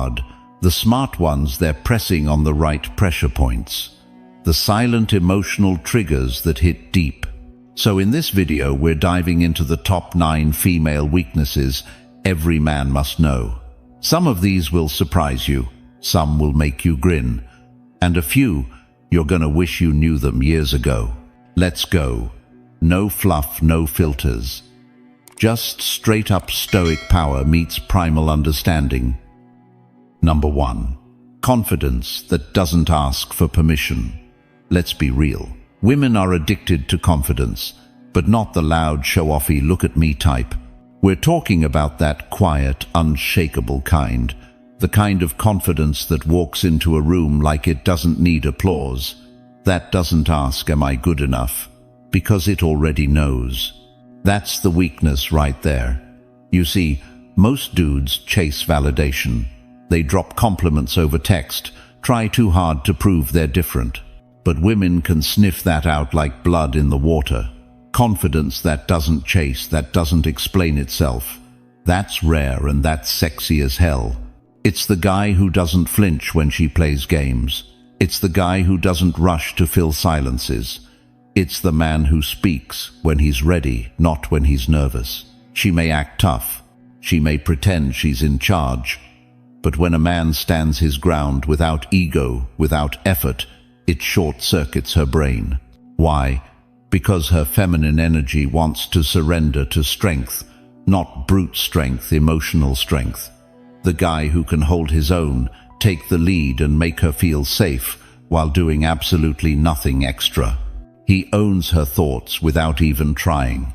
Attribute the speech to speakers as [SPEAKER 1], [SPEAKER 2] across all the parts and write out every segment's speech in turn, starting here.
[SPEAKER 1] hard. The smart ones, they're pressing on the right pressure points. The silent emotional triggers that hit deep. So in this video, we're diving into the top 9 female weaknesses every man must know. Some of these will surprise you, some will make you grin, and a few, you're gonna wish you knew them years ago. Let's go. No fluff, no filters. Just straight up stoic power meets primal understanding. Number 1. Confidence that doesn't ask for permission. Let's be real. Women are addicted to confidence, but not the loud, show-offy, look-at-me type. We're talking about that quiet, unshakable kind. The kind of confidence that walks into a room like it doesn't need applause. That doesn't ask, am I good enough? Because it already knows. That's the weakness right there. You see, most dudes chase validation. They drop compliments over text, try too hard to prove they're different. But women can sniff that out like blood in the water. Confidence that doesn't chase, that doesn't explain itself. That's rare and that's sexy as hell. It's the guy who doesn't flinch when she plays games. It's the guy who doesn't rush to fill silences. It's the man who speaks when he's ready, not when he's nervous. She may act tough. She may pretend she's in charge. But when a man stands his ground without ego, without effort, it short-circuits her brain. Why? Because her feminine energy wants to surrender to strength, not brute strength, emotional strength. The guy who can hold his own, take the lead and make her feel safe while doing absolutely nothing extra. He owns her thoughts without even trying.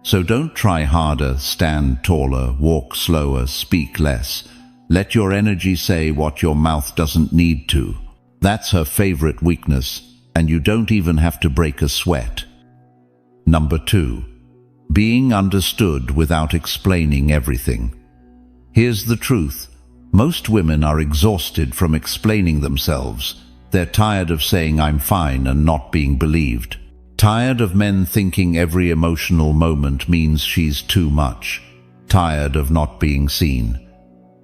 [SPEAKER 1] So don't try harder, stand taller, walk slower, speak less. Let your energy say what your mouth doesn't need to. That's her favorite weakness, and you don't even have to break a sweat. Number 2. Being understood without explaining everything. Here's the truth. Most women are exhausted from explaining themselves. They're tired of saying I'm fine and not being believed. Tired of men thinking every emotional moment means she's too much. Tired of not being seen.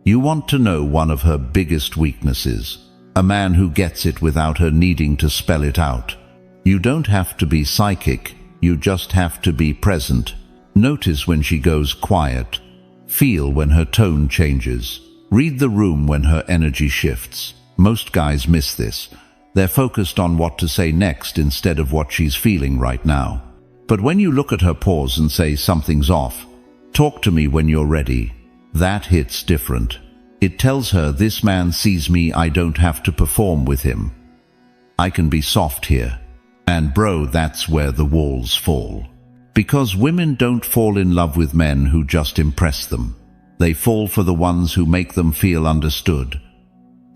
[SPEAKER 1] You want to know one of her biggest weaknesses. A man who gets it without her needing to spell it out. You don't have to be psychic, you just have to be present. Notice when she goes quiet. Feel when her tone changes. Read the room when her energy shifts. Most guys miss this. They're focused on what to say next instead of what she's feeling right now. But when you look at her pause and say something's off, talk to me when you're ready, that hits different. It tells her this man sees me, I don't have to perform with him. I can be soft here. And bro, that's where the walls fall. Because women don't fall in love with men who just impress them. They fall for the ones who make them feel understood.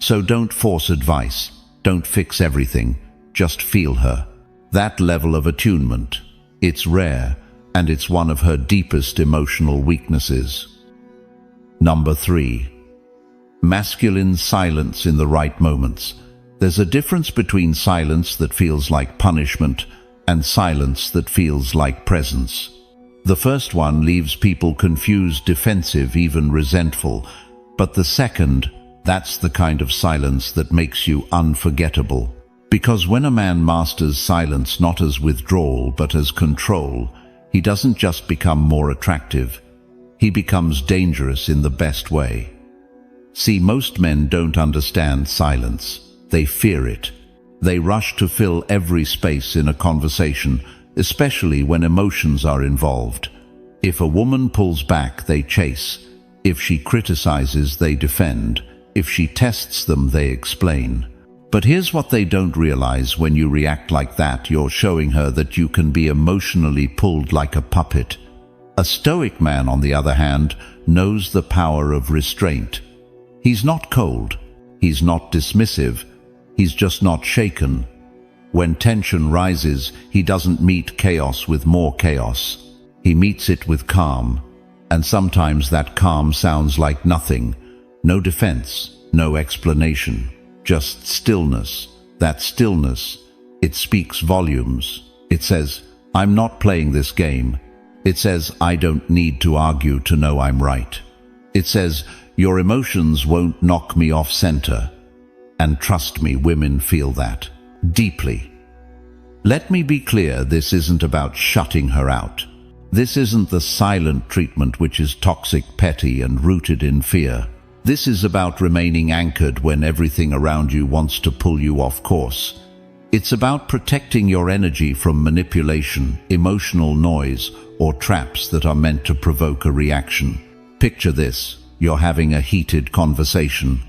[SPEAKER 1] So don't force advice. Don't fix everything. Just feel her. That level of attunement. It's rare, and it's one of her deepest emotional weaknesses. Number 3. Masculine silence in the right moments. There's a difference between silence that feels like punishment and silence that feels like presence. The first one leaves people confused, defensive, even resentful. But the second, that's the kind of silence that makes you unforgettable. Because when a man masters silence not as withdrawal but as control, he doesn't just become more attractive. He becomes dangerous in the best way. See, most men don't understand silence. They fear it. They rush to fill every space in a conversation, especially when emotions are involved. If a woman pulls back, they chase. If she criticizes, they defend. If she tests them, they explain. But here's what they don't realize: when you react like that, you're showing her that you can be emotionally pulled like a puppet. A stoic man, on the other hand, knows the power of restraint. He's not cold. He's not dismissive. He's just not shaken. When tension rises, he doesn't meet chaos with more chaos. He meets it with calm. And sometimes that calm sounds like nothing. No defense, no explanation, just stillness. That stillness, it speaks volumes. It says, I'm not playing this game. It says, I don't need to argue to know I'm right. It says, Your emotions won't knock me off center. And trust me, women feel that deeply. Let me be clear, this isn't about shutting her out. This isn't the silent treatment which is toxic, petty, and rooted in fear. This is about remaining anchored when everything around you wants to pull you off course. It's about protecting your energy from manipulation, emotional noise, or traps that are meant to provoke a reaction. Picture this: you're having a heated conversation.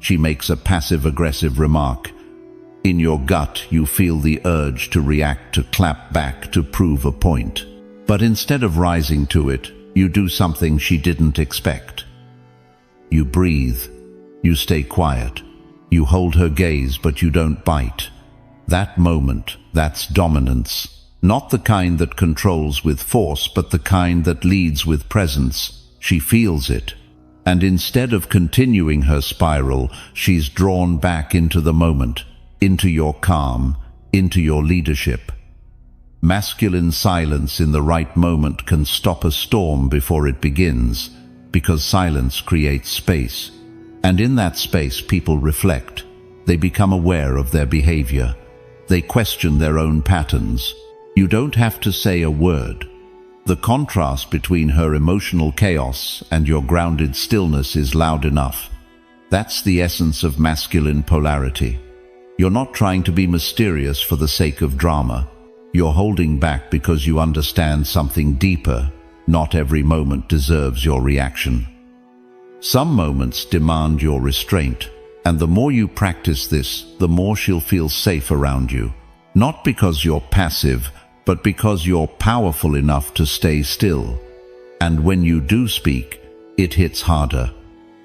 [SPEAKER 1] She makes a passive-aggressive remark. In your gut, you feel the urge to react, to clap back, to prove a point. But instead of rising to it, you do something she didn't expect. You breathe. You stay quiet. You hold her gaze, but you don't bite. That moment, that's dominance. Not the kind that controls with force, but the kind that leads with presence. She feels it. And instead of continuing her spiral, she's drawn back into the moment, into your calm, into your leadership. Masculine silence in the right moment can stop a storm before it begins, because silence creates space. And in that space, people reflect. They become aware of their behavior. They question their own patterns. You don't have to say a word. The contrast between her emotional chaos and your grounded stillness is loud enough. That's the essence of masculine polarity. You're not trying to be mysterious for the sake of drama. You're holding back because you understand something deeper. Not every moment deserves your reaction. Some moments demand your restraint, and the more you practice this, the more she'll feel safe around you. Not because you're passive, but because you're powerful enough to stay still. And when you do speak, it hits harder.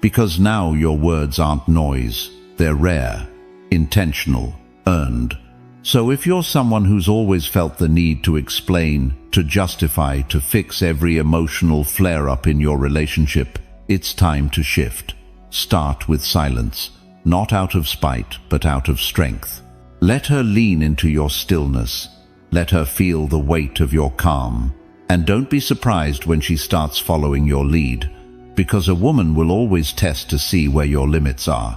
[SPEAKER 1] Because now your words aren't noise. They're rare, intentional, earned. So if you're someone who's always felt the need to explain, to justify, to fix every emotional flare-up in your relationship, it's time to shift. Start with silence, not out of spite, but out of strength. Let her lean into your stillness. Let her feel the weight of your calm. And don't be surprised when she starts following your lead, because a woman will always test to see where your limits are.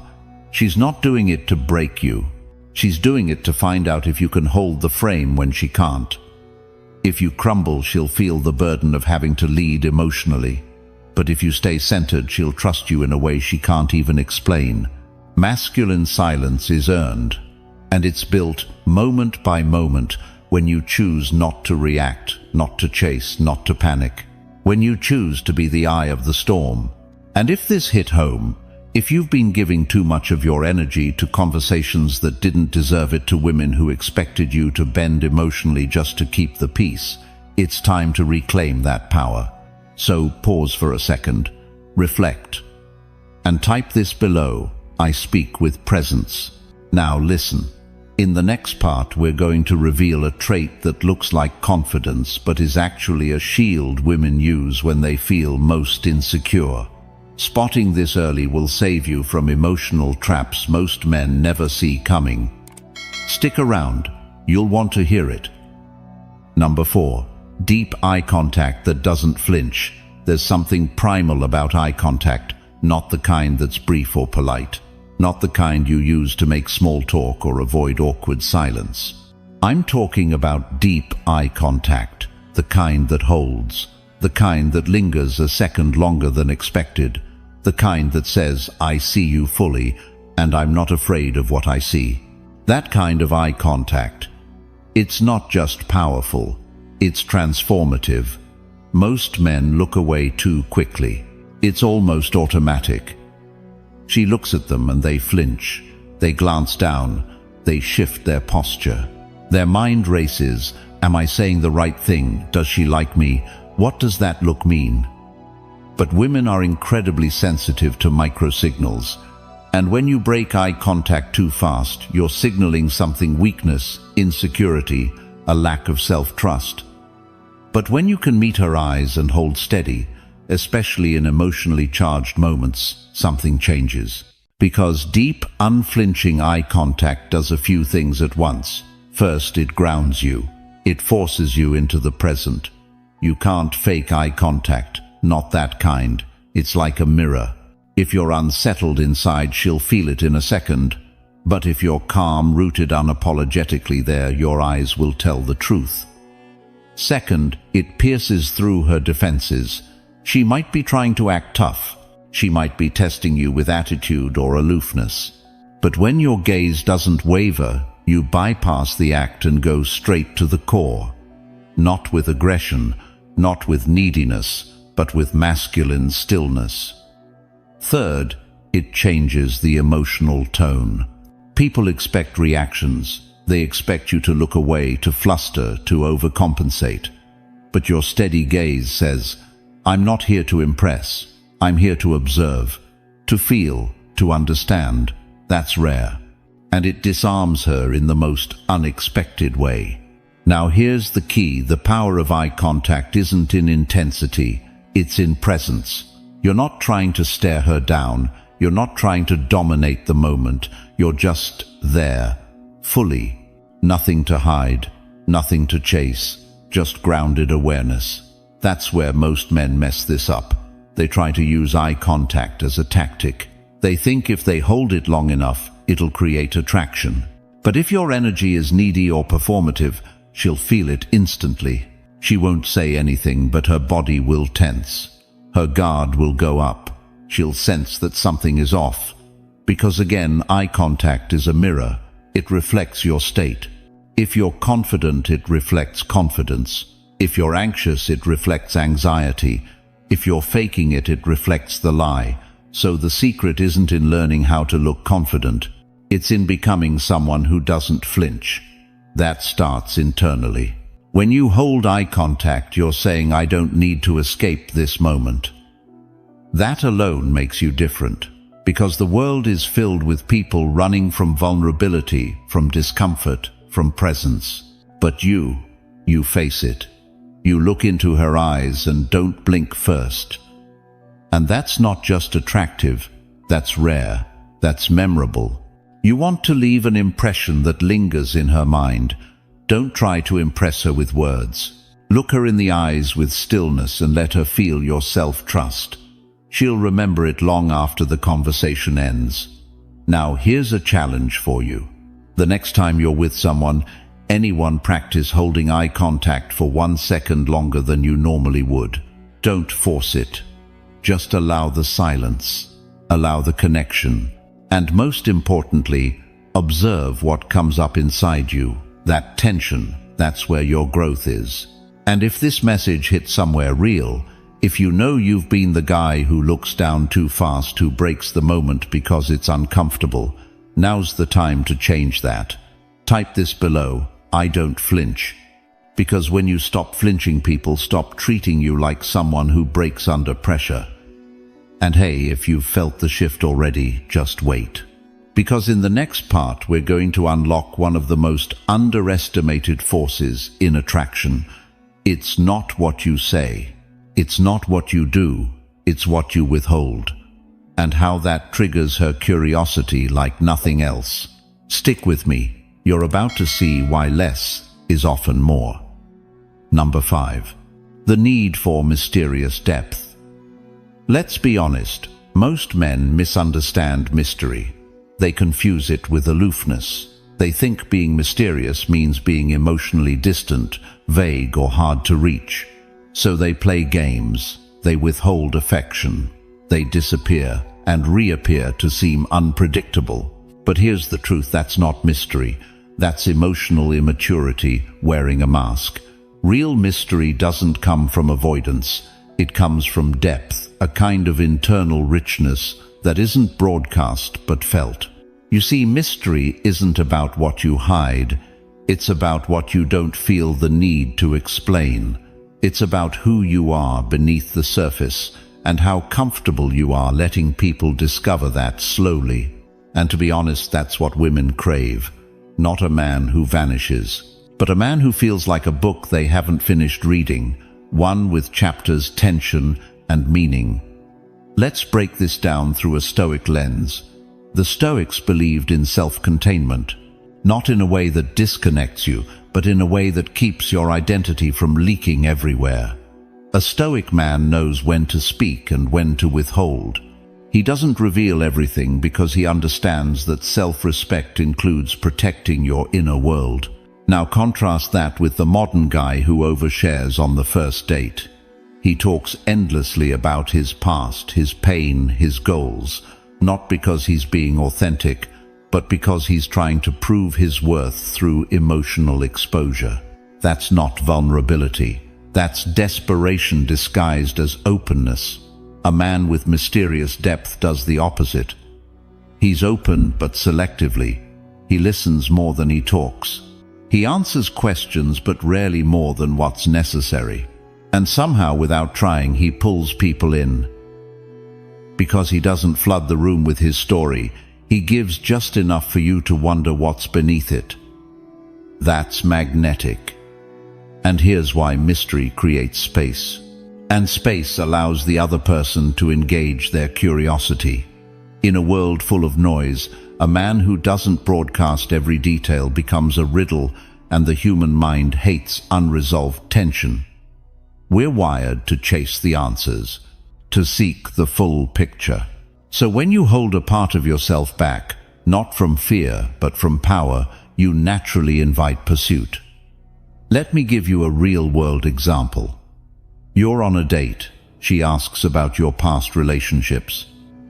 [SPEAKER 1] She's not doing it to break you. She's doing it to find out if you can hold the frame when she can't. If you crumble, she'll feel the burden of having to lead emotionally. But if you stay centered, she'll trust you in a way she can't even explain. Masculine silence is earned, and it's built moment by moment when you choose not to react, not to chase, not to panic. When you choose to be the eye of the storm. And if this hit home, if you've been giving too much of your energy to conversations that didn't deserve it, to women who expected you to bend emotionally just to keep the peace, it's time to reclaim that power. So pause for a second, reflect, and type this below: I speak with presence. Now listen. In the next part, we're going to reveal a trait that looks like confidence but is actually a shield women use when they feel most insecure. Spotting this early will save you from emotional traps most men never see coming. Stick around, you'll want to hear it. Number 4. Deep eye contact that doesn't flinch. There's something primal about eye contact, not the kind that's brief or polite. Not the kind you use to make small talk or avoid awkward silence. I'm talking about deep eye contact, the kind that holds, the kind that lingers a second longer than expected, the kind that says, I see you fully, and I'm not afraid of what I see. That kind of eye contact. It's not just powerful, it's transformative. Most men look away too quickly. It's almost automatic. She looks at them and they flinch. They glance down. They shift their posture. Their mind races. Am I saying the right thing? Does she like me? What does that look mean? But women are incredibly sensitive to microsignals. And when you break eye contact too fast, you're signaling something: weakness, insecurity, a lack of self-trust. But when you can meet her eyes and hold steady, especially in emotionally charged moments, something changes. Because deep, unflinching eye contact does a few things at once. First, it grounds you. It forces you into the present. You can't fake eye contact, not that kind. It's like a mirror. If you're unsettled inside, she'll feel it in a second. But if you're calm, rooted unapologetically there, your eyes will tell the truth. Second, it pierces through her defenses. She might be trying to act tough. She might be testing you with attitude or aloofness. But when your gaze doesn't waver, you bypass the act and go straight to the core. Not with aggression, not with neediness, but with masculine stillness. Third, it changes the emotional tone. People expect reactions. They expect you to look away, to fluster, to overcompensate. But your steady gaze says, I'm not here to impress. I'm here to observe, to feel, to understand. That's rare. And it disarms her in the most unexpected way. Now here's the key. The power of eye contact isn't in intensity, it's in presence. You're not trying to stare her down. You're not trying to dominate the moment. You're just there, fully. Nothing to hide, nothing to chase, just grounded awareness. That's where most men mess this up. They try to use eye contact as a tactic. They think if they hold it long enough, it'll create attraction. But if your energy is needy or performative, she'll feel it instantly. She won't say anything, but her body will tense. Her guard will go up. She'll sense that something is off. Because again, eye contact is a mirror. It reflects your state. If you're confident, it reflects confidence. If you're anxious, it reflects anxiety. If you're faking it, it reflects the lie. So the secret isn't in learning how to look confident. It's in becoming someone who doesn't flinch. That starts internally. When you hold eye contact, you're saying, I don't need to escape this moment. That alone makes you different, because the world is filled with people running from vulnerability, from discomfort, from presence. But you face it. You look into her eyes and don't blink first. And that's not just attractive, that's rare, that's memorable. You want to leave an impression that lingers in her mind. Don't try to impress her with words. Look her in the eyes with stillness and let her feel your self-trust. She'll remember it long after the conversation ends. Now here's a challenge for you. The next time you're with someone, anyone, practice holding eye contact for 1 second longer than you normally would. Don't force it. Just allow the silence, allow the connection, and most importantly, observe what comes up inside you. That tension, that's where your growth is. And if this message hits somewhere real, if you know you've been the guy who looks down too fast, who breaks the moment because it's uncomfortable, now's the time to change that. Type this below, I don't flinch. Because when you stop flinching, people stop treating you like someone who breaks under pressure. And hey, if you've felt the shift already, just wait. Because in the next part, we're going to unlock one of the most underestimated forces in attraction. It's not what you say. It's not what you do. It's what you withhold. And how that triggers her curiosity like nothing else. Stick with me. You're about to see why less is often more. Number 5. The need for mysterious depth. Let's be honest, most men misunderstand mystery. They confuse it with aloofness. They think being mysterious means being emotionally distant, vague, or hard to reach. So they play games, they withhold affection, they disappear and reappear to seem unpredictable. But here's the truth, that's not mystery. That's emotional immaturity wearing a mask. Real mystery doesn't come from avoidance. It comes from depth, a kind of internal richness that isn't broadcast but felt. You see, mystery isn't about what you hide. It's about what you don't feel the need to explain. It's about who you are beneath the surface and how comfortable you are letting people discover that slowly. And to be honest, that's what women crave. Not a man who vanishes, but a man who feels like a book they haven't finished reading, one with chapters, tension, and meaning. Let's break this down through a Stoic lens. The Stoics believed in self-containment, not in a way that disconnects you, but in a way that keeps your identity from leaking everywhere. A Stoic man knows when to speak and when to withhold. He doesn't reveal everything because he understands that self-respect includes protecting your inner world. Now contrast that with the modern guy who overshares on the first date. He talks endlessly about his past, his pain, his goals, not because he's being authentic, but because he's trying to prove his worth through emotional exposure. That's not vulnerability. That's desperation disguised as openness. A man with mysterious depth does the opposite. He's open, but selectively. He listens more than he talks. He answers questions, but rarely more than what's necessary. And somehow, without trying, he pulls people in. Because he doesn't flood the room with his story, he gives just enough for you to wonder what's beneath it. That's magnetic. And here's why mystery creates space. And space allows the other person to engage their curiosity. In a world full of noise, a man who doesn't broadcast every detail becomes a riddle, and the human mind hates unresolved tension. We're wired to chase the answers, to seek the full picture. So when you hold a part of yourself back, not from fear, but from power, you naturally invite pursuit. Let me give you a real-world example. You're on a date. She asks about your past relationships.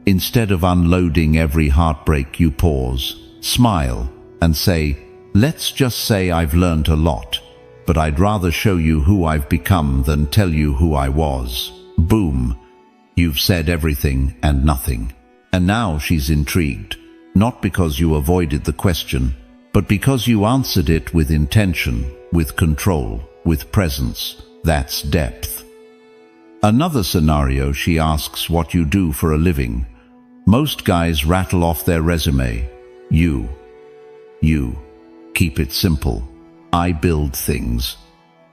[SPEAKER 1] Instead of unloading every heartbreak, you pause, smile, and say, "Let's just say I've learned a lot, but I'd rather show you who I've become than tell you who I was." Boom. You've said everything and nothing. And now she's intrigued, not because you avoided the question, but because you answered it with intention, with control, with presence. That's depth. Another scenario, she asks what you do for a living. Most guys rattle off their resume. You. Keep it simple. I build things.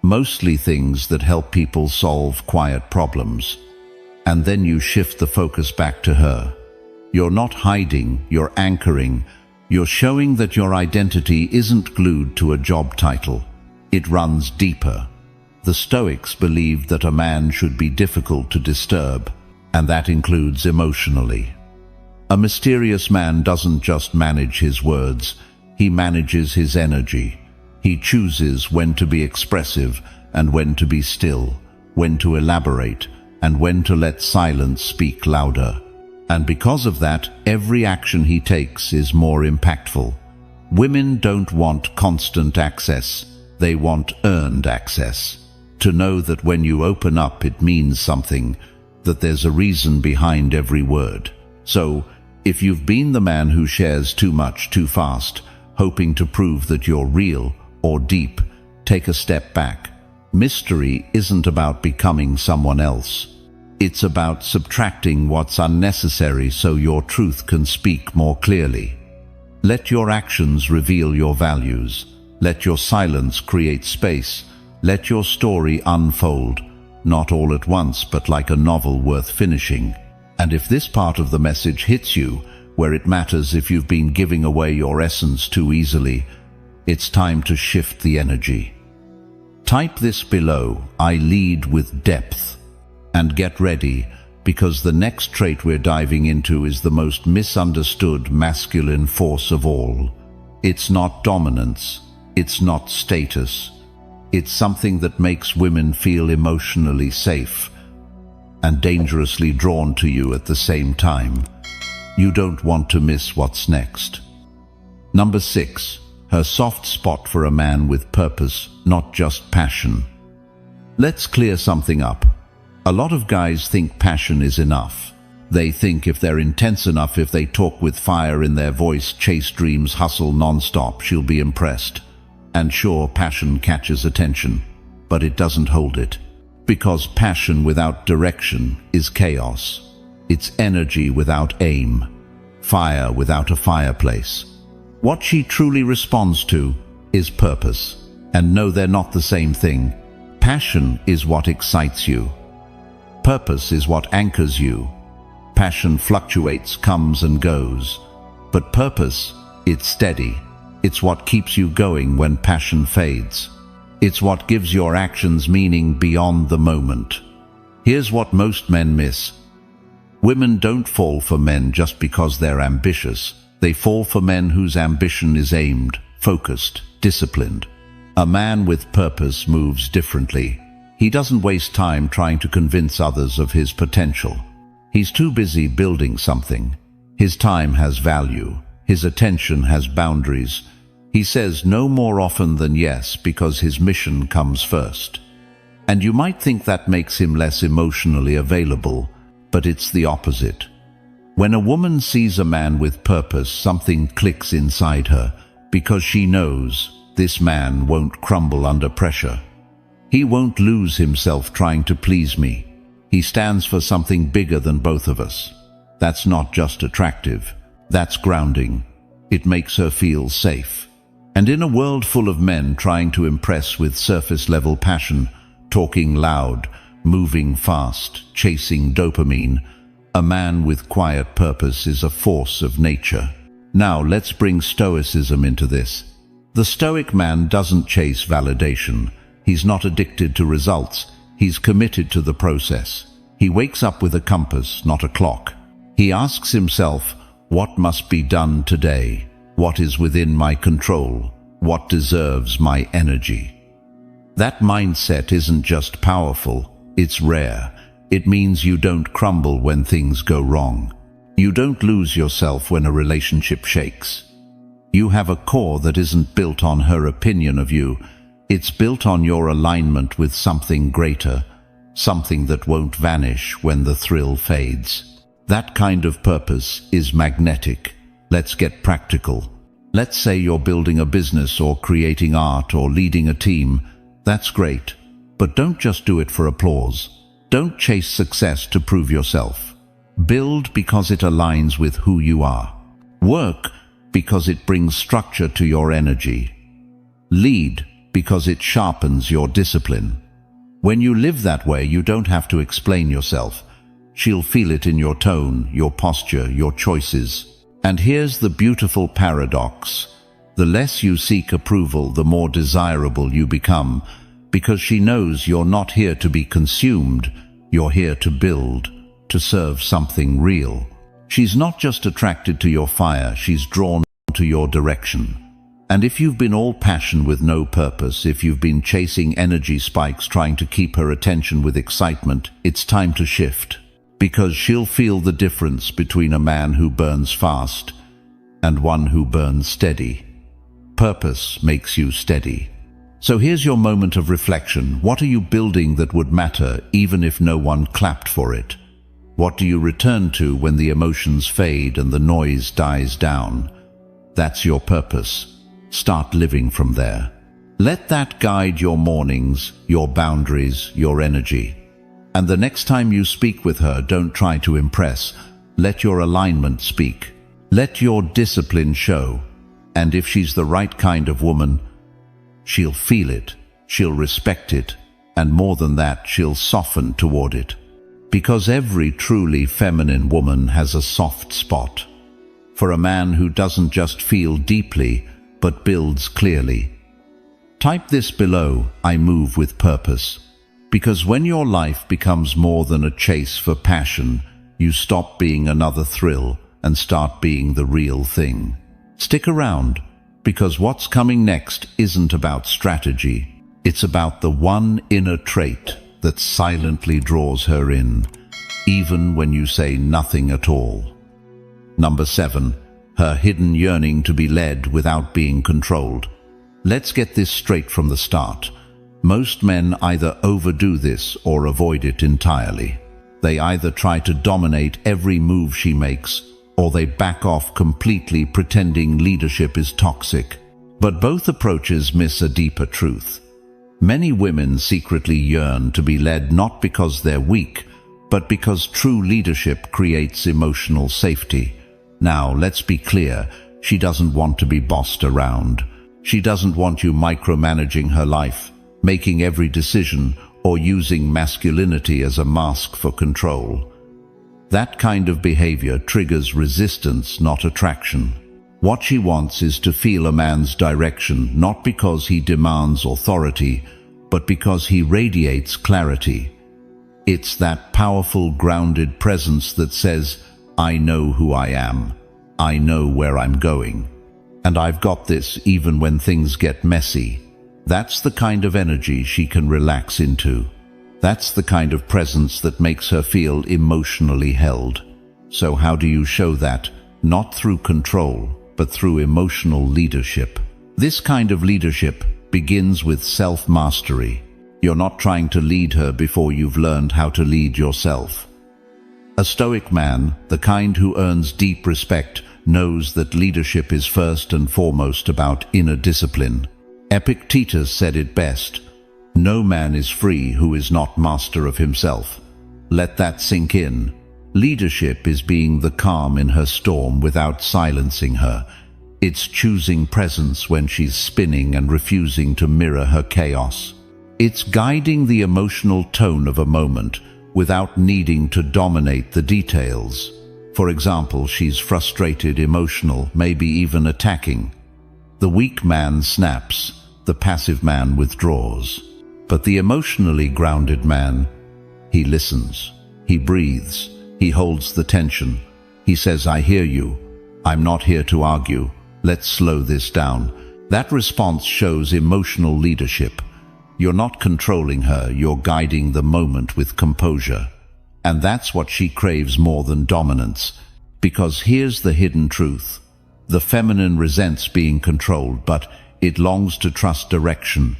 [SPEAKER 1] Mostly things that help people solve quiet problems. And then you shift the focus back to her. You're not hiding, you're anchoring. You're showing that your identity isn't glued to a job title. It runs deeper. The Stoics believed that a man should be difficult to disturb, and that includes emotionally. A mysterious man doesn't just manage his words, he manages his energy. He chooses when to be expressive and when to be still, when to elaborate, and when to let silence speak louder. And because of that, every action he takes is more impactful. Women don't want constant access, they want earned access. To know that when you open up it means something, that there's a reason behind every word. So, if you've been the man who shares too much too fast, hoping to prove that you're real or deep, take a step back. Mystery isn't about becoming someone else. It's about subtracting what's unnecessary so your truth can speak more clearly. Let your actions reveal your values. Let your silence create space. Let your story unfold, not all at once, but like a novel worth finishing. And if this part of the message hits you, where it matters if you've been giving away your essence too easily, it's time to shift the energy. Type this below, I lead with depth. And get ready, because the next trait we're diving into is the most misunderstood masculine force of all. It's not dominance. It's not status. It's something that makes women feel emotionally safe and dangerously drawn to you at the same time. You don't want to miss what's next. Number 6. Her soft spot for a man with purpose, not just passion. Let's clear something up. A lot of guys think passion is enough. They think if they're intense enough, if they talk with fire in their voice, chase dreams, hustle non-stop, she'll be impressed. And sure, passion catches attention, but it doesn't hold it. Because passion without direction is chaos. It's energy without aim. Fire without a fireplace. What she truly responds to is purpose. And no, they're not the same thing. Passion is what excites you. Purpose is what anchors you. Passion fluctuates, comes and goes. But purpose, it's steady. It's what keeps you going when passion fades. It's what gives your actions meaning beyond the moment. Here's what most men miss. Women don't fall for men just because they're ambitious. They fall for men whose ambition is aimed, focused, disciplined. A man with purpose moves differently. He doesn't waste time trying to convince others of his potential. He's too busy building something. His time has value. His attention has boundaries. He says no more often than yes because his mission comes first. And you might think that makes him less emotionally available, but it's the opposite. When a woman sees a man with purpose, something clicks inside her because she knows this man won't crumble under pressure. He won't lose himself trying to please me. He stands for something bigger than both of us. That's not just attractive. That's grounding. It makes her feel safe. And in a world full of men trying to impress with surface-level passion, talking loud, moving fast, chasing dopamine, a man with quiet purpose is a force of nature. Now let's bring Stoicism into this. The Stoic man doesn't chase validation. He's not addicted to results. He's committed to the process. He wakes up with a compass, not a clock. He asks himself, what must be done today? What is within my control? What deserves my energy? That mindset isn't just powerful, it's rare. It means you don't crumble when things go wrong. You don't lose yourself when a relationship shakes. You have a core that isn't built on her opinion of you. It's built on your alignment with something greater, something that won't vanish when the thrill fades. That kind of purpose is magnetic. Let's get practical. Let's say you're building a business or creating art or leading a team. That's great, but don't just do it for applause. Don't chase success to prove yourself. Build because it aligns with who you are. Work because it brings structure to your energy. Lead because it sharpens your discipline. When you live that way, you don't have to explain yourself. She'll feel it in your tone, your posture, your choices. And here's the beautiful paradox. The less you seek approval, the more desirable you become, because she knows you're not here to be consumed, you're here to build, to serve something real. She's not just attracted to your fire, she's drawn to your direction. And if you've been all passion with no purpose, if you've been chasing energy spikes trying to keep her attention with excitement, it's time to shift. Because she'll feel the difference between a man who burns fast and one who burns steady. Purpose makes you steady. So here's your moment of reflection. What are you building that would matter even if no one clapped for it? What do you return to when the emotions fade and the noise dies down? That's your purpose. Start living from there. Let that guide your mornings, your boundaries, your energy. And the next time you speak with her, don't try to impress. Let your alignment speak. Let your discipline show. And if she's the right kind of woman, she'll feel it, she'll respect it, and more than that, she'll soften toward it. Because every truly feminine woman has a soft spot. For a man who doesn't just feel deeply, but builds clearly. Type this below, I move with purpose. Because when your life becomes more than a chase for passion, you stop being another thrill and start being the real thing. Stick around, because what's coming next isn't about strategy. It's about the one inner trait that silently draws her in, even when you say nothing at all. Number 7, her hidden yearning to be led without being controlled. Let's get this straight from the start. Most men either overdo this or avoid it entirely. They either try to dominate every move she makes, or they back off completely pretending leadership is toxic. But both approaches miss a deeper truth. Many women secretly yearn to be led not because they're weak, but because true leadership creates emotional safety. Now, let's be clear, she doesn't want to be bossed around. She doesn't want you micromanaging her life, making every decision, or using masculinity as a mask for control. That kind of behavior triggers resistance, not attraction. What she wants is to feel a man's direction, not because he demands authority, but because he radiates clarity. It's that powerful, grounded presence that says, I know who I am. I know where I'm going. And I've got this even when things get messy. That's the kind of energy she can relax into. That's the kind of presence that makes her feel emotionally held. So how do you show that? Not through control, but through emotional leadership. This kind of leadership begins with self-mastery. You're not trying to lead her before you've learned how to lead yourself. A Stoic man, the kind who earns deep respect, knows that leadership is first and foremost about inner discipline. Epictetus said it best, "No man is free who is not master of himself." Let that sink in. Leadership is being the calm in her storm without silencing her. It's choosing presence when she's spinning and refusing to mirror her chaos. It's guiding the emotional tone of a moment without needing to dominate the details. For example, she's frustrated, emotional, maybe even attacking. The weak man snaps, the passive man withdraws. But the emotionally grounded man, he listens, he breathes, he holds the tension. He says, I hear you. I'm not here to argue. Let's slow this down. That response shows emotional leadership. You're not controlling her, you're guiding the moment with composure. And that's what she craves more than dominance. Because here's the hidden truth. The feminine resents being controlled, but it longs to trust direction.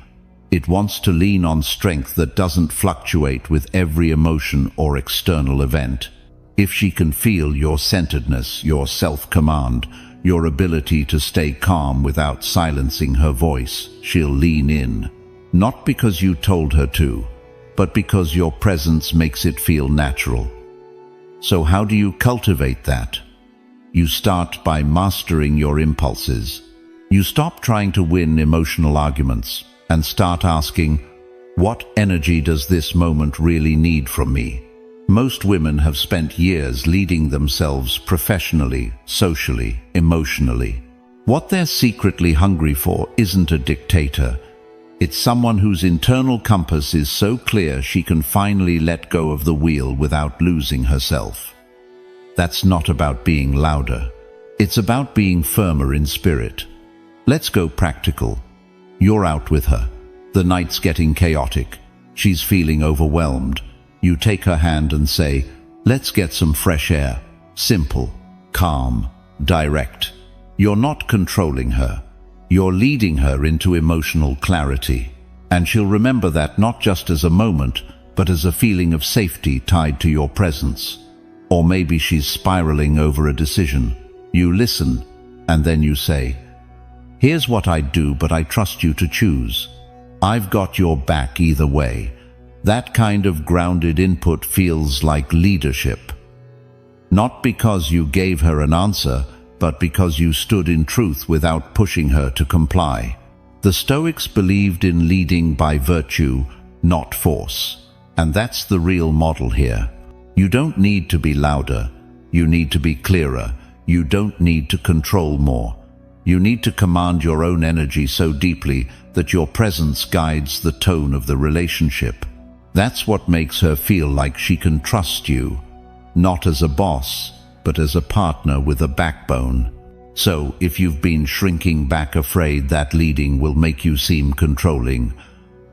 [SPEAKER 1] It wants to lean on strength that doesn't fluctuate with every emotion or external event. If she can feel your centeredness, your self-command, your ability to stay calm without silencing her voice, she'll lean in. Not because you told her to, but because your presence makes it feel natural. So how do you cultivate that? You start by mastering your impulses. You stop trying to win emotional arguments and start asking, what energy does this moment really need from me? Most women have spent years leading themselves professionally, socially, emotionally. What they're secretly hungry for isn't a dictator. It's someone whose internal compass is so clear she can finally let go of the wheel without losing herself. That's not about being louder. It's about being firmer in spirit. Let's go practical. You're out with her. The night's getting chaotic. She's feeling overwhelmed. You take her hand and say, let's get some fresh air. Simple, calm, direct. You're not controlling her. You're leading her into emotional clarity. And she'll remember that not just as a moment, but as a feeling of safety tied to your presence. Or maybe she's spiraling over a decision. You listen, and then you say, here's what I'd do, but I trust you to choose. I've got your back either way. That kind of grounded input feels like leadership. Not because you gave her an answer, but because you stood in truth without pushing her to comply. The Stoics believed in leading by virtue, not force. And that's the real model here. You don't need to be louder. You need to be clearer. You don't need to control more. You need to command your own energy so deeply that your presence guides the tone of the relationship. That's what makes her feel like she can trust you, not as a boss, but as a partner with a backbone. So, if you've been shrinking back afraid that leading will make you seem controlling,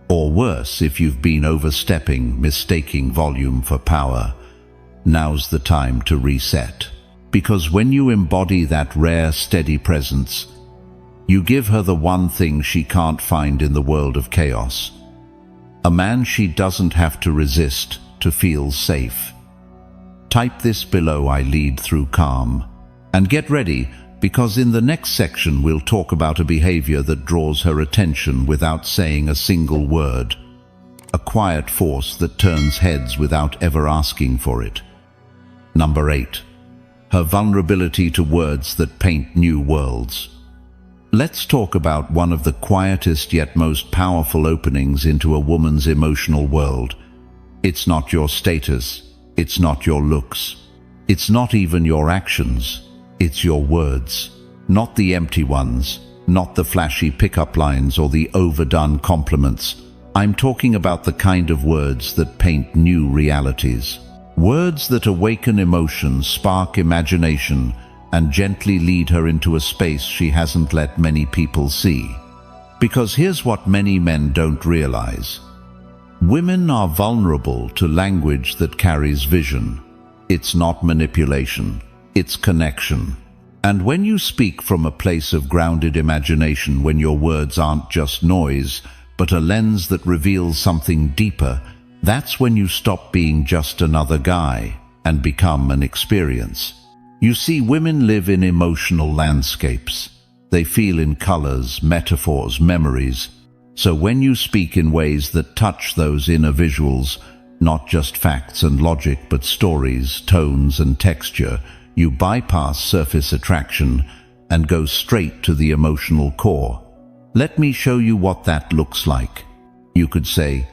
[SPEAKER 1] or worse, if you've been overstepping, mistaking volume for power, now's the time to reset. Because when you embody that rare, steady presence, you give her the one thing she can't find in the world of chaos. A man she doesn't have to resist to feel safe. Type this below, I lead through calm. And get ready, because in the next section we'll talk about a behavior that draws her attention without saying a single word. A quiet force that turns heads without ever asking for it. Number 8. Her vulnerability to words that paint new worlds. Let's talk about one of the quietest yet most powerful openings into a woman's emotional world. It's not your status. It's not your looks. It's not even your actions. It's your words. Not the empty ones. Not the flashy pickup lines or the overdone compliments. I'm talking about the kind of words that paint new realities. Words that awaken emotion, spark imagination, and gently lead her into a space she hasn't let many people see. Because here's what many men don't realize. Women are vulnerable to language that carries vision. It's not manipulation, it's connection. And when you speak from a place of grounded imagination, when your words aren't just noise, but a lens that reveals something deeper, that's when you stop being just another guy and become an experience. You see, women live in emotional landscapes. They feel in colors, metaphors, memories. So when you speak in ways that touch those inner visuals, not just facts and logic, but stories, tones, and texture, you bypass surface attraction and go straight to the emotional core. Let me show you what that looks like. You could say,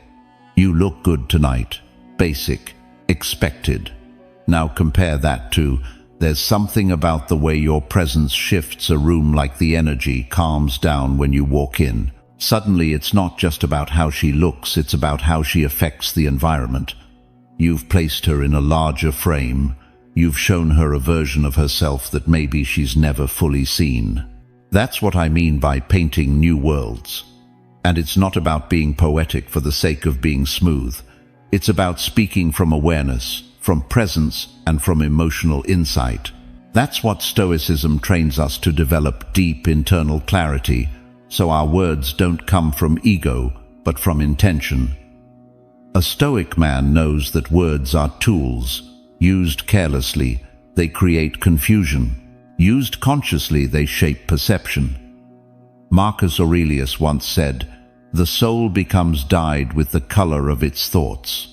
[SPEAKER 1] "You look good tonight." Basic, expected. Now compare that to, "There's something about the way your presence shifts a room, like the energy calms down when you walk in." Suddenly it's not just about how she looks, it's about how she affects the environment. You've placed her in a larger frame. You've shown her a version of herself that maybe she's never fully seen. That's what I mean by painting new worlds. And it's not about being poetic for the sake of being smooth. It's about speaking from awareness, from presence, and from emotional insight. That's what Stoicism trains us to develop: deep internal clarity, so our words don't come from ego, but from intention. A Stoic man knows that words are tools. Used carelessly, they create confusion. Used consciously, they shape perception. Marcus Aurelius once said, "The soul becomes dyed with the color of its thoughts."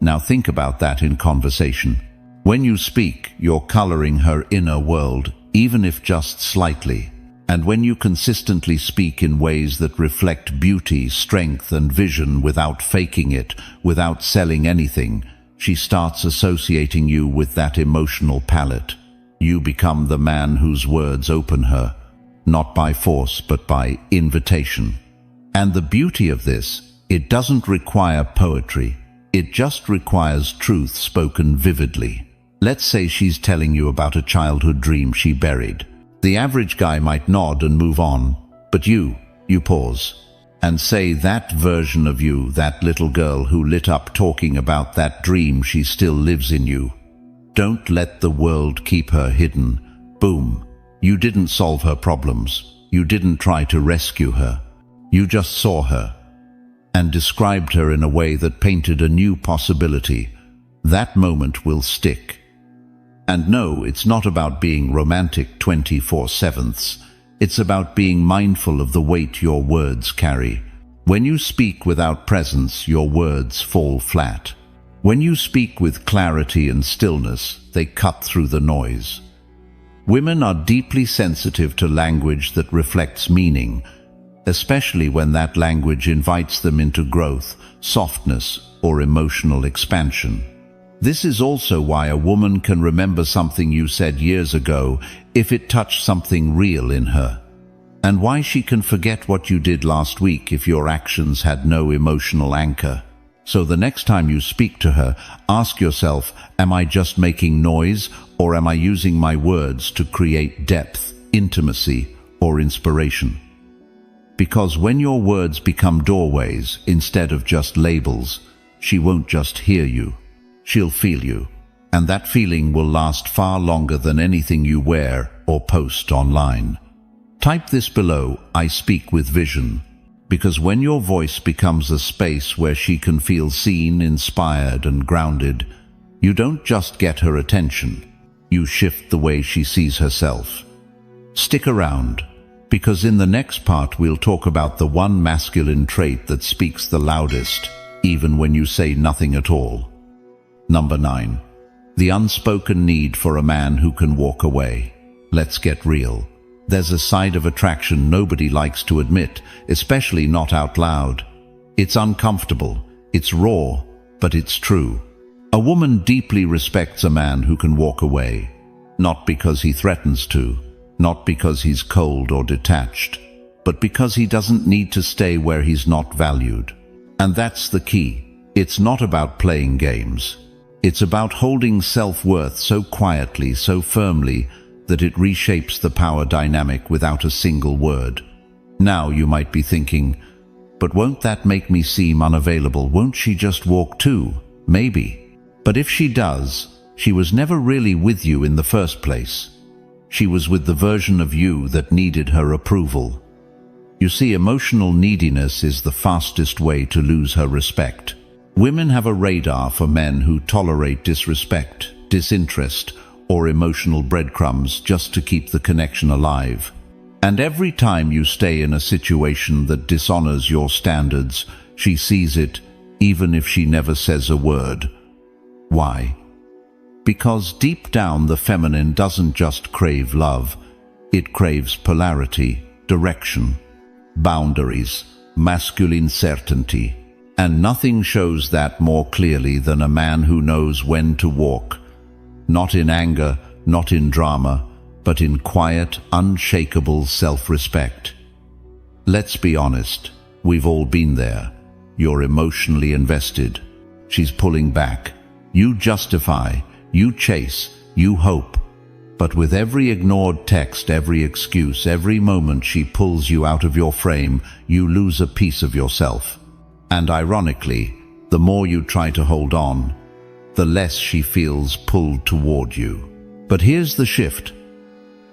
[SPEAKER 1] Now think about that in conversation. When you speak, you're coloring her inner world, even if just slightly. And when you consistently speak in ways that reflect beauty, strength, and vision without faking it, without selling anything, she starts associating you with that emotional palette. You become the man whose words open her, not by force, but by invitation. And the beauty of this, it doesn't require poetry. It just requires truth spoken vividly. Let's say she's telling you about a childhood dream she buried. The average guy might nod and move on, but you pause and say, "That version of you, that little girl who lit up talking about that dream, she still lives in you." Don't let the world keep her hidden. Boom. You didn't solve her problems. You didn't try to rescue her. You just saw her and described her in a way that painted a new possibility. That moment will stick. And no, it's not about being romantic 24/7. It's about being mindful of the weight your words carry. When you speak without presence, your words fall flat. When you speak with clarity and stillness, they cut through the noise. Women are deeply sensitive to language that reflects meaning, especially when that language invites them into growth, softness, or emotional expansion. This is also why a woman can remember something you said years ago if it touched something real in her, and why she can forget what you did last week if your actions had no emotional anchor. So the next time you speak to her, ask yourself, am I just making noise, or am I using my words to create depth, intimacy, or inspiration? Because when your words become doorways instead of just labels, she won't just hear you, she'll feel you. And that feeling will last far longer than anything you wear or post online. Type this below: I speak with vision. Because when your voice becomes a space where she can feel seen, inspired, and grounded, you don't just get her attention, you shift the way she sees herself. Stick around, because in the next part we'll talk about the one masculine trait that speaks the loudest, even when you say nothing at all. Number 9. The unspoken need for a man who can walk away. Let's get real. There's a side of attraction nobody likes to admit, especially not out loud. It's uncomfortable, it's raw, but it's true. A woman deeply respects a man who can walk away, not because he threatens to, not because he's cold or detached, but because he doesn't need to stay where he's not valued. And that's the key. It's not about playing games. It's about holding self-worth so quietly, so firmly, that it reshapes the power dynamic without a single word. Now you might be thinking, but won't that make me seem unavailable? Won't she just walk too? Maybe. But if she does, she was never really with you in the first place. She was with the version of you that needed her approval. You see, emotional neediness is the fastest way to lose her respect. Women have a radar for men who tolerate disrespect, disinterest, or emotional breadcrumbs just to keep the connection alive. And every time you stay in a situation that dishonors your standards, she sees it, even if she never says a word. Why? Because deep down the feminine doesn't just crave love, it craves polarity, direction, boundaries, masculine certainty. And nothing shows that more clearly than a man who knows when to walk. Not in anger, not in drama, but in quiet, unshakable self-respect. Let's be honest, we've all been there. You're emotionally invested. She's pulling back. You justify, you chase, you hope. But with every ignored text, every excuse, every moment she pulls you out of your frame, you lose a piece of yourself. And ironically, the more you try to hold on, the less she feels pulled toward you. But here's the shift.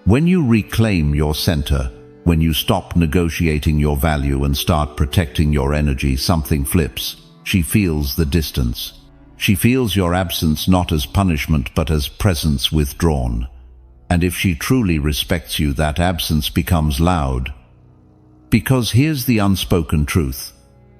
[SPEAKER 1] When you reclaim your center, when you stop negotiating your value and start protecting your energy, something flips. She feels the distance. She feels your absence not as punishment but as presence withdrawn. And if she truly respects you, that absence becomes loud. Because here's the unspoken truth.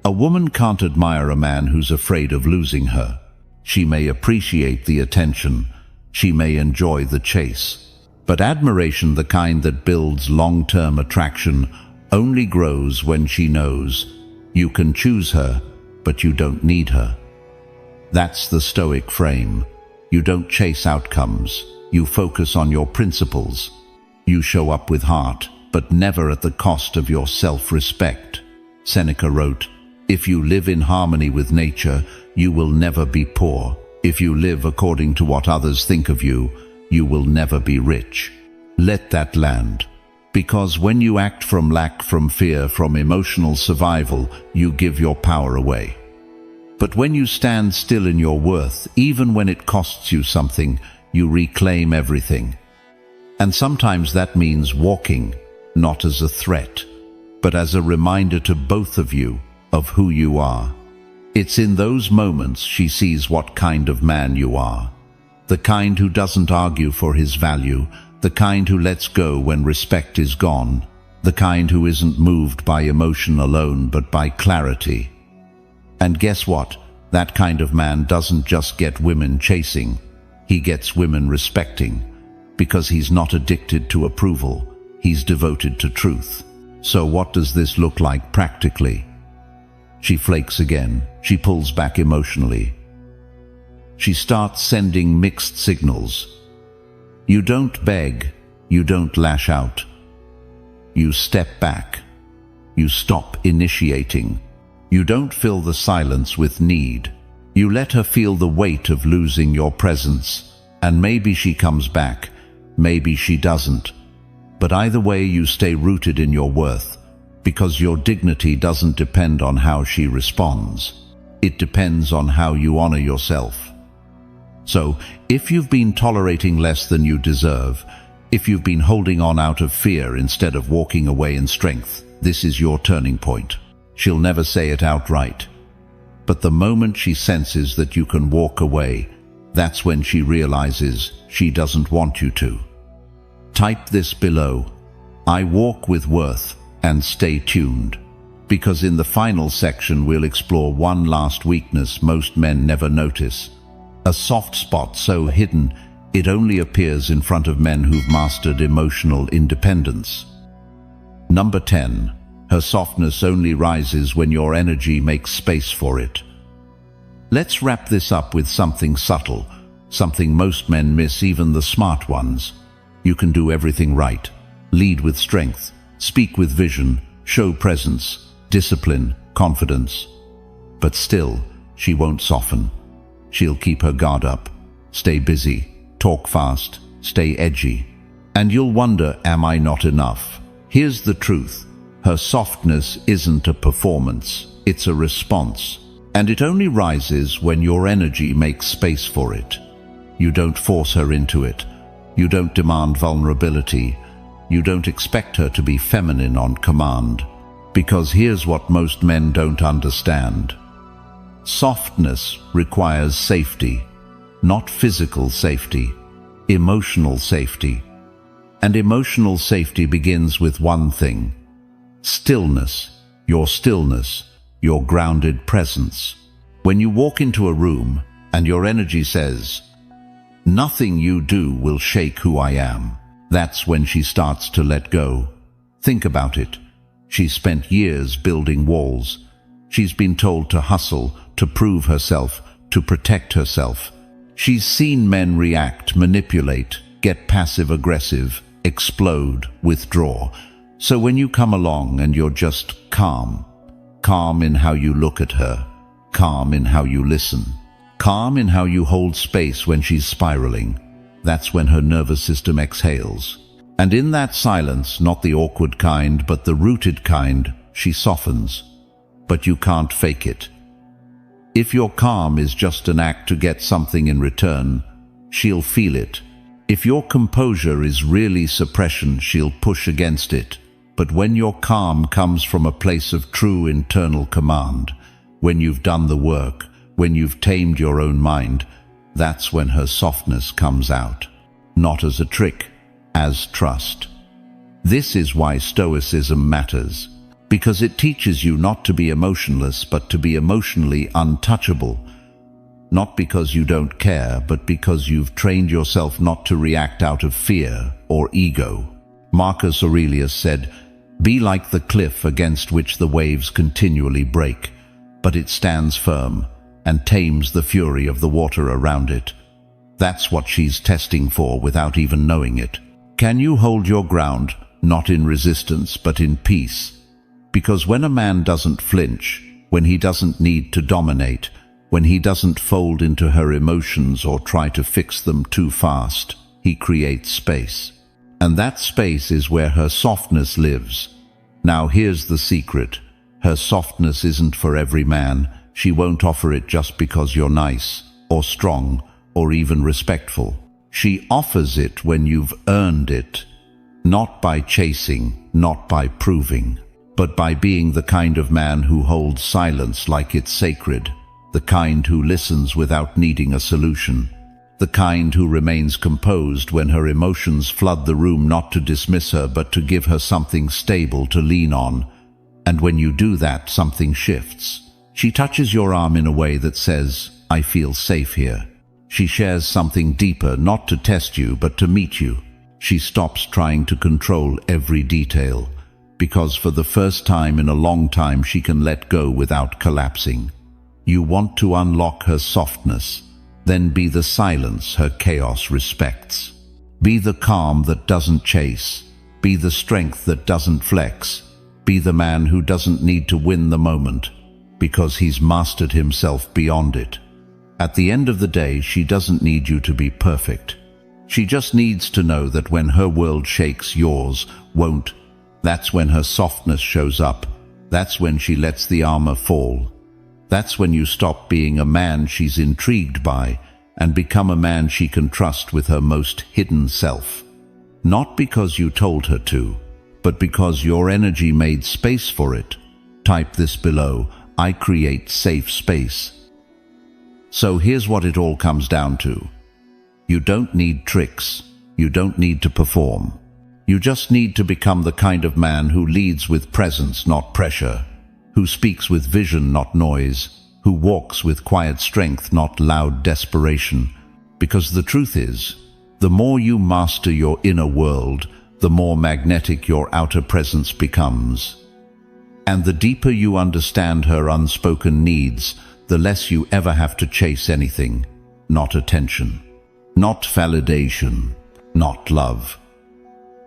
[SPEAKER 1] A woman can't admire a man who's afraid of losing her. She may appreciate the attention. She may enjoy the chase. But admiration, the kind that builds long-term attraction, only grows when she knows you can choose her, but you don't need her. That's the Stoic frame. You don't chase outcomes. You focus on your principles. You show up with heart, but never at the cost of your self-respect. Seneca wrote, "If you live in harmony with nature, you will never be poor. If you live according to what others think of you, you will never be rich." Let that land. Because when you act from lack, from fear, from emotional survival, you give your power away. But when you stand still in your worth, even when it costs you something, you reclaim everything. And sometimes that means walking, not as a threat, but as a reminder to both of you of who you are. It's in those moments she sees what kind of man you are. The kind who doesn't argue for his value, the kind who lets go when respect is gone, the kind who isn't moved by emotion alone but by clarity. And guess what? That kind of man doesn't just get women chasing, he gets women respecting, because he's not addicted to approval, he's devoted to truth. So what does this look like practically? She flakes again. She pulls back emotionally. She starts sending mixed signals. You don't beg. You don't lash out. You step back. You stop initiating. You don't fill the silence with need. You let her feel the weight of losing your presence. And maybe she comes back. Maybe she doesn't. But either way, you stay rooted in your worth. Because your dignity doesn't depend on how she responds. It depends on how you honor yourself. So, if you've been tolerating less than you deserve, if you've been holding on out of fear instead of walking away in strength, this is your turning point. She'll never say it outright. But the moment she senses that you can walk away, that's when she realizes she doesn't want you to. Type this below. I walk with worth. And stay tuned, because in the final section we'll explore one last weakness most men never notice. A soft spot so hidden it only appears in front of men who've mastered emotional independence. Number 10. Her softness only rises when your energy makes space for it. Let's wrap this up with something subtle, something most men miss, even the smart ones. You can do everything right. Lead with strength. Speak with vision, show presence, discipline, confidence. But still, she won't soften. She'll keep her guard up, stay busy, talk fast, stay edgy. And you'll wonder, am I not enough? Here's the truth. Her softness isn't a performance, it's a response. And it only rises when your energy makes space for it. You don't force her into it. You don't demand vulnerability. You don't expect her to be feminine on command. Because here's what most men don't understand. Softness requires safety, not physical safety, emotional safety. And emotional safety begins with one thing: stillness, your grounded presence. When you walk into a room and your energy says, "Nothing you do will shake who I am," that's when she starts to let go. Think about it. She's spent years building walls. She's been told to hustle, to prove herself, to protect herself. She's seen men react, manipulate, get passive-aggressive, explode, withdraw. So when you come along and you're just calm in how you look at her, calm in how you listen, calm in how you hold space when she's spiraling, that's when her nervous system exhales. And in that silence, not the awkward kind, but the rooted kind, she softens. But you can't fake it. If your calm is just an act to get something in return, she'll feel it. If your composure is really suppression, she'll push against it. But when your calm comes from a place of true internal command, when you've done the work, when you've tamed your own mind, that's when her softness comes out. Not as a trick, as trust. This is why Stoicism matters, because it teaches you not to be emotionless, but to be emotionally untouchable. Not because you don't care, but because you've trained yourself not to react out of fear or ego. Marcus Aurelius said, "Be like the cliff against which the waves continually break, but it stands firm and tames the fury of the water around it." That's what she's testing for without even knowing it. Can you hold your ground, not in resistance, but in peace? Because when a man doesn't flinch, when he doesn't need to dominate, when he doesn't fold into her emotions or try to fix them too fast, he creates space. And that space is where her softness lives. Now here's the secret. Her softness isn't for every man. She won't offer it just because you're nice, or strong, or even respectful. She offers it when you've earned it, not by chasing, not by proving, but by being the kind of man who holds silence like it's sacred, the kind who listens without needing a solution, the kind who remains composed when her emotions flood the room, not to dismiss her, but to give her something stable to lean on. And when you do that, something shifts. She touches your arm in a way that says, "I feel safe here." She shares something deeper, not to test you, but to meet you. She stops trying to control every detail, because for the first time in a long time she can let go without collapsing. You want to unlock her softness, then be the silence her chaos respects. Be the calm that doesn't chase. Be the strength that doesn't flex. Be the man who doesn't need to win the moment, because he's mastered himself beyond it. At the end of the day, she doesn't need you to be perfect. She just needs to know that when her world shakes, yours won't. That's when her softness shows up. That's when she lets the armor fall. That's when you stop being a man she's intrigued by and become a man she can trust with her most hidden self. Not because you told her to, but because your energy made space for it. Type this below: I create safe space. So here's what it all comes down to. You don't need tricks. You don't need to perform. You just need to become the kind of man who leads with presence, not pressure, who speaks with vision, not noise, who walks with quiet strength, not loud desperation. Because the truth is, the more you master your inner world, the more magnetic your outer presence becomes. And the deeper you understand her unspoken needs, the less you ever have to chase anything. Not attention, not validation, not love.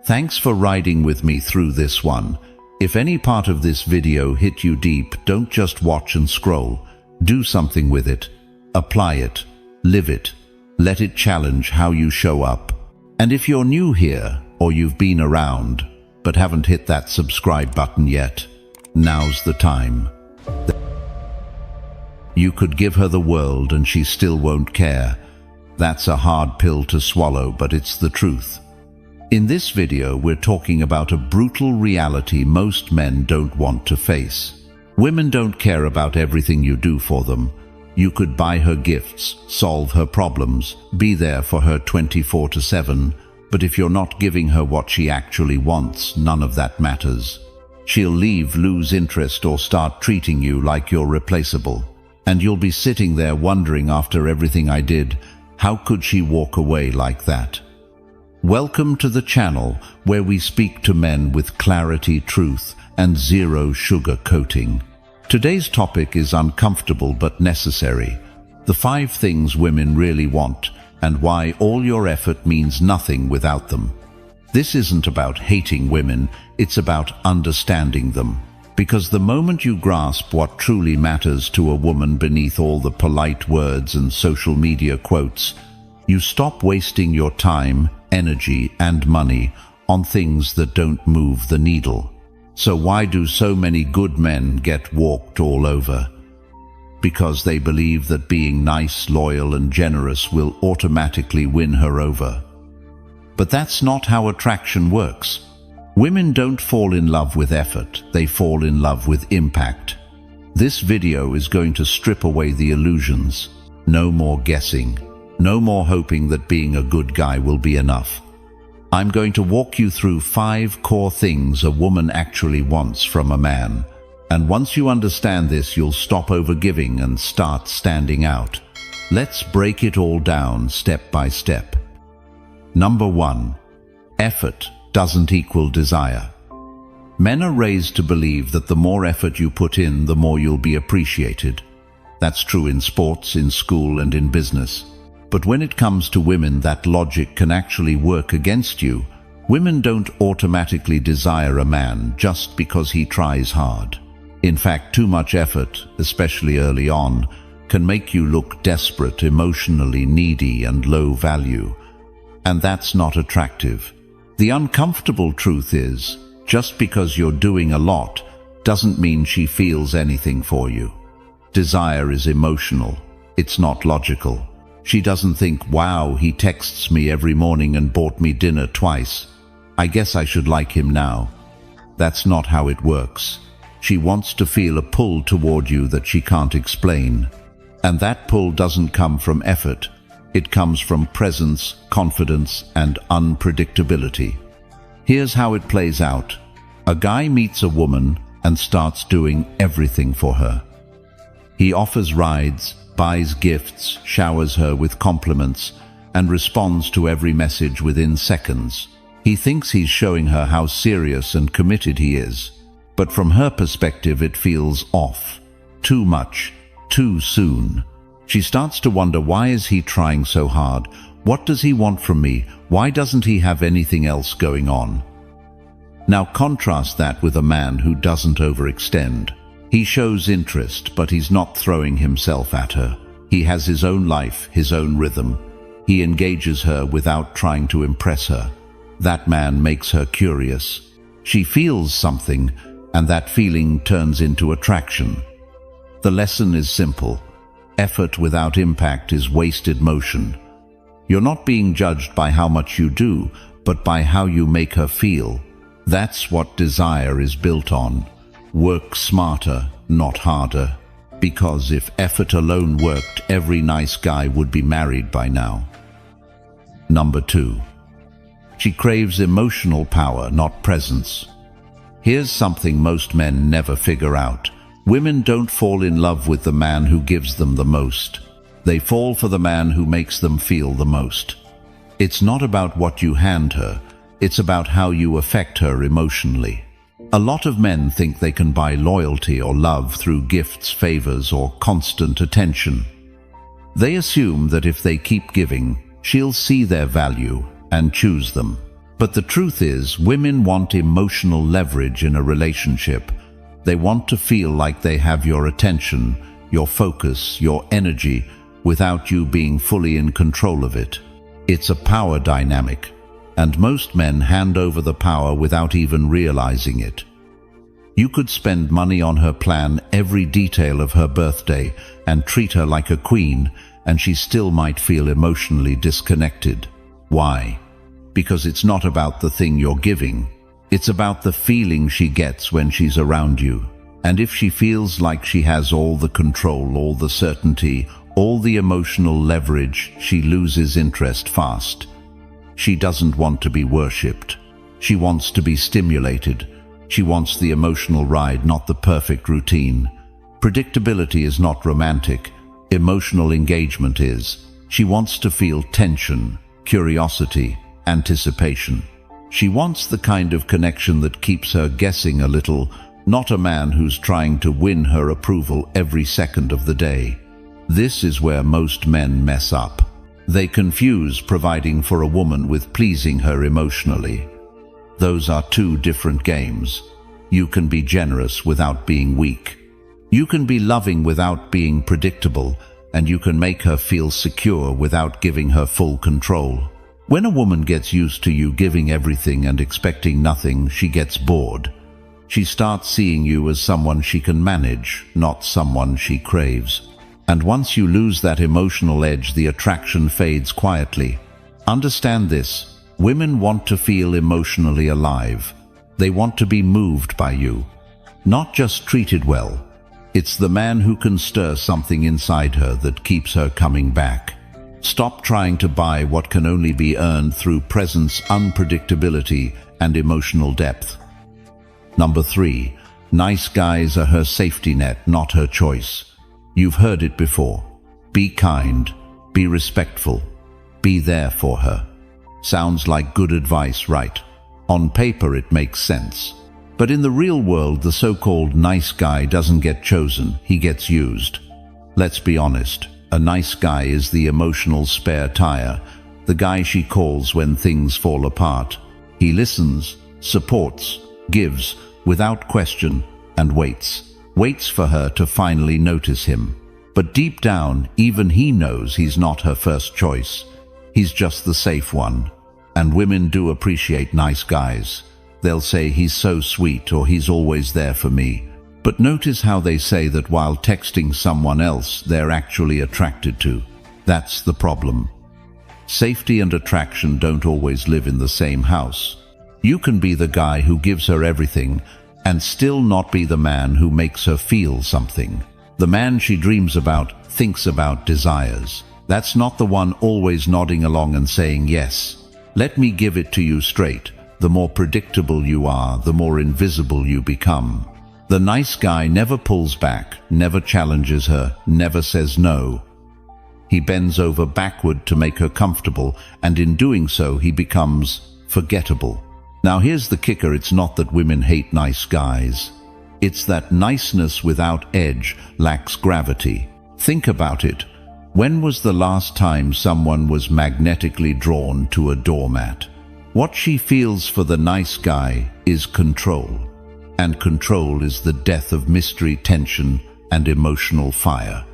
[SPEAKER 1] Thanks for riding with me through this one. If any part of this video hit you deep, don't just watch and scroll. Do something with it. Apply it. Live it. Let it challenge how you show up. And if you're new here, or you've been around, but haven't hit that subscribe button yet, now's the time. You could give her the world and she still won't care. That's a hard pill to swallow, but it's the truth. In this video, we're talking about a brutal reality most men don't want to face. Women don't care about everything you do for them. You could buy her gifts, solve her problems, be there for her 24/7, but if you're not giving her what she actually wants, none of that matters. She'll leave, lose interest, or start treating you like you're replaceable. And you'll be sitting there wondering, after everything I did, how could she walk away like that? Welcome to the channel where we speak to men with clarity, truth, and zero sugar coating. Today's topic is uncomfortable but necessary. The 5 things women really want, and why all your effort means nothing without them. This isn't about hating women, it's about understanding them. Because the moment you grasp what truly matters to a woman beneath all the polite words and social media quotes, you stop wasting your time, energy, and money on things that don't move the needle. So why do so many good men get walked all over? Because they believe that being nice, loyal, and generous will automatically win her over. But that's not how attraction works. Women don't fall in love with effort, they fall in love with impact. This video is going to strip away the illusions. No more guessing. No more hoping that being a good guy will be enough. I'm going to walk you through 5 core things a woman actually wants from a man. And once you understand this, you'll stop overgiving and start standing out. Let's break it all down step by step. Number 1. Effort doesn't equal desire. Men are raised to believe that the more effort you put in, the more you'll be appreciated. That's true in sports, in school, and in business. But when it comes to women, that logic can actually work against you. Women don't automatically desire a man just because he tries hard. In fact, too much effort, especially early on, can make you look desperate, emotionally needy, and low value. And that's not attractive. The uncomfortable truth is, just because you're doing a lot doesn't mean she feels anything for you. Desire is emotional. It's not logical. She doesn't think, wow, he texts me every morning and bought me dinner twice. I guess I should like him now. That's not how it works. She wants to feel a pull toward you that she can't explain. And that pull doesn't come from effort. It comes from presence, confidence, and unpredictability. Here's how it plays out. A guy meets a woman and starts doing everything for her. He offers rides, buys gifts, showers her with compliments, and responds to every message within seconds. He thinks he's showing her how serious and committed he is. But from her perspective, it feels off. Too much, too soon. She starts to wonder, why is he trying so hard? What does he want from me? Why doesn't he have anything else going on? Now contrast that with a man who doesn't overextend. He shows interest, but he's not throwing himself at her. He has his own life, his own rhythm. He engages her without trying to impress her. That man makes her curious. She feels something, and that feeling turns into attraction. The lesson is simple. Effort without impact is wasted motion. You're not being judged by how much you do, but by how you make her feel. That's what desire is built on. Work smarter, not harder. Because if effort alone worked, every nice guy would be married by now. Number 2. She craves emotional power, not presence. Here's something most men never figure out. Women don't fall in love with the man who gives them the most. They fall for the man who makes them feel the most. It's not about what you hand her, it's about how you affect her emotionally. A lot of men think they can buy loyalty or love through gifts, favors, or constant attention. They assume that if they keep giving, she'll see their value and choose them. But the truth is, women want emotional leverage in a relationship. They want to feel like they have your attention, your focus, your energy, without you being fully in control of it. It's a power dynamic, and most men hand over the power without even realizing it. You could spend money on her, plan every detail of her birthday, and treat her like a queen, and she still might feel emotionally disconnected. Why? Because it's not about the thing you're giving. It's about the feeling she gets when she's around you. And if she feels like she has all the control, all the certainty, all the emotional leverage, she loses interest fast. She doesn't want to be worshipped. She wants to be stimulated. She wants the emotional ride, not the perfect routine. Predictability is not romantic. Emotional engagement is. She wants to feel tension, curiosity, anticipation. She wants the kind of connection that keeps her guessing a little, not a man who's trying to win her approval every second of the day. This is where most men mess up. They confuse providing for a woman with pleasing her emotionally. Those are two different games. You can be generous without being weak. You can be loving without being predictable, and you can make her feel secure without giving her full control. When a woman gets used to you giving everything and expecting nothing, she gets bored. She starts seeing you as someone she can manage, not someone she craves. And once you lose that emotional edge, the attraction fades quietly. Understand this: women want to feel emotionally alive. They want to be moved by you, not just treated well. It's the man who can stir something inside her that keeps her coming back. Stop trying to buy what can only be earned through presence, unpredictability, and emotional depth. Number 3. Nice guys are her safety net, not her choice. You've heard it before. Be kind, be respectful, be there for her. Sounds like good advice, right? On paper it makes sense. But in the real world, the so-called nice guy doesn't get chosen, he gets used. Let's be honest, a nice guy is the emotional spare tire, the guy she calls when things fall apart. He listens, supports, gives, without question, and waits for her to finally notice him. But deep down, even he knows he's not her first choice. He's just the safe one. And women do appreciate nice guys. They'll say, he's so sweet, or he's always there for me. But notice how they say that while texting someone else they're actually attracted to. That's the problem. Safety and attraction don't always live in the same house. You can be the guy who gives her everything and still not be the man who makes her feel something. The man she dreams about, thinks about, desires. That's not the one always nodding along and saying yes. Let me give it to you straight. The more predictable you are, the more invisible you become. The nice guy never pulls back, never challenges her, never says no. He bends over backward to make her comfortable, and in doing so he becomes forgettable. Now here's the kicker: it's not that women hate nice guys. It's that niceness without edge lacks gravity. Think about it. When was the last time someone was magnetically drawn to a doormat? What she feels for the nice guy is control. And control is the death of mystery, tension, and emotional fire.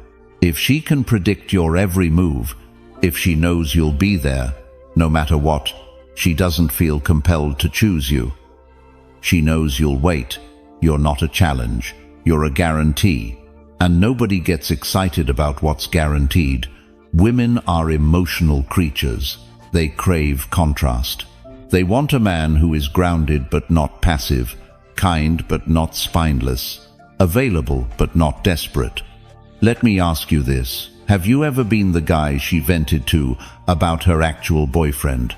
[SPEAKER 1] If she can predict your every move, if she knows you'll be there, no matter what, she doesn't feel compelled to choose you. She knows you'll wait. You're not a challenge. You're a guarantee. And nobody gets excited about what's guaranteed. Women are emotional creatures. They crave contrast. They want a man who is grounded but not passive, kind but not spineless, available but not desperate. Let me ask you this: have you ever been the guy she vented to about her actual boyfriend?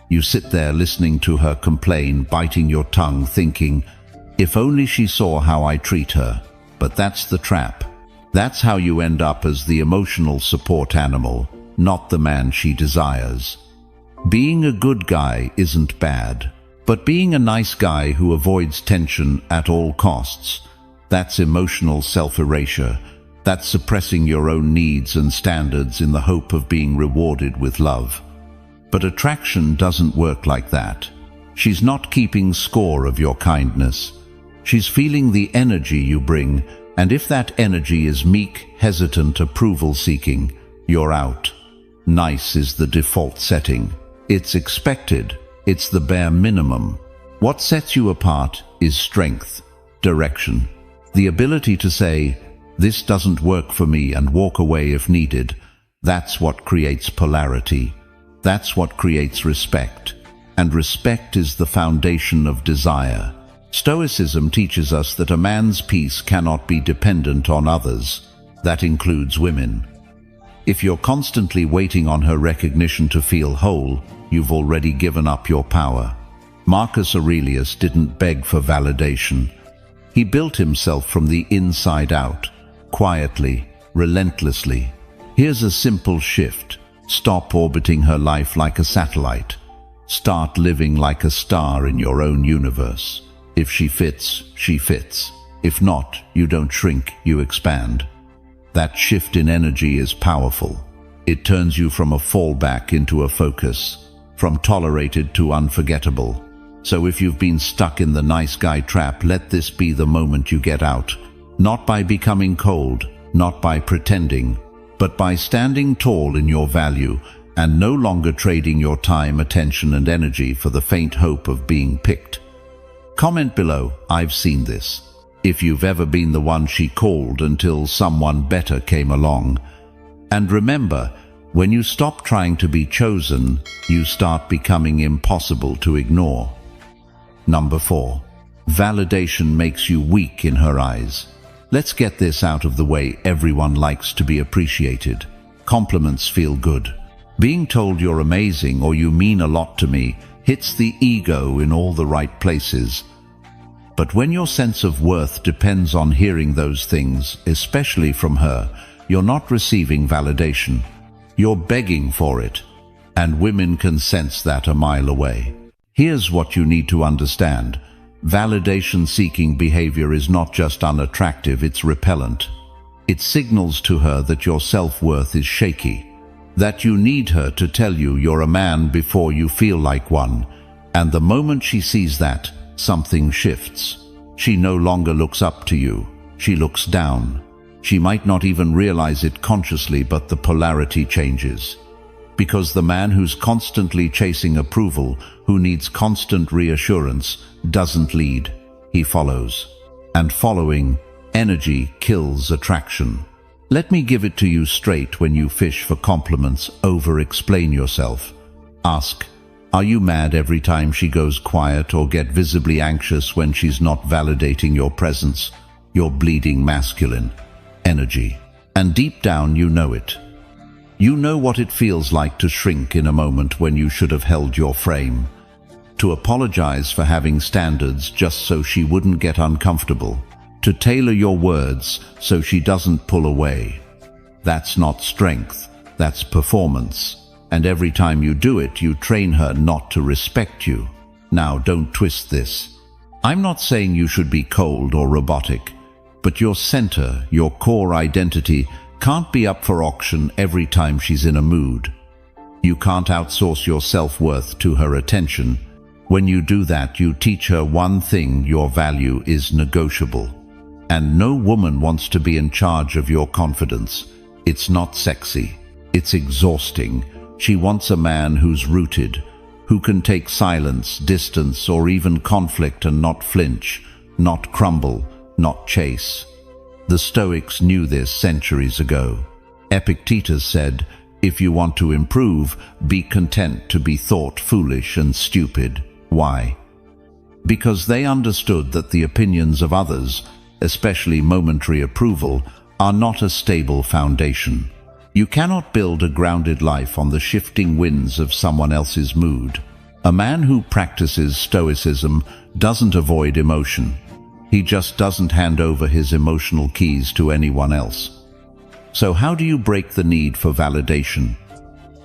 [SPEAKER 1] You sit there listening to her complain, biting your tongue, thinking, if only she saw how I treat her. But that's the trap. That's how you end up as the emotional support animal, not the man she desires. Being a good guy isn't bad, but being a nice guy who avoids tension at all costs, that's emotional self-erasure. That's suppressing your own needs and standards in the hope of being rewarded with love. But attraction doesn't work like that. She's not keeping score of your kindness. She's feeling the energy you bring, And if that energy is meek, hesitant, approval-seeking, you're out. Nice is the default setting. It's expected. It's the bare minimum. What sets you apart is strength, direction, the ability to say, "This doesn't work for me," and walk away if needed. That's what creates polarity. That's what creates respect. And respect is the foundation of desire. Stoicism teaches us that a man's peace cannot be dependent on others. That includes women. If you're constantly waiting on her recognition to feel whole, you've already given up your power. Marcus Aurelius didn't beg for validation. He built himself from the inside out, quietly, relentlessly. Here's a simple shift. Stop orbiting her life like a satellite. Start living like a star in your own universe. If she fits, she fits. If not, you don't shrink, you expand. That shift in energy is powerful. It turns you from a fallback into a focus, from tolerated to unforgettable. So if you've been stuck in the nice guy trap, let this be the moment you get out. Not by becoming cold, not by pretending, but by standing tall in your value and no longer trading your time, attention, and energy for the faint hope of being picked. Comment below, "I've seen this," if you've ever been the one she called until someone better came along. And remember, when you stop trying to be chosen, you start becoming impossible to ignore. Number 4. Validation makes you weak in her eyes. Let's get this out of the way. Everyone likes to be appreciated. Compliments feel good. Being told you're amazing or "you mean a lot to me" hits the ego in all the right places. But when your sense of worth depends on hearing those things, especially from her, you're not receiving validation. You're begging for it. And women can sense that a mile away. Here's what you need to understand. Validation-seeking behavior is not just unattractive, it's repellent. It signals to her that your self-worth is shaky, that you need her to tell you you're a man before you feel like one. And the moment she sees that, something shifts. She no longer looks up to you. She looks down. She might not even realize it consciously, but the polarity changes. Because the man who's constantly chasing approval, who needs constant reassurance, doesn't lead, he follows. And following, energy kills attraction. Let me give it to you straight. When you fish for compliments, over-explain yourself. Ask, are you mad every time she goes quiet, or get visibly anxious when she's not validating your presence? You're bleeding masculine energy. And deep down you know it. You know what it feels like to shrink in a moment when you should have held your frame. To apologize for having standards just so she wouldn't get uncomfortable. To tailor your words so she doesn't pull away. That's not strength, that's performance. And every time you do it, you train her not to respect you. Now, don't twist this. I'm not saying you should be cold or robotic, but your center, your core identity, can't be up for auction every time she's in a mood. You can't outsource your self-worth to her attention. When you do that, you teach her one thing: your value is negotiable. And no woman wants to be in charge of your confidence. It's not sexy. It's exhausting. She wants a man who's rooted, who can take silence, distance, or even conflict and not flinch, not crumble, not chase. The Stoics knew this centuries ago. Epictetus said, "If you want to improve, be content to be thought foolish and stupid." Why? Because they understood that the opinions of others, especially momentary approval, are not a stable foundation. You cannot build a grounded life on the shifting winds of someone else's mood. A man who practices Stoicism doesn't avoid emotion. He just doesn't hand over his emotional keys to anyone else. So how do you break the need for validation?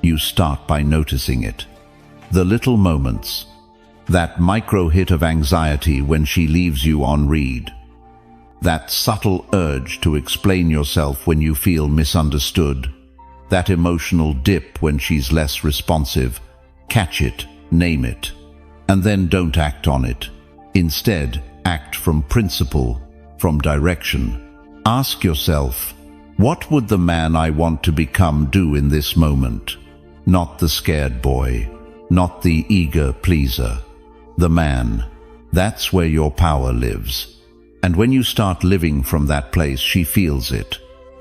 [SPEAKER 1] You start by noticing it. The little moments. That micro hit of anxiety when she leaves you on read. That subtle urge to explain yourself when you feel misunderstood. That emotional dip when she's less responsive. Catch it, name it, and then don't act on it. Instead, act from principle, from direction. Ask yourself, what would the man I want to become do in this moment? Not the scared boy, not the eager pleaser. The man. That's where your power lives. And when you start living from that place, she feels it.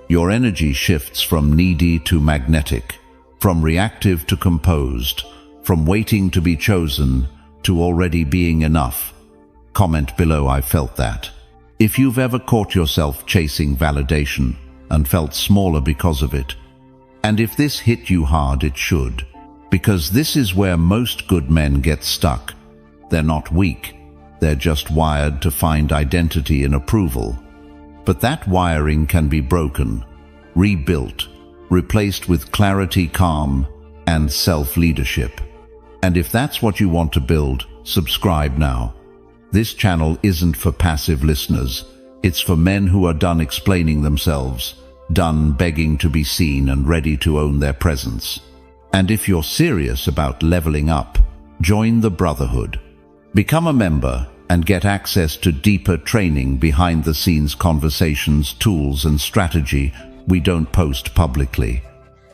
[SPEAKER 1] Your energy shifts from needy to magnetic, from reactive to composed, from waiting to be chosen to already being enough. Comment below, I felt that. If you've ever caught yourself chasing validation and felt smaller because of it, and if this hit you hard, it should, because this is where most good men get stuck. They're not weak. They're just wired to find identity in approval. But that wiring can be broken, rebuilt, replaced with clarity, calm, and self-leadership. And if that's what you want to build, subscribe now. This channel isn't for passive listeners. It's for men who are done explaining themselves, done begging to be seen, and ready to own their presence. And if you're serious about leveling up, join the Brotherhood. Become a member and get access to deeper training, behind-the-scenes conversations, tools, and strategy we don't post publicly.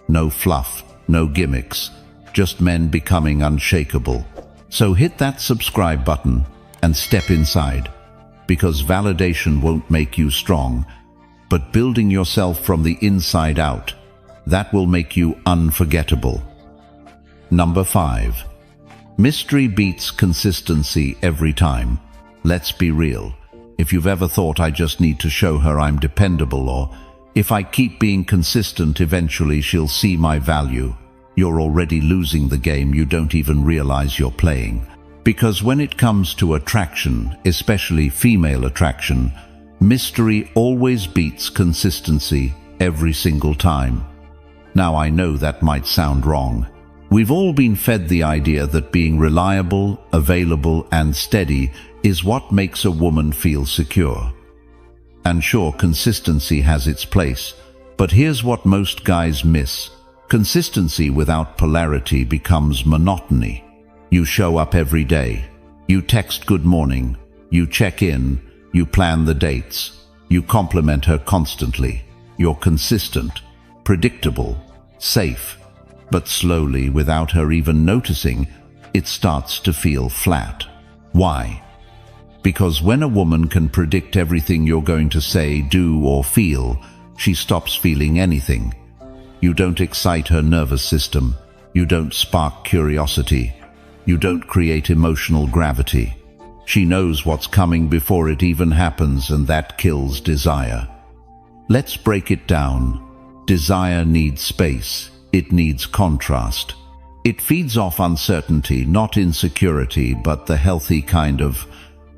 [SPEAKER 1] No fluff, no gimmicks, just men becoming unshakable. So hit that subscribe button and step inside, because validation won't make you strong, but building yourself from the inside out, that will make you unforgettable. Number 5. Mystery beats consistency every time. Let's be real. If you've ever thought, I just need to show her I'm dependable, or if I keep being consistent, eventually she'll see my value, you're already losing the game. You don't even realize you're playing. Because when it comes to attraction, especially female attraction, mystery always beats consistency every single time. Now, I know that might sound wrong. We've all been fed the idea that being reliable, available, and steady is what makes a woman feel secure. And sure, consistency has its place, but here's what most guys miss. Consistency without polarity becomes monotony. You show up every day. You text good morning. You check in. You plan the dates. You compliment her constantly. You're consistent, predictable, safe. But slowly, without her even noticing, it starts to feel flat. Why? Because when a woman can predict everything you're going to say, do, or feel, she stops feeling anything. You don't excite her nervous system. You don't spark curiosity. You don't create emotional gravity. She knows what's coming before it even happens, and that kills desire. Let's break it down. Desire needs space. It needs contrast. It feeds off uncertainty, not insecurity, but the healthy kind of,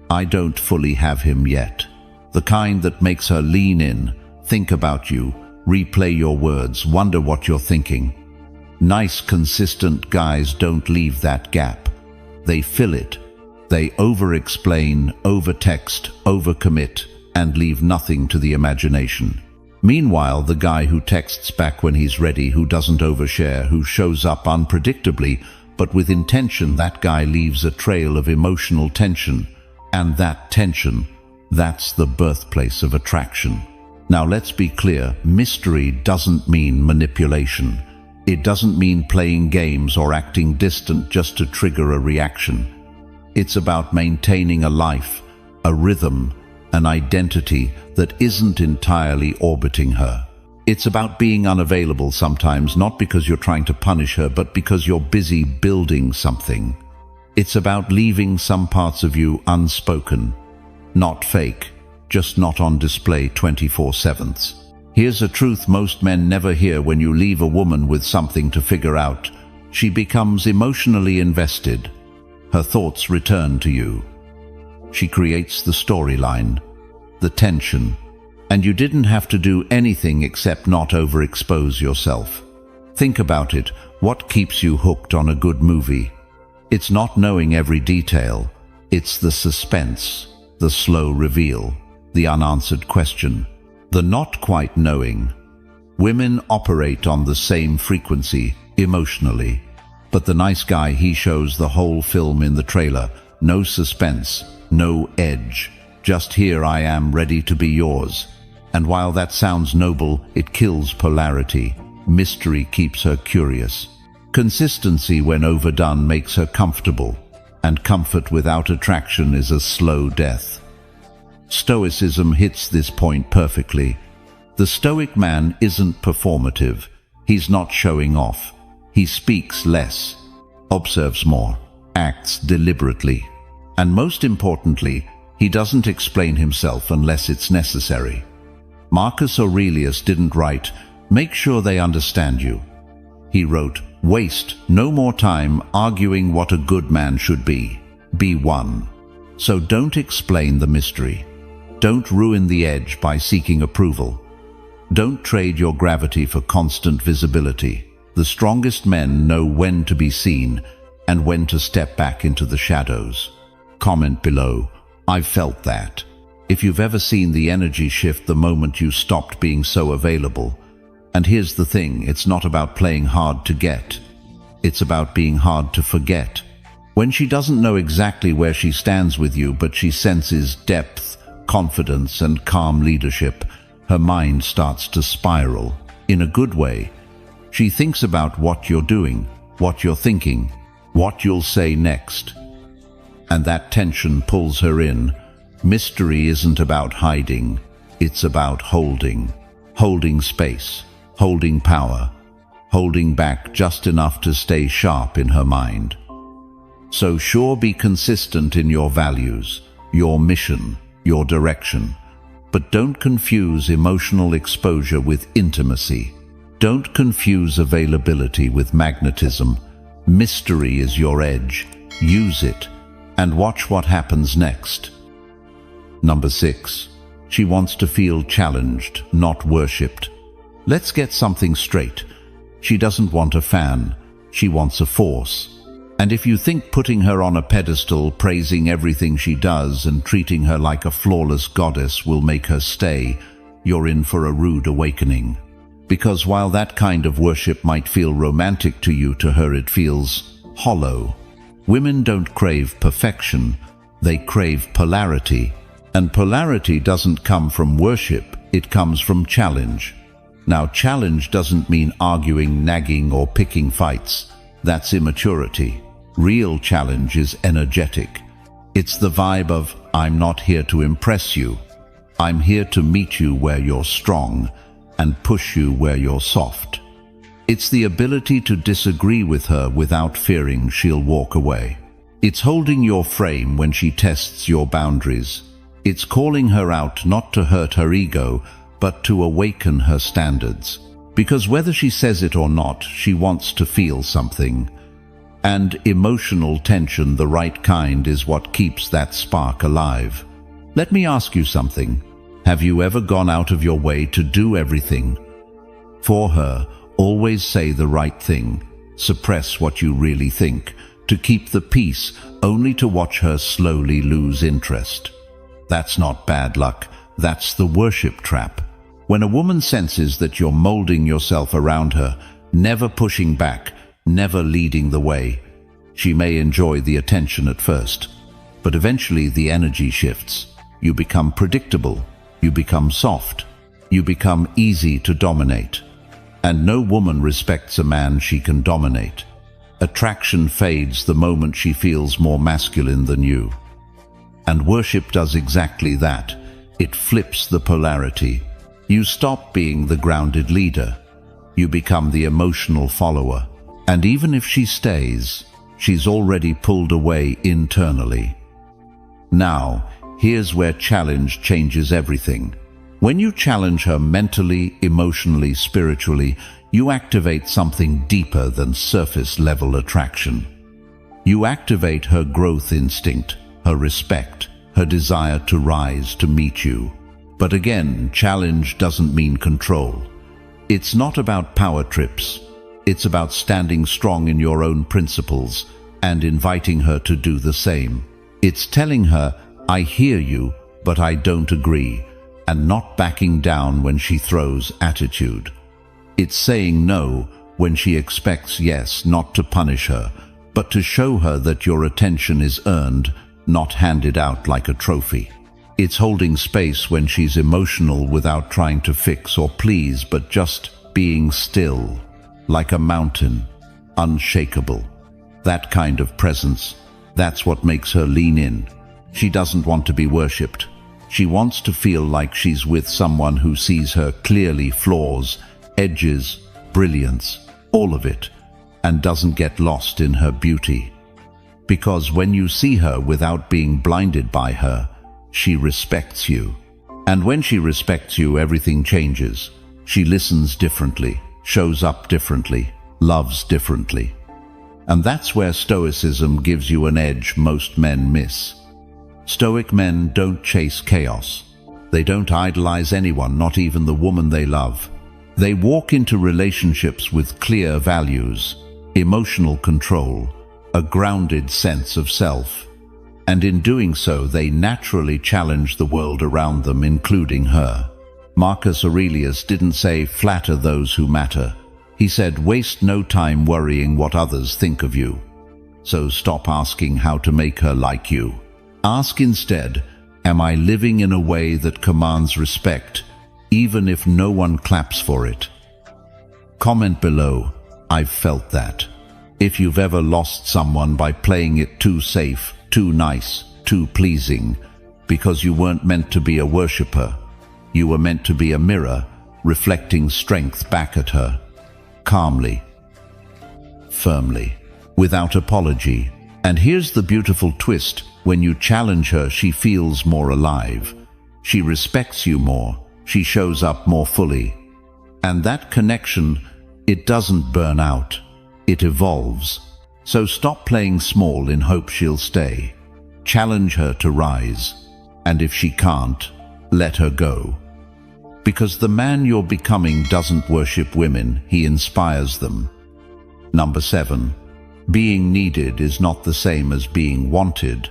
[SPEAKER 1] I don't fully have him yet. The kind that makes her lean in, think about you, replay your words, wonder what you're thinking. Nice, consistent guys don't leave that gap. They fill it. They over-explain, over-text, over-commit, and leave nothing to the imagination. Meanwhile, the guy who texts back when he's ready, who doesn't overshare, who shows up unpredictably, but with intention, that guy leaves a trail of emotional tension. And that tension, that's the birthplace of attraction. Now let's be clear, mystery doesn't mean manipulation. It doesn't mean playing games or acting distant just to trigger a reaction. It's about maintaining a life, a rhythm, an identity that isn't entirely orbiting her. It's about being unavailable sometimes, not because you're trying to punish her, but because you're busy building something. It's about leaving some parts of you unspoken, not fake, just not on display 24/7. Here's a truth most men never hear: when you leave a woman with something to figure out, she becomes emotionally invested. Her thoughts return to you. She creates the storyline, the tension, and you didn't have to do anything except not overexpose yourself. Think about it. What keeps you hooked on a good movie? It's not knowing every detail. It's the suspense, the slow reveal, the unanswered question, the not quite knowing. Women operate on the same frequency, emotionally. But the nice guy, he shows the whole film in the trailer. No suspense, no edge. Just here I am, ready to be yours. And while that sounds noble, it kills polarity. Mystery keeps her curious. Consistency, when overdone, makes her comfortable, and comfort without attraction is a slow death. Stoicism hits this point perfectly. The Stoic man isn't performative. He's not showing off. He speaks less, observes more, acts deliberately, and most importantly, he doesn't explain himself unless it's necessary. Marcus Aurelius didn't write, "Make sure they understand you." He wrote, "Waste no more time arguing what a good man should be. Be one." So don't explain the mystery. Don't ruin the edge by seeking approval. Don't trade your gravity for constant visibility. The strongest men know when to be seen and when to step back into the shadows. Comment below, "I've felt that." If you've ever seen the energy shift the moment you stopped being so available. And here's the thing, it's not about playing hard to get. It's about being hard to forget. When she doesn't know exactly where she stands with you, but she senses depth, confidence, and calm leadership, her mind starts to spiral. In a good way. She thinks about what you're doing, what you're thinking, what you'll say next. And that tension pulls her in. Mystery isn't about hiding, it's about holding. Holding space, holding power, holding back just enough to stay sharp in her mind. So sure, be consistent in your values, your mission, your direction. But don't confuse emotional exposure with intimacy. Don't confuse availability with magnetism. Mystery is your edge. Use it, and watch what happens next. Number 6. She wants to feel challenged, not worshipped. Let's get something straight. She doesn't want a fan. She wants a force. And if you think putting her on a pedestal, praising everything she does, and treating her like a flawless goddess will make her stay, you're in for a rude awakening. Because while that kind of worship might feel romantic to you, to her it feels hollow. Women don't crave perfection, they crave polarity. And polarity doesn't come from worship, it comes from challenge. Now, challenge doesn't mean arguing, nagging, or picking fights. That's immaturity. Real challenge is energetic. It's the vibe of, I'm not here to impress you. I'm here to meet you where you're strong and push you where you're soft. It's the ability to disagree with her without fearing she'll walk away. It's holding your frame when she tests your boundaries. It's calling her out not to hurt her ego, but to awaken her standards. Because whether she says it or not, she wants to feel something. And emotional tension, the right kind, is what keeps that spark alive. Let me ask you something. Have you ever gone out of your way to do everything for her? Always say the right thing, suppress what you really think, to keep the peace, only to watch her slowly lose interest. That's not bad luck, that's the worship trap. When a woman senses that you're molding yourself around her, never pushing back, never leading the way, she may enjoy the attention at first, but eventually the energy shifts. You become predictable, you become soft, you become easy to dominate. And no woman respects a man she can dominate. Attraction fades the moment she feels more masculine than you. And worship does exactly that. It flips the polarity. You stop being the grounded leader. You become the emotional follower. And even if she stays, she's already pulled away internally. Now, here's where challenge changes everything. When you challenge her mentally, emotionally, spiritually, you activate something deeper than surface-level attraction. You activate her growth instinct, her respect, her desire to rise to meet you. But again, challenge doesn't mean control. It's not about power trips. It's about standing strong in your own principles and inviting her to do the same. It's telling her, I hear you, but I don't agree, and not backing down when she throws attitude. It's saying no when she expects yes, not to punish her, but to show her that your attention is earned, not handed out like a trophy. It's holding space when she's emotional without trying to fix or please, but just being still, like a mountain, unshakable. That kind of presence, that's what makes her lean in. She doesn't want to be worshipped. She wants to feel like she's with someone who sees her clearly, flaws, edges, brilliance, all of it, and doesn't get lost in her beauty. Because when you see her without being blinded by her, she respects you. And when she respects you, everything changes. She listens differently, shows up differently, loves differently. And that's where Stoicism gives you an edge most men miss. Stoic men don't chase chaos. They don't idolize anyone, not even the woman they love. They walk into relationships with clear values, emotional control, a grounded sense of self. And in doing so, they naturally challenge the world around them, including her. Marcus Aurelius didn't say, "Flatter those who matter." He said, "Waste no time worrying what others think of you." So stop asking how to make her like you. Ask instead, am I living in a way that commands respect, even if no one claps for it? Comment below, I've felt that. If you've ever lost someone by playing it too safe, too nice, too pleasing, because you weren't meant to be a worshipper. You were meant to be a mirror, reflecting strength back at her. Calmly, firmly, without apology. And here's the beautiful twist. When you challenge her, she feels more alive. She respects you more. She shows up more fully. And that connection, it doesn't burn out. It evolves. So stop playing small in hope she'll stay. Challenge her to rise. And if she can't, let her go. Because the man you're becoming doesn't worship women, he inspires them. Number 7. Being needed is not the same as being wanted.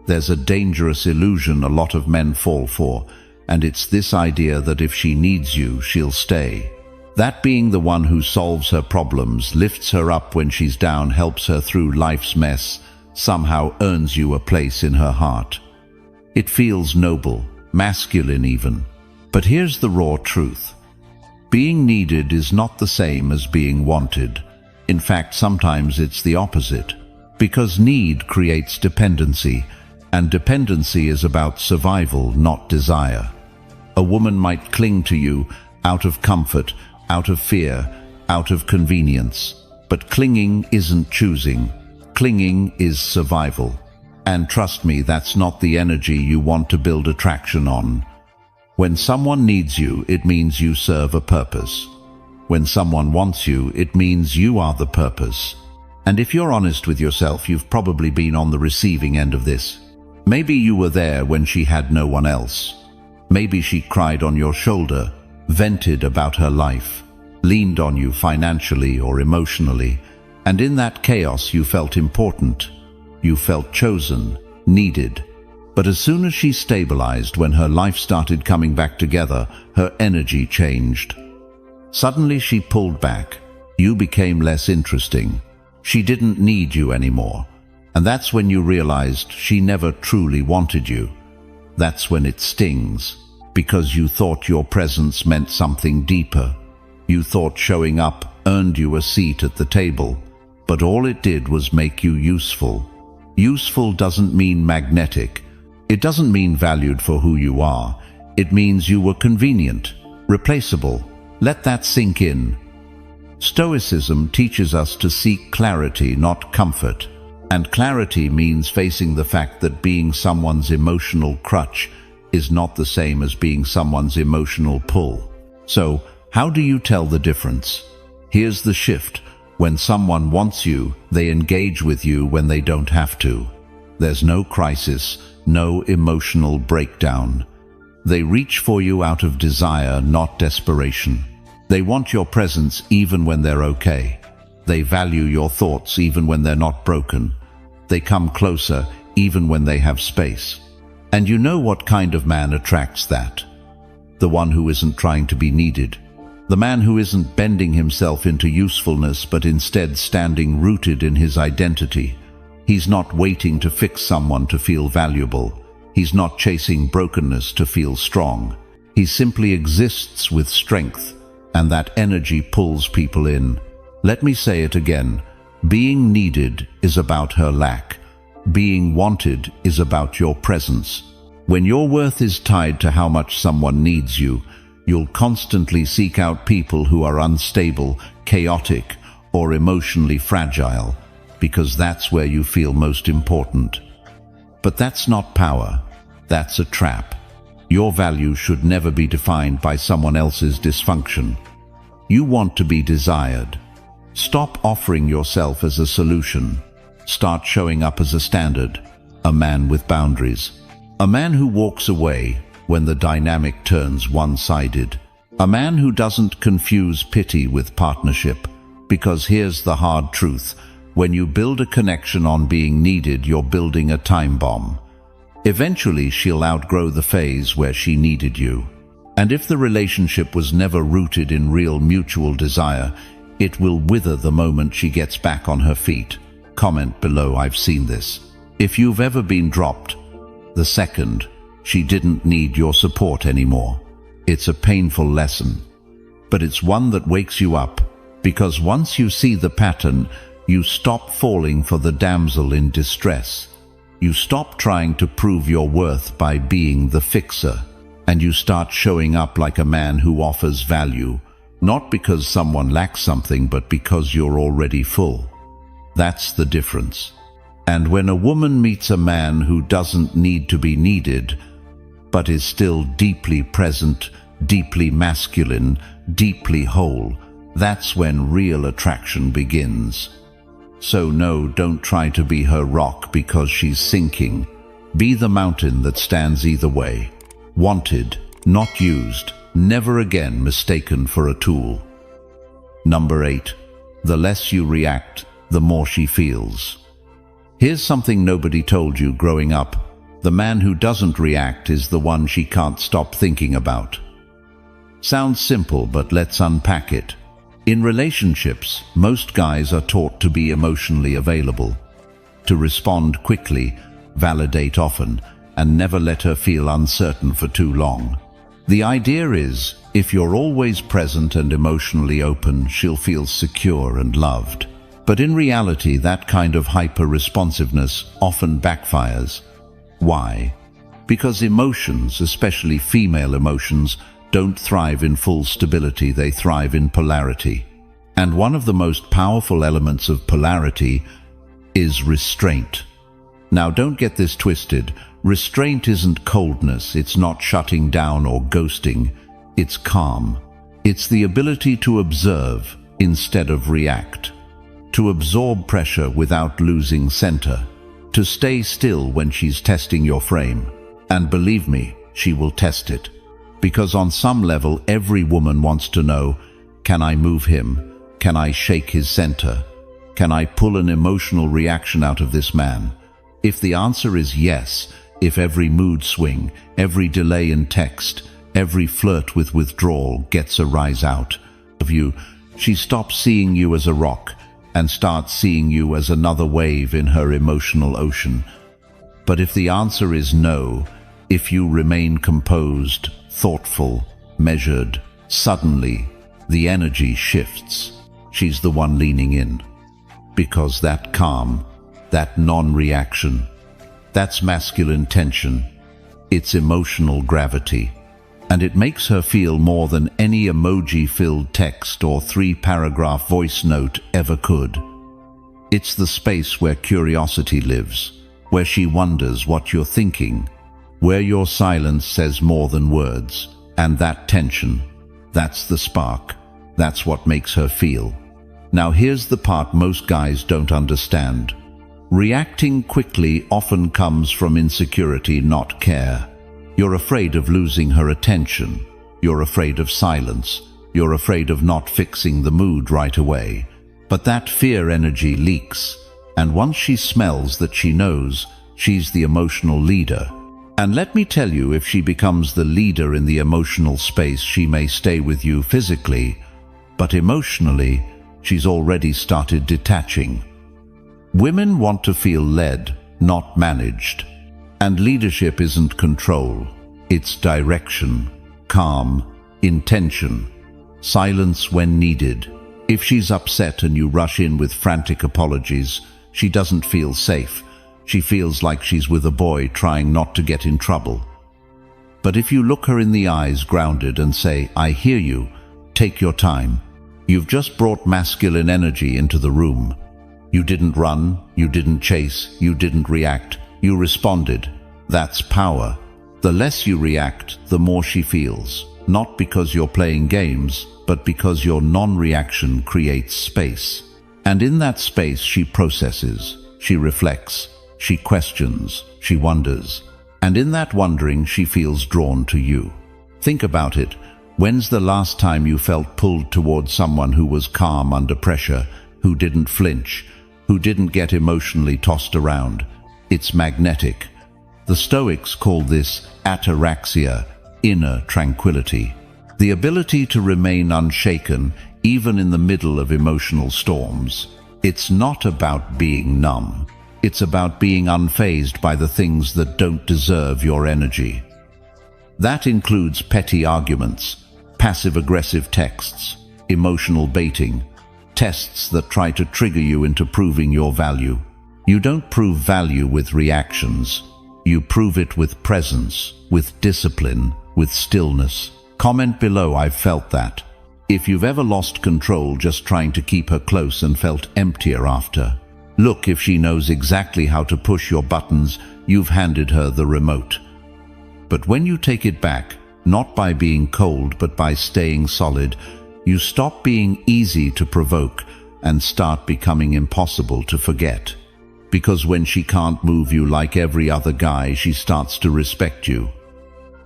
[SPEAKER 1] There's a dangerous illusion a lot of men fall for, and it's this idea that if she needs you, she'll stay. That being the one who solves her problems, lifts her up when she's down, helps her through life's mess, somehow earns you a place in her heart. It feels noble, masculine even. But here's the raw truth. Being needed is not the same as being wanted. In fact, sometimes it's the opposite. Because need creates dependency, and dependency is about survival, not desire. A woman might cling to you out of comfort, out of fear, out of convenience. But clinging isn't choosing. Clinging is survival. And trust me, that's not the energy you want to build attraction on. When someone needs you, it means you serve a purpose. When someone wants you, it means you are the purpose. And if you're honest with yourself, you've probably been on the receiving end of this. Maybe you were there when she had no one else. Maybe she cried on your shoulder, vented about her life, leaned on you financially or emotionally, and in that chaos you felt important. You felt chosen, needed. But as soon as she stabilized, when her life started coming back together, her energy changed. Suddenly she pulled back. You became less interesting. She didn't need you anymore. And that's when you realized she never truly wanted you. That's when it stings, because you thought your presence meant something deeper. You thought showing up earned you a seat at the table, but all it did was make you useful. Useful doesn't mean magnetic. It doesn't mean valued for who you are. It means you were convenient, replaceable. Let that sink in. Stoicism teaches us to seek clarity, not comfort. And clarity means facing the fact that being someone's emotional crutch is not the same as being someone's emotional pull. So, how do you tell the difference? Here's the shift. When someone wants you, they engage with you when they don't have to. There's no crisis, no emotional breakdown. They reach for you out of desire, not desperation. They want your presence even when they're okay. They value your thoughts even when they're not broken. They come closer even when they have space. And you know what kind of man attracts that? The one who isn't trying to be needed. The man who isn't bending himself into usefulness, but instead standing rooted in his identity. He's not waiting to fix someone to feel valuable. He's not chasing brokenness to feel strong. He simply exists with strength, and that energy pulls people in. Let me say it again. Being needed is about her lack. Being wanted is about your presence. When your worth is tied to how much someone needs you, you'll constantly seek out people who are unstable, chaotic, or emotionally fragile, because that's where you feel most important. But that's not power. That's a trap. Your value should never be defined by someone else's dysfunction. You want to be desired. Stop offering yourself as a solution. Start showing up as a standard, a man with boundaries. A man who walks away when the dynamic turns one-sided. A man who doesn't confuse pity with partnership. Because here's the hard truth. When you build a connection on being needed, you're building a time bomb. Eventually, she'll outgrow the phase where she needed you. And if the relationship was never rooted in real mutual desire, it will wither the moment she gets back on her feet. Comment below, I've seen this. If you've ever been dropped, the second she didn't need your support anymore. It's a painful lesson, but it's one that wakes you up, because once you see the pattern, you stop falling for the damsel in distress. You stop trying to prove your worth by being the fixer, and you start showing up like a man who offers value, not because someone lacks something, but because you're already full. That's the difference. And when a woman meets a man who doesn't need to be needed, but is still deeply present, deeply masculine, deeply whole, that's when real attraction begins. So no, don't try to be her rock because she's sinking. Be the mountain that stands either way. Wanted, not used, never again mistaken for a tool. Number 8. The less you react, the more she feels. Here's something nobody told you growing up. The man who doesn't react is the one she can't stop thinking about. Sounds simple, but let's unpack it. In relationships, most guys are taught to be emotionally available, to respond quickly, validate often, and never let her feel uncertain for too long. The idea is, if you're always present and emotionally open, she'll feel secure and loved. But in reality, that kind of hyper-responsiveness often backfires. Why? Because emotions, especially female emotions, don't thrive in full stability, they thrive in polarity. And one of the most powerful elements of polarity is restraint. Now don't get this twisted. Restraint isn't coldness, it's not shutting down or ghosting, it's calm. It's the ability to observe instead of react, to absorb pressure without losing center, to stay still when she's testing your frame. And believe me, she will test it. Because on some level, every woman wants to know, can I move him? Can I shake his center? Can I pull an emotional reaction out of this man? If the answer is yes, if every mood swing, every delay in text, every flirt with withdrawal gets a rise out of you, she stops seeing you as a rock and starts seeing you as another wave in her emotional ocean. But if the answer is no, if you remain composed, thoughtful, measured, suddenly the energy shifts. She's the one leaning in. Because that calm, that non-reaction, that's masculine tension. It's emotional gravity. And it makes her feel more than any emoji-filled text or 3-paragraph voice note ever could. It's the space where curiosity lives, where she wonders what you're thinking, where your silence says more than words. And that tension, that's the spark. That's what makes her feel. Now here's the part most guys don't understand. Reacting quickly often comes from insecurity, not care. You're afraid of losing her attention. You're afraid of silence. You're afraid of not fixing the mood right away. But that fear energy leaks. And once she smells that, she knows she's the emotional leader. And let me tell you, if she becomes the leader in the emotional space, she may stay with you physically, but emotionally, she's already started detaching. Women want to feel led, not managed. And leadership isn't control, it's direction, calm, intention, silence when needed. If she's upset and you rush in with frantic apologies, she doesn't feel safe. She feels like she's with a boy trying not to get in trouble. But if you look her in the eyes grounded and say, "I hear you, take your time," you've just brought masculine energy into the room. You didn't run, you didn't chase, you didn't react, you responded. That's power. The less you react, the more she feels. Not because you're playing games, but because your non-reaction creates space. And in that space she processes, she reflects, she questions, she wonders. And in that wondering she feels drawn to you. Think about it. When's the last time you felt pulled towards someone who was calm under pressure, who didn't flinch, who didn't get emotionally tossed around? It's magnetic. The Stoics call this ataraxia, inner tranquility. The ability to remain unshaken even in the middle of emotional storms. It's not about being numb. It's about being unfazed by the things that don't deserve your energy. That includes petty arguments, passive-aggressive texts, emotional baiting, tests that try to trigger you into proving your value. You don't prove value with reactions. You prove it with presence, with discipline, with stillness. Comment below, I've felt that. If you've ever lost control just trying to keep her close and felt emptier after. Look, if she knows exactly how to push your buttons, you've handed her the remote. But when you take it back, not by being cold but by staying solid, you stop being easy to provoke and start becoming impossible to forget. Because when she can't move you like every other guy, she starts to respect you.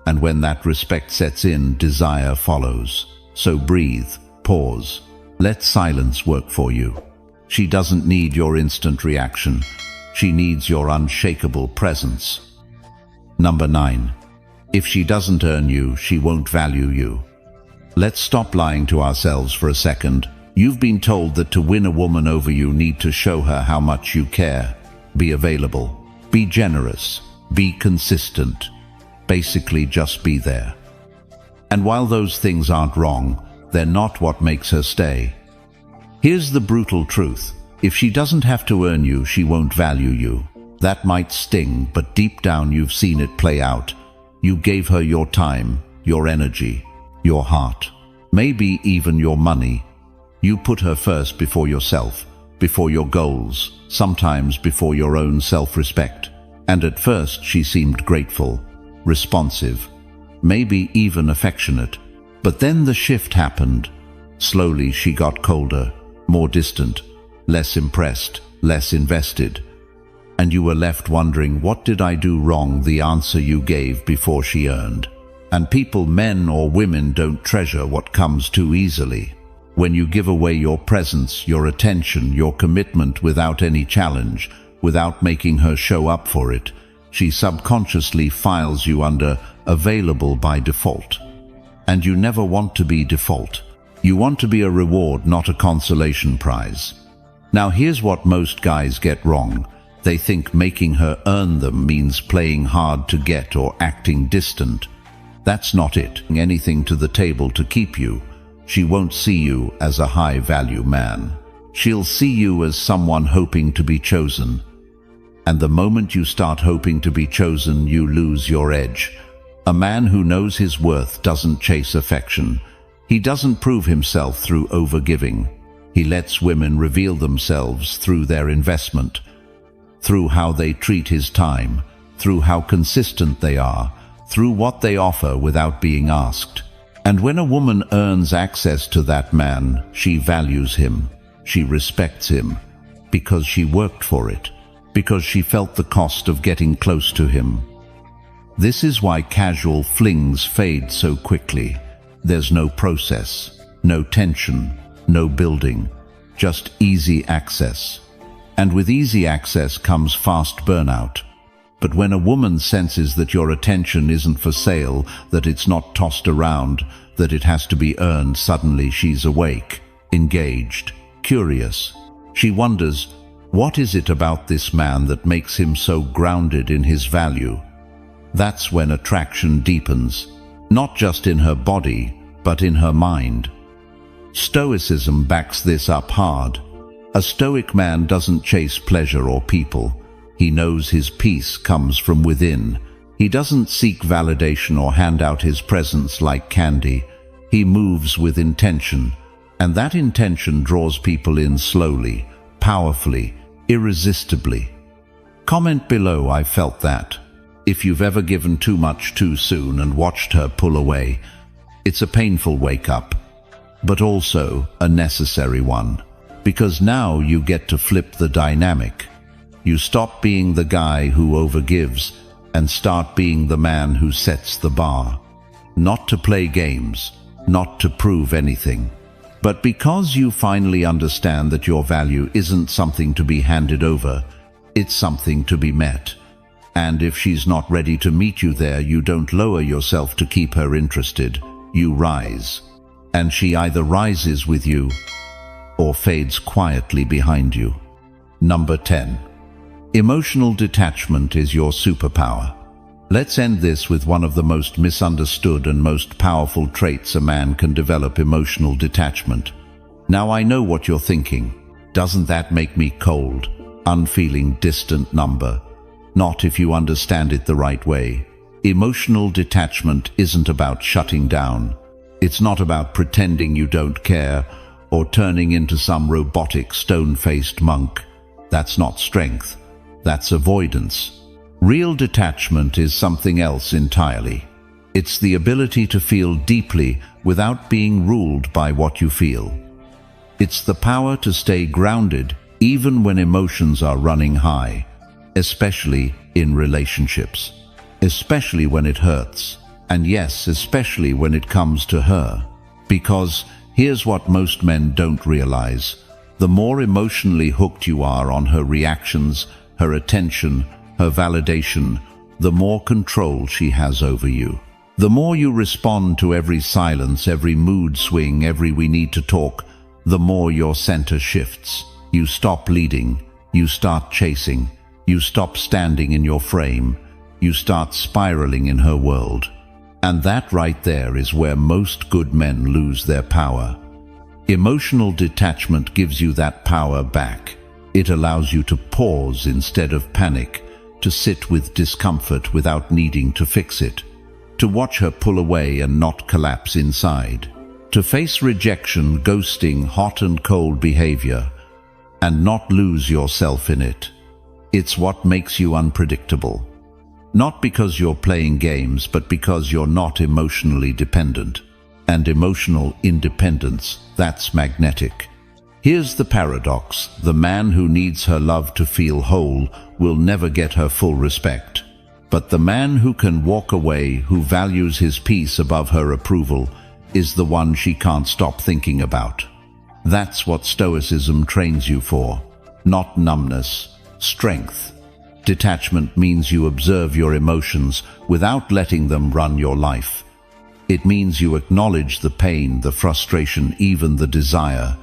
[SPEAKER 1] And when that respect sets in, desire follows. So breathe, pause, let silence work for you. She doesn't need your instant reaction. She needs your unshakable presence. Number 9. If she doesn't earn you, she won't value you. Let's stop lying to ourselves for a second. You've been told that to win a woman over you need to show her how much you care. Be available. Be generous. Be consistent. Basically, just be there. And while those things aren't wrong, they're not what makes her stay. Here's the brutal truth. If she doesn't have to earn you, she won't value you. That might sting, but deep down you've seen it play out. You gave her your time, your energy, your heart, maybe even your money. You put her first before yourself, before your goals, sometimes before your own self-respect. And at first she seemed grateful, responsive, maybe even affectionate. But then the shift happened. Slowly she got colder, more distant, less impressed, less invested. And you were left wondering, what did I do wrong? The answer you gave before she earned. And people, men or women, don't treasure what comes too easily. When you give away your presence, your attention, your commitment without any challenge, without making her show up for it, she subconsciously files you under available by default. And you never want to be default. You want to be a reward, not a consolation prize. Now here's what most guys get wrong. They think making her earn them means playing hard to get or acting distant. That's not it. Anything to the table to keep you. She won't see you as a high-value man. She'll see you as someone hoping to be chosen. And the moment you start hoping to be chosen, you lose your edge. A man who knows his worth doesn't chase affection. He doesn't prove himself through overgiving. He lets women reveal themselves through their investment, through how they treat his time, through how consistent they are, through what they offer without being asked. And when a woman earns access to that man, she values him, she respects him, because she worked for it, because she felt the cost of getting close to him. This is why casual flings fade so quickly. There's no process, no tension, no building, just easy access. And with easy access comes fast burnout. But when a woman senses that your attention isn't for sale, that it's not tossed around, that it has to be earned, suddenly she's awake, engaged, curious. She wonders, what is it about this man that makes him so grounded in his value? That's when attraction deepens, not just in her body, but in her mind. Stoicism backs this up hard. A stoic man doesn't chase pleasure or people. He knows his peace comes from within. He doesn't seek validation or hand out his presence like candy. He moves with intention, and that intention draws people in slowly, powerfully, irresistibly. Comment below, I felt that. If you've ever given too much too soon and watched her pull away, it's a painful wake-up, but also a necessary one. Because now you get to flip the dynamic. You stop being the guy who overgives and start being the man who sets the bar. Not to play games, not to prove anything, but because you finally understand that your value isn't something to be handed over, it's something to be met. And if she's not ready to meet you there, you don't lower yourself to keep her interested. You rise. And she either rises with you or fades quietly behind you. Number 10. Emotional detachment is your superpower. Let's end this with one of the most misunderstood and most powerful traits a man can develop: emotional detachment. Now I know what you're thinking. Doesn't that make me cold, unfeeling, distant number? Not if you understand it the right way. Emotional detachment isn't about shutting down. It's not about pretending you don't care or turning into some robotic, stone-faced monk. That's not strength. That's avoidance. Real detachment is something else entirely. It's the ability to feel deeply without being ruled by what you feel. It's the power to stay grounded even when emotions are running high, especially in relationships, especially when it hurts, and yes, especially when it comes to her. Because here's what most men don't realize: the more emotionally hooked you are on her reactions, her attention, her validation, the more control she has over you. The more you respond to every silence, every mood swing, every "we need to talk," the more your center shifts. You stop leading, you start chasing, you stop standing in your frame, you start spiraling in her world. And that right there is where most good men lose their power. Emotional detachment gives you that power back. It allows you to pause instead of panic, to sit with discomfort without needing to fix it, to watch her pull away and not collapse inside, to face rejection, ghosting, hot and cold behavior, and not lose yourself in it. It's what makes you unpredictable. Not because you're playing games, but because you're not emotionally dependent. And emotional independence, that's magnetic. Here's the paradox: the man who needs her love to feel whole will never get her full respect. But the man who can walk away, who values his peace above her approval, is the one she can't stop thinking about. That's what Stoicism trains you for. Not numbness, strength. Detachment means you observe your emotions without letting them run your life. It means you acknowledge the pain, the frustration, even the desire,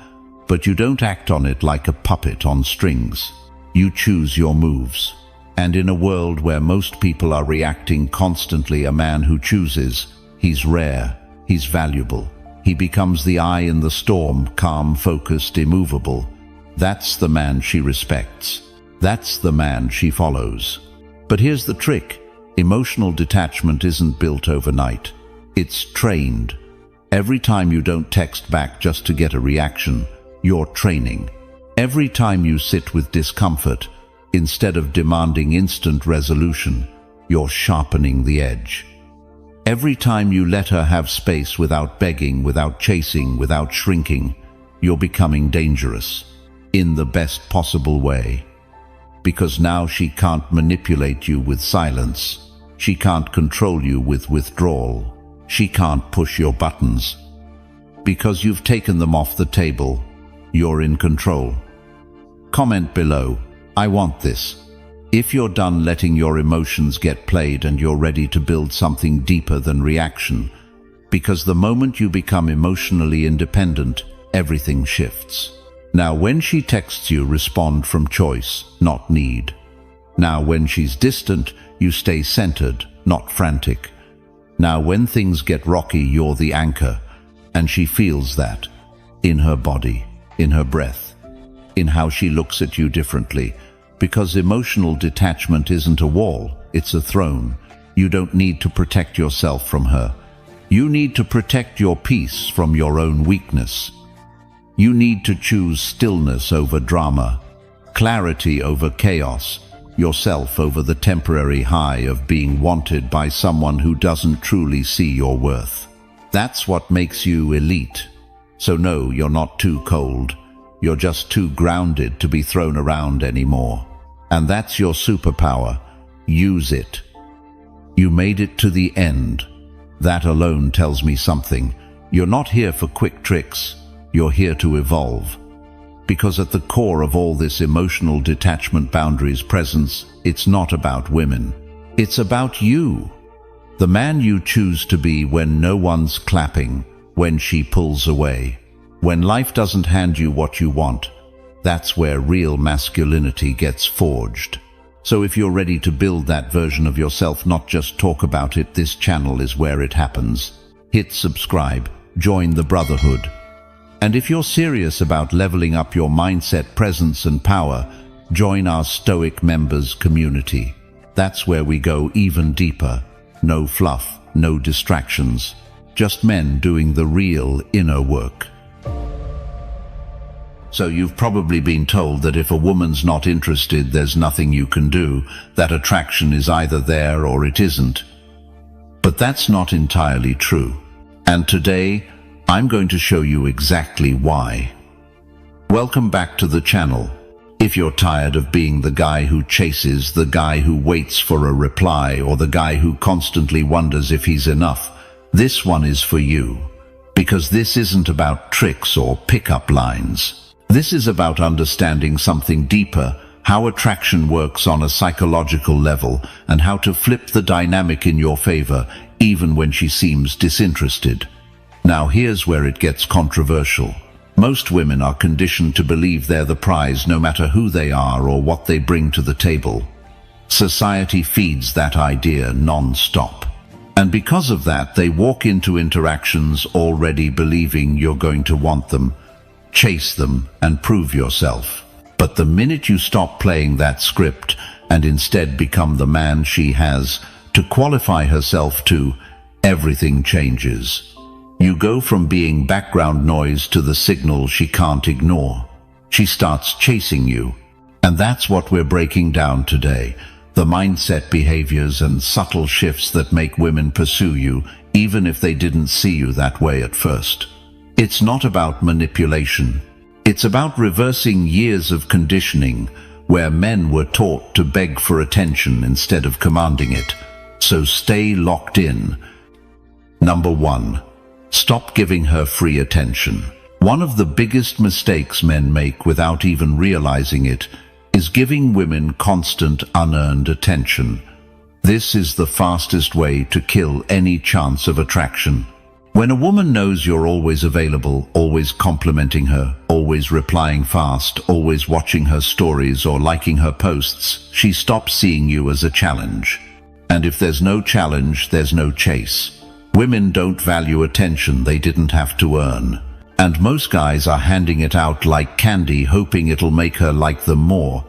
[SPEAKER 1] but you don't act on it like a puppet on strings. You choose your moves. And in a world where most people are reacting constantly, a man who chooses, he's rare, he's valuable. He becomes the eye in the storm, calm, focused, immovable. That's the man she respects. That's the man she follows. But here's the trick: emotional detachment isn't built overnight. It's trained. Every time you don't text back just to get a reaction, you're training. Every time you sit with discomfort, instead of demanding instant resolution, you're sharpening the edge. Every time you let her have space without begging, without chasing, without shrinking, you're becoming dangerous. In the best possible way. Because now she can't manipulate you with silence. She can't control you with withdrawal. She can't push your buttons. Because you've taken them off the table, you're in control. Comment below, I want this. If you're done letting your emotions get played and you're ready to build something deeper than reaction. Because the moment you become emotionally independent, everything shifts. Now when she texts you, respond from choice, not need. Now when she's distant, you stay centered, not frantic. Now, when things get rocky, you're the anchor, and she feels that in her body, in her breath, in how she looks at you differently, because emotional detachment isn't a wall, it's a throne. You don't need to protect yourself from her. You need to protect your peace from your own weakness. You need to choose stillness over drama, clarity over chaos, yourself over the temporary high of being wanted by someone who doesn't truly see your worth. That's what makes you elite. So no, you're not too cold. You're just too grounded to be thrown around anymore. And that's your superpower. Use it. You made it to the end. That alone tells me something. You're not here for quick tricks. You're here to evolve. Because at the core of all this emotional detachment, boundaries, presence, it's not about women. It's about you. The man you choose to be when no one's clapping, when she pulls away, when life doesn't hand you what you want. That's where real masculinity gets forged. So if you're ready to build that version of yourself, not just talk about it, this channel is where it happens. Hit subscribe, join the brotherhood. And if you're serious about leveling up your mindset, presence and power, join our Stoic members community. That's where we go even deeper. No fluff, no distractions. Just men doing the real inner work. So you've probably been told that if a woman's not interested, there's nothing you can do, that attraction is either there or it isn't. But that's not entirely true. And today, I'm going to show you exactly why. Welcome back to the channel. If you're tired of being the guy who chases, the guy who waits for a reply, or the guy who constantly wonders if he's enough, this one is for you. Because this isn't about tricks or pickup lines. This is about understanding something deeper, how attraction works on a psychological level, and how to flip the dynamic in your favor, even when she seems disinterested. Now here's where it gets controversial. Most women are conditioned to believe they're the prize no matter who they are or what they bring to the table. Society feeds that idea non-stop. And because of that, they walk into interactions already believing you're going to want them, chase them, and prove yourself. But the minute you stop playing that script and instead become the man she has to qualify herself to, everything changes. You go from being background noise to the signal she can't ignore. She starts chasing you. And that's what we're breaking down today. The mindset, behaviors, and subtle shifts that make women pursue you, even if they didn't see you that way at first. It's not about manipulation. It's about reversing years of conditioning where men were taught to beg for attention instead of commanding it. So stay locked in. Number 1. Stop giving her free attention. One of the biggest mistakes men make without even realizing it is giving women constant, unearned attention. This is the fastest way to kill any chance of attraction. When a woman knows you're always available, always complimenting her, always replying fast, always watching her stories or liking her posts, she stops seeing you as a challenge. And if there's no challenge, there's no chase. Women don't value attention they didn't have to earn. And most guys are handing it out like candy, hoping it'll make her like them more.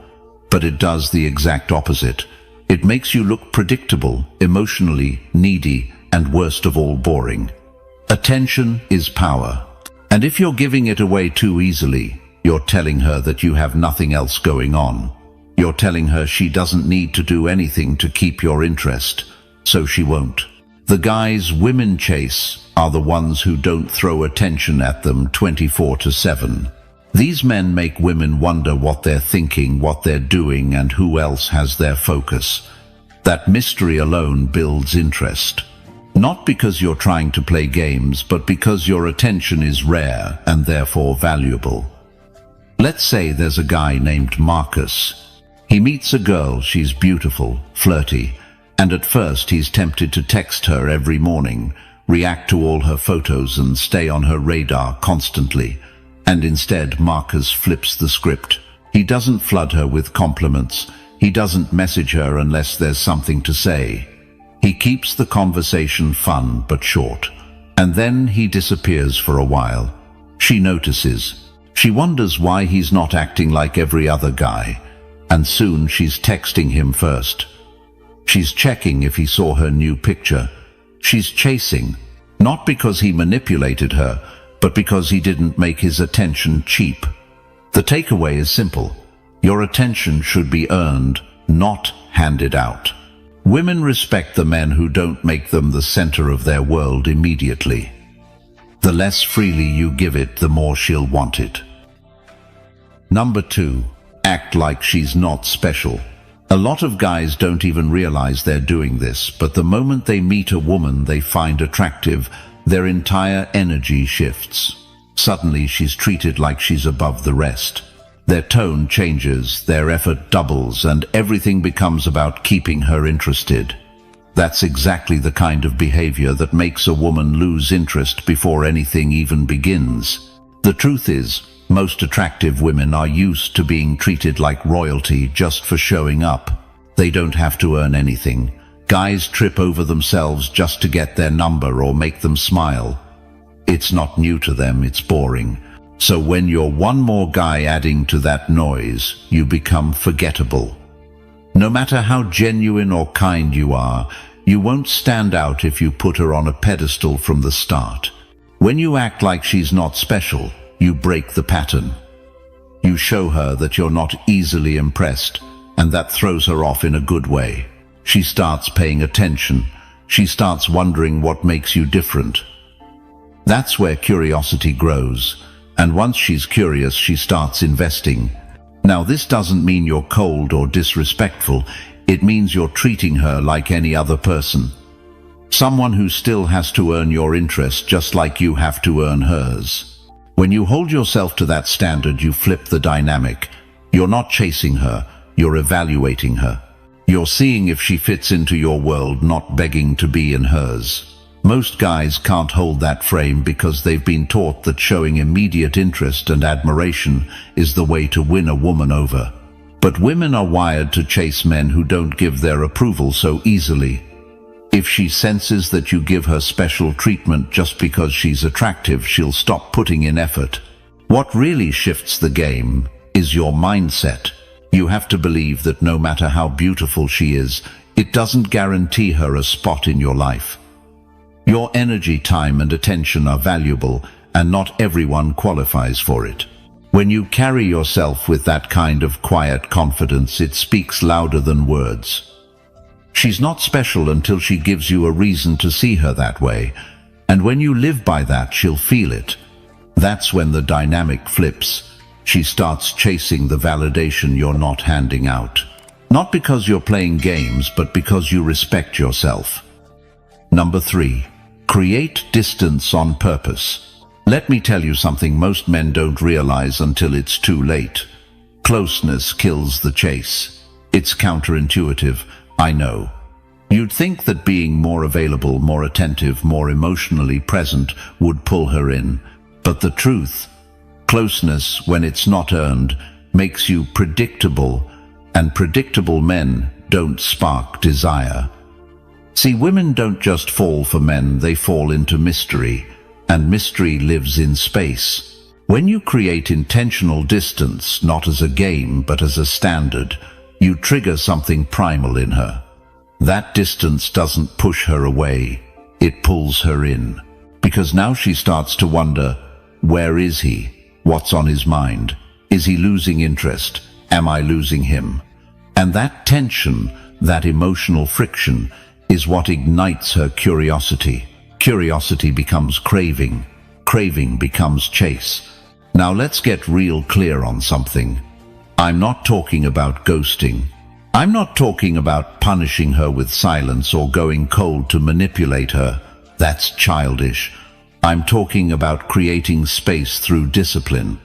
[SPEAKER 1] But it does the exact opposite. It makes you look predictable, emotionally needy, and worst of all, boring. Attention is power. And if you're giving it away too easily, you're telling her that you have nothing else going on. You're telling her she doesn't need to do anything to keep your interest, so she won't. The guys women chase are the ones who don't throw attention at them 24/7. These men make women wonder what they're thinking, what they're doing, and who else has their focus. That mystery alone builds interest. Not because you're trying to play games, but because your attention is rare and therefore valuable. Let's say there's a guy named Marcus. He meets a girl, she's beautiful, flirty, and at first he's tempted to text her every morning, react to all her photos and stay on her radar constantly. And instead, Marcus flips the script. He doesn't flood her with compliments. He doesn't message her unless there's something to say. He keeps the conversation fun but short, and then he disappears for a while. She notices. She wonders why he's not acting like every other guy, and soon she's texting him first. She's checking if he saw her new picture. She's chasing, not because he manipulated her, but because he didn't make his attention cheap. The takeaway is simple. Your attention should be earned, not handed out. Women respect the men who don't make them the center of their world immediately. The less freely you give it, the more she'll want it. Number 2. Act like she's not special. A lot of guys don't even realize they're doing this, but the moment they meet a woman they find attractive, their entire energy shifts. Suddenly she's treated like she's above the rest. Their tone changes, their effort doubles, and everything becomes about keeping her interested. That's exactly the kind of behavior that makes a woman lose interest before anything even begins. The truth is, most attractive women are used to being treated like royalty just for showing up. They don't have to earn anything. Guys trip over themselves just to get their number or make them smile. It's not new to them, it's boring. So when you're one more guy adding to that noise, you become forgettable. No matter how genuine or kind you are, you won't stand out if you put her on a pedestal from the start. When you act like she's not special, you break the pattern. You show her that you're not easily impressed, and that throws her off in a good way. She starts paying attention. She starts wondering what makes you different. That's where curiosity grows, and once she's curious, she starts investing. Now, this doesn't mean you're cold or disrespectful. It means you're treating her like any other person. Someone who still has to earn your interest just like you have to earn hers. When you hold yourself to that standard, you flip the dynamic. You're not chasing her, you're evaluating her. You're seeing if she fits into your world, not begging to be in hers. Most guys can't hold that frame because they've been taught that showing immediate interest and admiration is the way to win a woman over. But women are wired to chase men who don't give their approval so easily. If she senses that you give her special treatment just because she's attractive, she'll stop putting in effort. What really shifts the game is your mindset. You have to believe that no matter how beautiful she is, it doesn't guarantee her a spot in your life. Your energy, time, and attention are valuable, and not everyone qualifies for it. When you carry yourself with that kind of quiet confidence, it speaks louder than words. She's not special until she gives you a reason to see her that way, and when you live by that, she'll feel it. That's when the dynamic flips. She starts chasing the validation you're not handing out. Not because you're playing games, but because you respect yourself. Number 3. Create distance on purpose. Let me tell you something most men don't realize until it's too late. Closeness kills the chase. It's counterintuitive, I know. You'd think that being more available, more attentive, more emotionally present would pull her in. But the truth, closeness, when it's not earned, makes you predictable, and predictable men don't spark desire. See, women don't just fall for men, they fall into mystery, and mystery lives in space. When you create intentional distance, not as a game but as a standard, you trigger something primal in her. That distance doesn't push her away, it pulls her in. Because now she starts to wonder, where is he? What's on his mind? Is he losing interest? Am I losing him? And that tension, that emotional friction, is what ignites her curiosity. Curiosity becomes craving. Craving becomes chase. Now let's get real clear on something. I'm not talking about ghosting. I'm not talking about punishing her with silence or going cold to manipulate her. That's childish. I'm talking about creating space through discipline.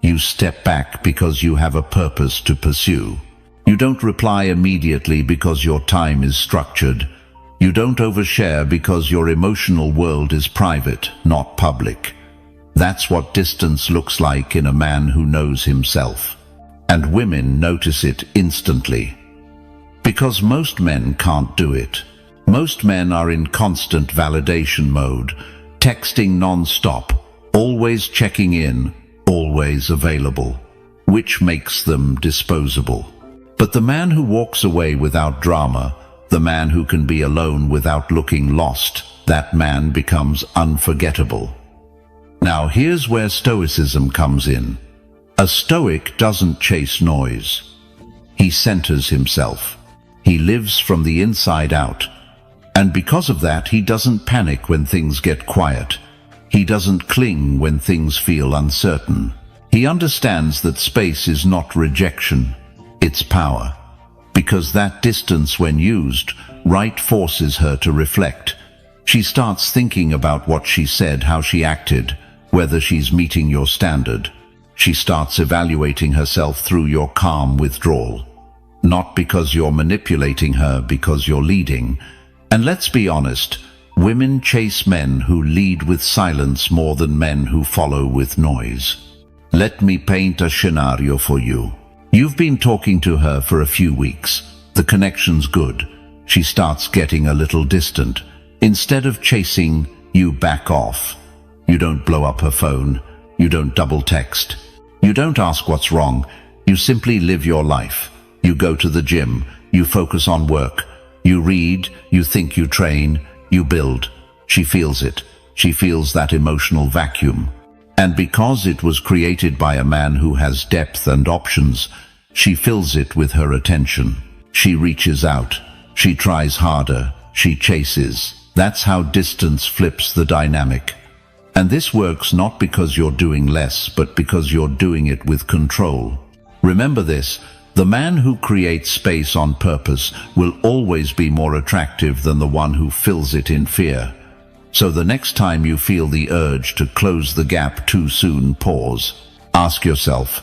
[SPEAKER 1] You step back because you have a purpose to pursue. You don't reply immediately because your time is structured. You don't overshare because your emotional world is private, not public. That's what distance looks like in a man who knows himself. And women notice it instantly. Because most men can't do it. Most men are in constant validation mode, texting non-stop, always checking in, always available, which makes them disposable. But the man who walks away without drama, the man who can be alone without looking lost, that man becomes unforgettable. Now here's where Stoicism comes in. A Stoic doesn't chase noise. He centers himself. He lives from the inside out. And because of that, he doesn't panic when things get quiet. He doesn't cling when things feel uncertain. He understands that space is not rejection, it's power. Because that distance, when used right, forces her to reflect. She starts thinking about what she said, how she acted, whether she's meeting your standard. She starts evaluating herself through your calm withdrawal. Not because you're manipulating her, because you're leading. And let's be honest, women chase men who lead with silence more than men who follow with noise. Let me paint a scenario for you. You've been talking to her for a few weeks. The connection's good. She starts getting a little distant. Instead of chasing, you back off. You don't blow up her phone. You don't double text. You don't ask what's wrong. You simply live your life. You go to the gym. You focus on work. You read. You think. You train. You build. She feels it. She feels that emotional vacuum. And because it was created by a man who has depth and options, she fills it with her attention. She reaches out. She tries harder. She chases. That's how distance flips the dynamic. And this works not because you're doing less, but because you're doing it with control. Remember this, the man who creates space on purpose will always be more attractive than the one who fills it in fear. So the next time you feel the urge to close the gap too soon, pause. Ask yourself,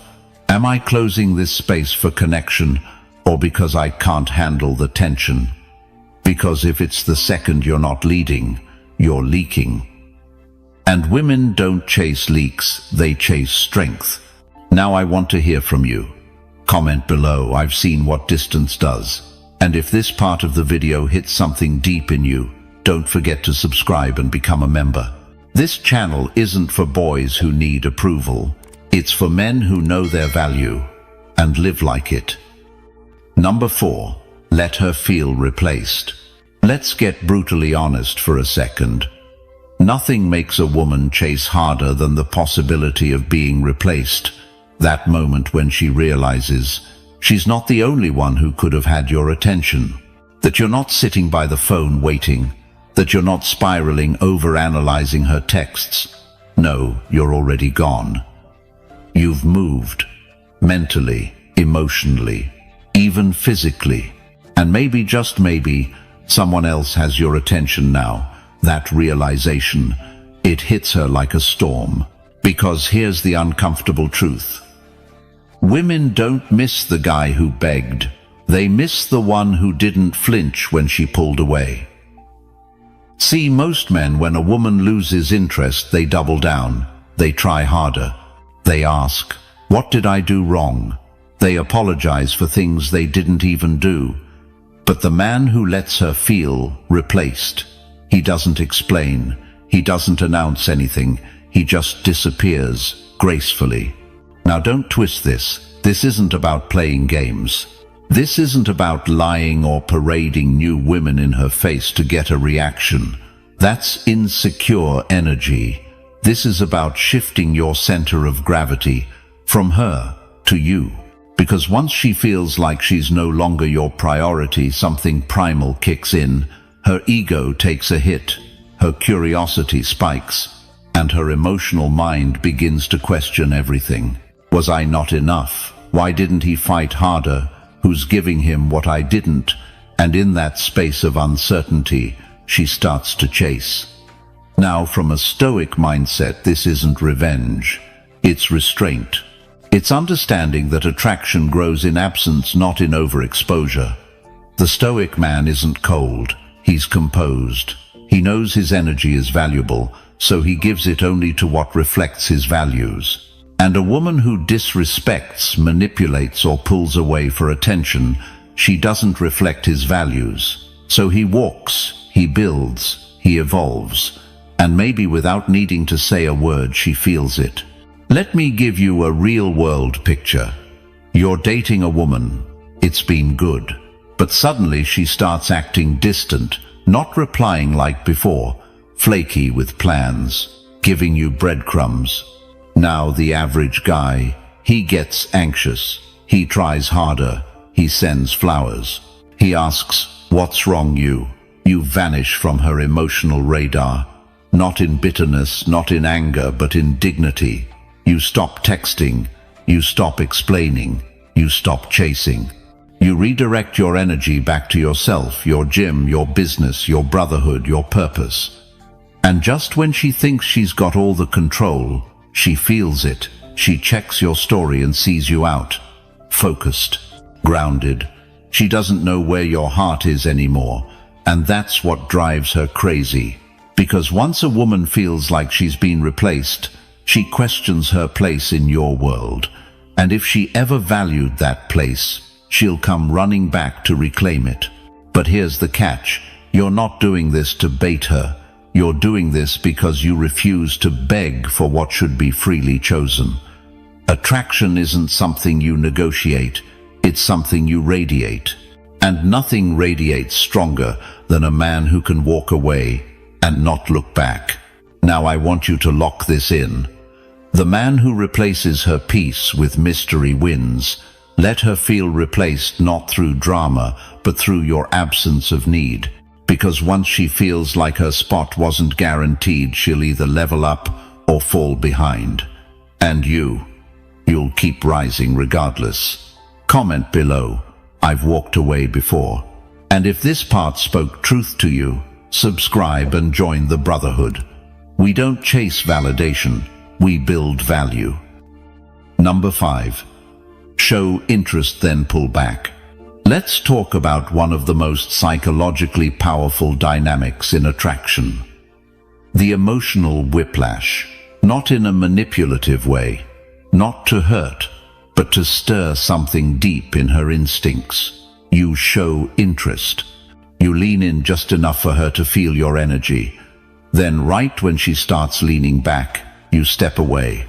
[SPEAKER 1] am I closing this space for connection or because I can't handle the tension? Because if it's the second, you're not leading, you're leaking. And women don't chase leaks, they chase strength. Now I want to hear from you. Comment below, I've seen what distance does. And if this part of the video hits something deep in you, don't forget to subscribe and become a member. This channel isn't for boys who need approval. It's for men who know their value and live like it. Number 4, let her feel replaced. Let's get brutally honest for a second. Nothing makes a woman chase harder than the possibility of being replaced. That moment when she realizes she's not the only one who could have had your attention. That you're not sitting by the phone waiting. That you're not spiraling, overanalyzing her texts. No, you're already gone. You've moved. Mentally, emotionally, even physically. And maybe, just maybe, someone else has your attention now. That realization, it hits her like a storm. Because here's the uncomfortable truth. Women don't miss the guy who begged. They miss the one who didn't flinch when she pulled away. See, most men, when a woman loses interest, they double down. They try harder. They ask, what did I do wrong? They apologize for things they didn't even do. But the man who lets her feel replaced, he doesn't explain. He doesn't announce anything. He just disappears gracefully. Now don't twist this. This isn't about playing games. This isn't about lying or parading new women in her face to get a reaction. That's insecure energy. This is about shifting your center of gravity from her to you. Because once she feels like she's no longer your priority, something primal kicks in. Her ego takes a hit. Her curiosity spikes. And her emotional mind begins to question everything. Was I not enough? Why didn't he fight harder? Who's giving him what I didn't? And in that space of uncertainty, she starts to chase. Now, from a Stoic mindset, this isn't revenge. It's restraint. It's understanding that attraction grows in absence, not in overexposure. The Stoic man isn't cold. He's composed. He knows his energy is valuable, so he gives it only to what reflects his values. And a woman who disrespects, manipulates, or pulls away for attention, she doesn't reflect his values. So he walks, he builds, he evolves, and maybe without needing to say a word, she feels it. Let me give you a real-world picture. You're dating a woman. It's been good. But suddenly she starts acting distant, not replying like before, flaky with plans, giving you breadcrumbs. Now the average guy, he gets anxious. He tries harder. He sends flowers. He asks, "What's wrong, you?" You vanish from her emotional radar. Not in bitterness, not in anger, but in dignity. You stop texting. You stop explaining. You stop chasing. You redirect your energy back to yourself, your gym, your business, your brotherhood, your purpose. And just when she thinks she's got all the control, she feels it. She checks your story and sees you out. Focused. Grounded. She doesn't know where your heart is anymore. And that's what drives her crazy. Because once a woman feels like she's been replaced, she questions her place in your world. And if she ever valued that place, she'll come running back to reclaim it. But here's the catch. You're not doing this to bait her. You're doing this because you refuse to beg for what should be freely chosen. Attraction isn't something you negotiate. It's something you radiate. And nothing radiates stronger than a man who can walk away and not look back. Now I want you to lock this in. The man who replaces her peace with mystery wins. Let her feel replaced not through drama, but through your absence of need. Because once she feels like her spot wasn't guaranteed, she'll either level up or fall behind. And you'll keep rising regardless. Comment below, "I've walked away before." And if this part spoke truth to you, subscribe and join the brotherhood. We don't chase validation, we build value. Number 5. Show interest then pull back. Let's talk about one of the most psychologically powerful dynamics in attraction. The emotional whiplash. Not in a manipulative way, not to hurt, but to stir something deep in her instincts. You show interest. You lean in just enough for her to feel your energy. Then right when she starts leaning back, you step away.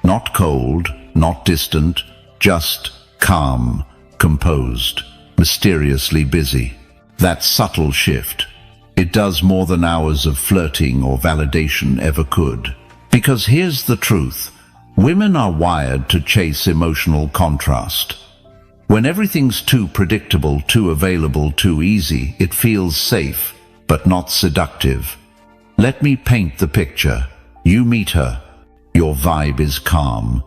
[SPEAKER 1] Not cold, not distant, just calm, composed, mysteriously busy. That subtle shift. It does more than hours of flirting or validation ever could. Because here's the truth. Women are wired to chase emotional contrast. When everything's too predictable, too available, too easy, it feels safe, but not seductive. Let me paint the picture. You meet her. Your vibe is calm.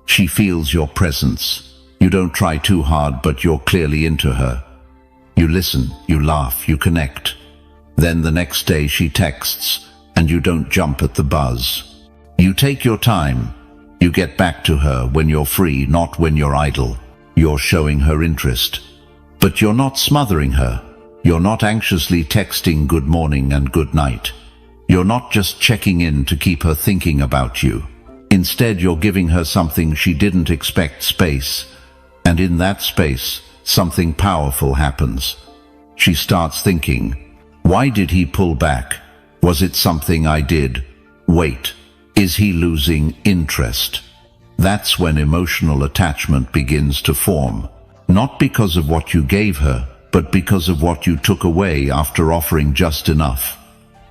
[SPEAKER 1] She feels your presence. You don't try too hard, but you're clearly into her. You listen, you laugh, you connect. Then the next day she texts, and you don't jump at the buzz. You take your time. You get back to her when you're free, not when you're idle. You're showing her interest. But you're not smothering her. You're not anxiously texting good morning and good night. You're not just checking in to keep her thinking about you. Instead, you're giving her something she didn't expect: space. And in that space, something powerful happens. She starts thinking, why did he pull back? Was it something I did? Wait, is he losing interest? That's when emotional attachment begins to form. Not because of what you gave her, but because of what you took away after offering just enough.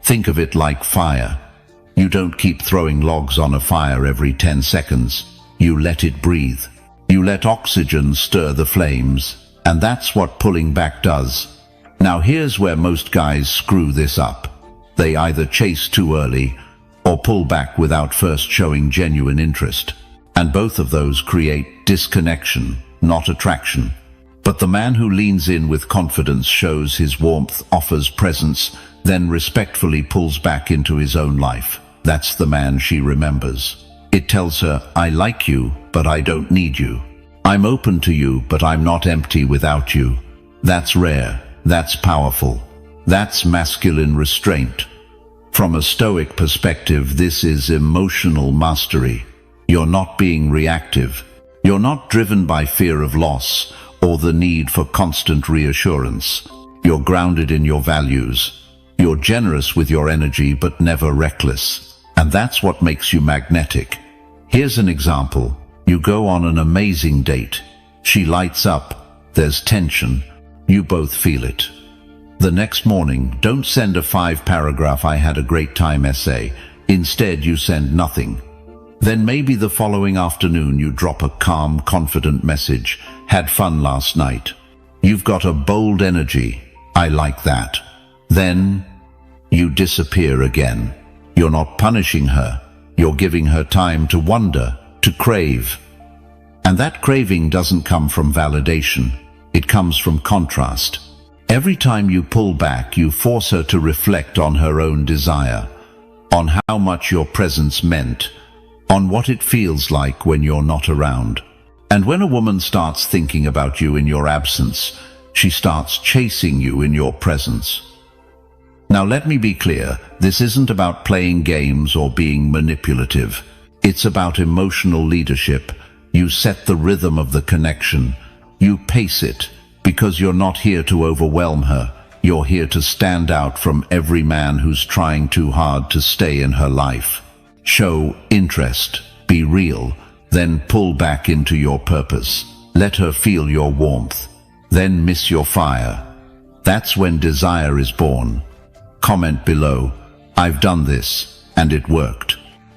[SPEAKER 1] Think of it like fire. You don't keep throwing logs on a fire every 10 seconds. You let it breathe. You let oxygen stir the flames, and that's what pulling back does. Now here's where most guys screw this up. They either chase too early or pull back without first showing genuine interest. And both of those create disconnection, not attraction. But the man who leans in with confidence, shows his warmth, offers presence, then respectfully pulls back into his own life. That's the man she remembers. It tells her, I like you, but I don't need you. I'm open to you, but I'm not empty without you. That's rare. That's powerful. That's masculine restraint. From a Stoic perspective, this is emotional mastery. You're not being reactive. You're not driven by fear of loss or the need for constant reassurance. You're grounded in your values. You're generous with your energy but never reckless. And that's what makes you magnetic. Here's an example. You go on an amazing date. She lights up. There's tension. You both feel it. The next morning, don't send a 5-paragraph "I had a great time" essay. Instead, you send nothing. Then maybe the following afternoon you drop a calm, confident message. "Had fun last night." You've got a bold energy. "I like that." Then you disappear again. You're not punishing her. You're giving her time to wonder, to crave. And that craving doesn't come from validation. It comes from contrast. Every time you pull back, you force her to reflect on her own desire, on how much your presence meant, on what it feels like when you're not around. And when a woman starts thinking about you in your absence, she starts chasing you in your presence. Now let me be clear, this isn't about playing games or being manipulative. It's about emotional leadership. You set the rhythm of the connection. You pace it, because you're not here to overwhelm her. You're here to stand out from every man who's trying too hard to stay in her life. Show interest, be real, then pull back into your purpose. Let her feel your warmth, then miss your fire. That's when desire is born. Comment below, "I've done this, and it worked."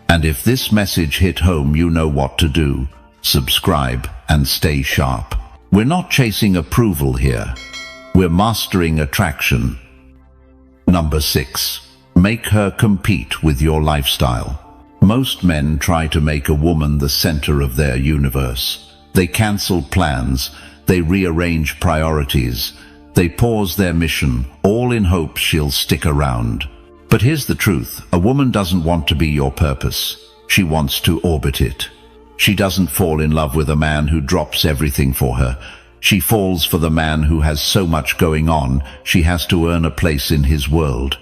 [SPEAKER 1] And if this message hit home, you know what to do. Subscribe and stay sharp. We're not chasing approval here. We're mastering attraction. Number 6. Make her compete with your lifestyle. Most men try to make a woman the center of their universe. They cancel plans. They rearrange priorities. They pause their mission, all in hopes she'll stick around. But here's the truth. A woman doesn't want to be your purpose. She wants to orbit it. She doesn't fall in love with a man who drops everything for her. She falls for the man who has so much going on, she has to earn a place in his world.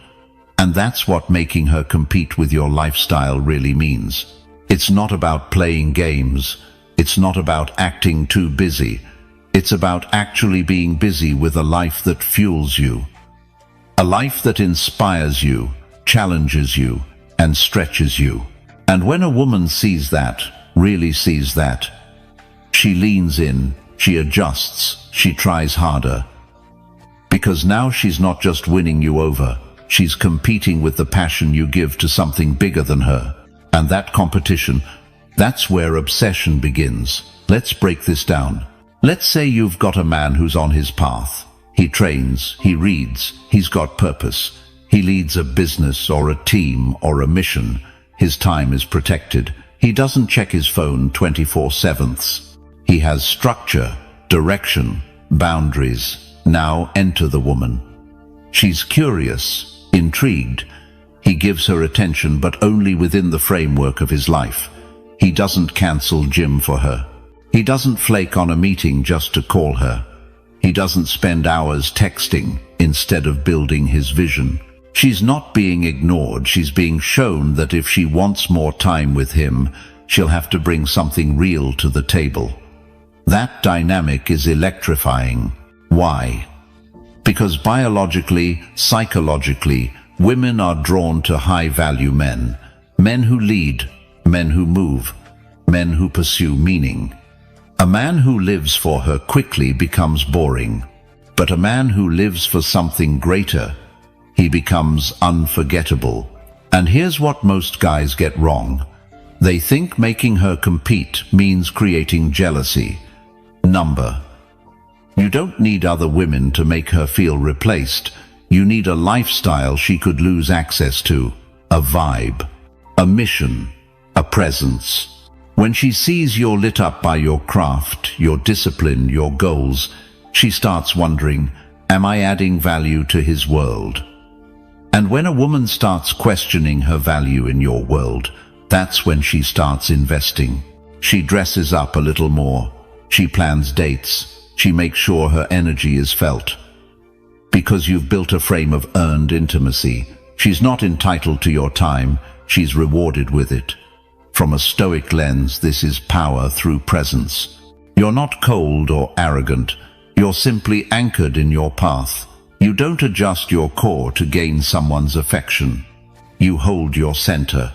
[SPEAKER 1] And that's what making her compete with your lifestyle really means. It's not about playing games. It's not about acting too busy. It's about actually being busy with a life that fuels you. A life that inspires you, challenges you, and stretches you. And when a woman sees that, really sees that, she leans in, she adjusts, she tries harder. Because now she's not just winning you over, she's competing with the passion you give to something bigger than her. And that competition, that's where obsession begins. Let's break this down. Let's say you've got a man who's on his path. He trains, he reads, he's got purpose. He leads a business or a team or a mission. His time is protected. He doesn't check his phone 24/7. He has structure, direction, boundaries. Now enter the woman. She's curious, intrigued. He gives her attention, but only within the framework of his life. He doesn't cancel gym for her. He doesn't flake on a meeting just to call her. He doesn't spend hours texting instead of building his vision. She's not being ignored. She's being shown that if she wants more time with him, she'll have to bring something real to the table. That dynamic is electrifying. Why? Because biologically, psychologically, women are drawn to high-value men. Men who lead, men who move, men who pursue meaning. A man who lives for her quickly becomes boring, but a man who lives for something greater, he becomes unforgettable. And here's what most guys get wrong. They think making her compete means creating jealousy. Number. You don't need other women to make her feel replaced. You need a lifestyle she could lose access to, a vibe, a mission, a presence. When she sees you're lit up by your craft, your discipline, your goals, she starts wondering, am I adding value to his world? And when a woman starts questioning her value in your world, that's when she starts investing. She dresses up a little more. She plans dates. She makes sure her energy is felt. Because you've built a frame of earned intimacy. She's not entitled to your time. She's rewarded with it. From a Stoic lens, this is power through presence. You're not cold or arrogant. You're simply anchored in your path. You don't adjust your core to gain someone's affection. You hold your center,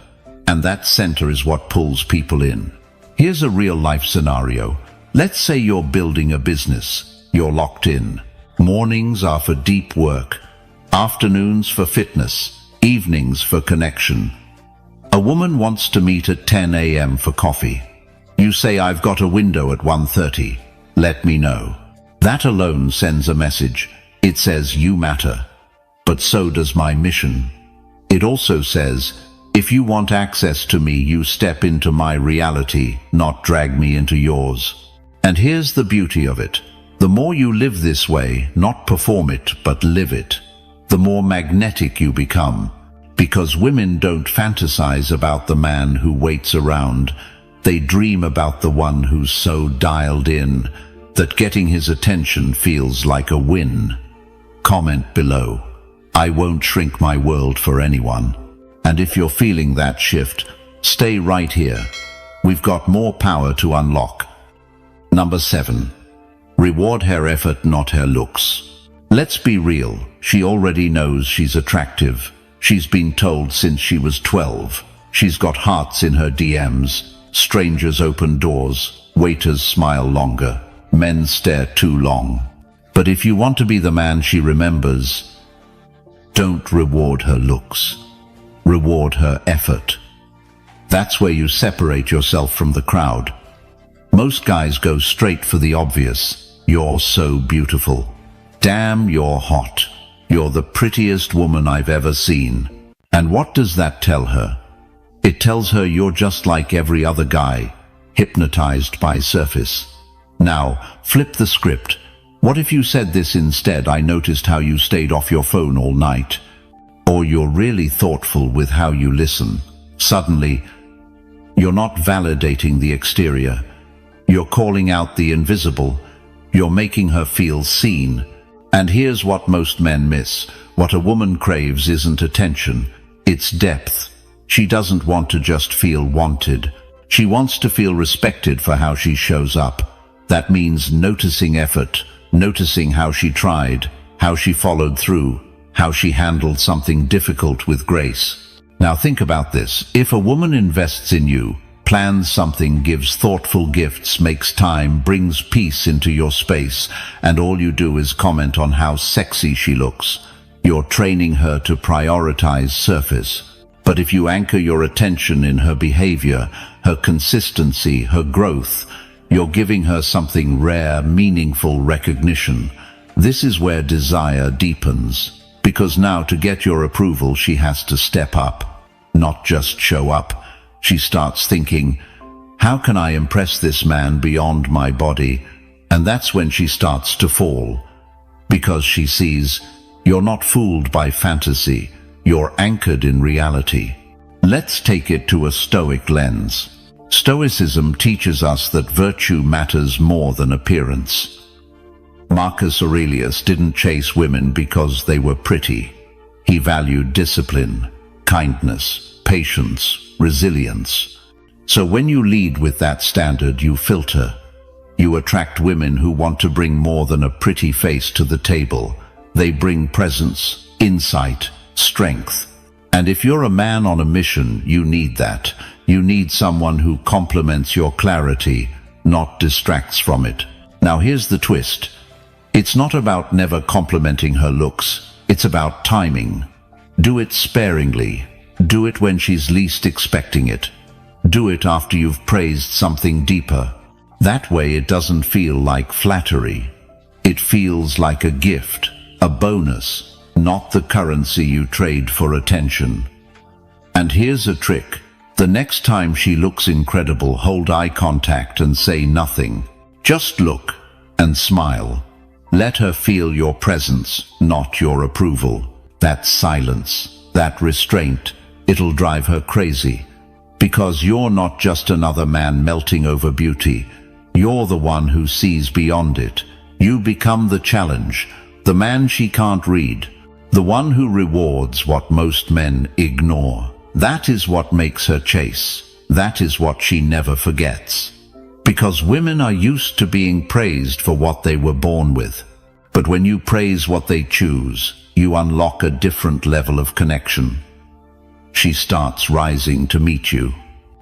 [SPEAKER 1] and that center is what pulls people in. Here's a real-life scenario. Let's say you're building a business. You're locked in. Mornings are for deep work, afternoons for fitness, evenings for connection. A woman wants to meet at 10 a.m. for coffee. You say, "I've got a window at 1:30. Let me know." That alone sends a message. It says you matter. But so does my mission. It also says, if you want access to me, you step into my reality, not drag me into yours. And here's the beauty of it. The more you live this way, not perform it, but live it, the more magnetic you become. Because women don't fantasize about the man who waits around. They dream about the one who's so dialed in that getting his attention feels like a win. Comment below. I won't shrink my world for anyone. And if you're feeling that shift, stay right here. We've got more power to unlock. Number 7. Reward her effort, not her looks. Let's be real. She already knows she's attractive. She's been told since she was 12. She's got hearts in her DMs. Strangers open doors. Waiters smile longer. Men stare too long. But if you want to be the man she remembers, don't reward her looks. Reward her effort. That's where you separate yourself from the crowd. Most guys go straight for the obvious. You're so beautiful. Damn, you're hot. You're the prettiest woman I've ever seen. And what does that tell her? It tells her you're just like every other guy, hypnotized by surface. Now, flip the script. What if you said this instead? "I noticed how you stayed off your phone all night." Or "You're really thoughtful with how you listen." Suddenly, you're not validating the exterior. You're calling out the invisible. You're making her feel seen. And here's what most men miss. What a woman craves isn't attention. It's depth. She doesn't want to just feel wanted. She wants to feel respected for how she shows up. That means noticing effort, noticing how she tried, how she followed through, how she handled something difficult with grace. Now think about this. If a woman invests in you, plans something, gives thoughtful gifts, makes time, brings peace into your space, and all you do is comment on how sexy she looks, you're training her to prioritize surface. But if you anchor your attention in her behavior, her consistency, her growth, you're giving her something rare, meaningful recognition. This is where desire deepens. Because now, to get your approval, she has to step up, not just show up. She starts thinking, how can I impress this man beyond my body? And that's when she starts to fall. Because she sees, you're not fooled by fantasy, you're anchored in reality. Let's take it to a Stoic lens. Stoicism teaches us that virtue matters more than appearance. Marcus Aurelius didn't chase women because they were pretty. He valued discipline, kindness, patience, resilience. So when you lead with that standard, you filter. You attract women who want to bring more than a pretty face to the table. They bring presence, insight, strength. And if you're a man on a mission, you need that. You need someone who complements your clarity, not distracts from it. Now here's the twist. It's not about never complimenting her looks. It's about timing. Do it sparingly. Do it when she's least expecting it. Do it after you've praised something deeper. That way it doesn't feel like flattery. It feels like a gift, a bonus, not the currency you trade for attention. And here's a trick. The next time she looks incredible, hold eye contact and say nothing. Just look and smile. Let her feel your presence, not your approval. That silence, that restraint, it'll drive her crazy. Because you're not just another man melting over beauty. You're the one who sees beyond it. You become the challenge, the man she can't read, the one who rewards what most men ignore. That is what makes her chase. That is what she never forgets. Because women are used to being praised for what they were born with. But when you praise what they choose, you unlock a different level of connection. She starts rising to meet you.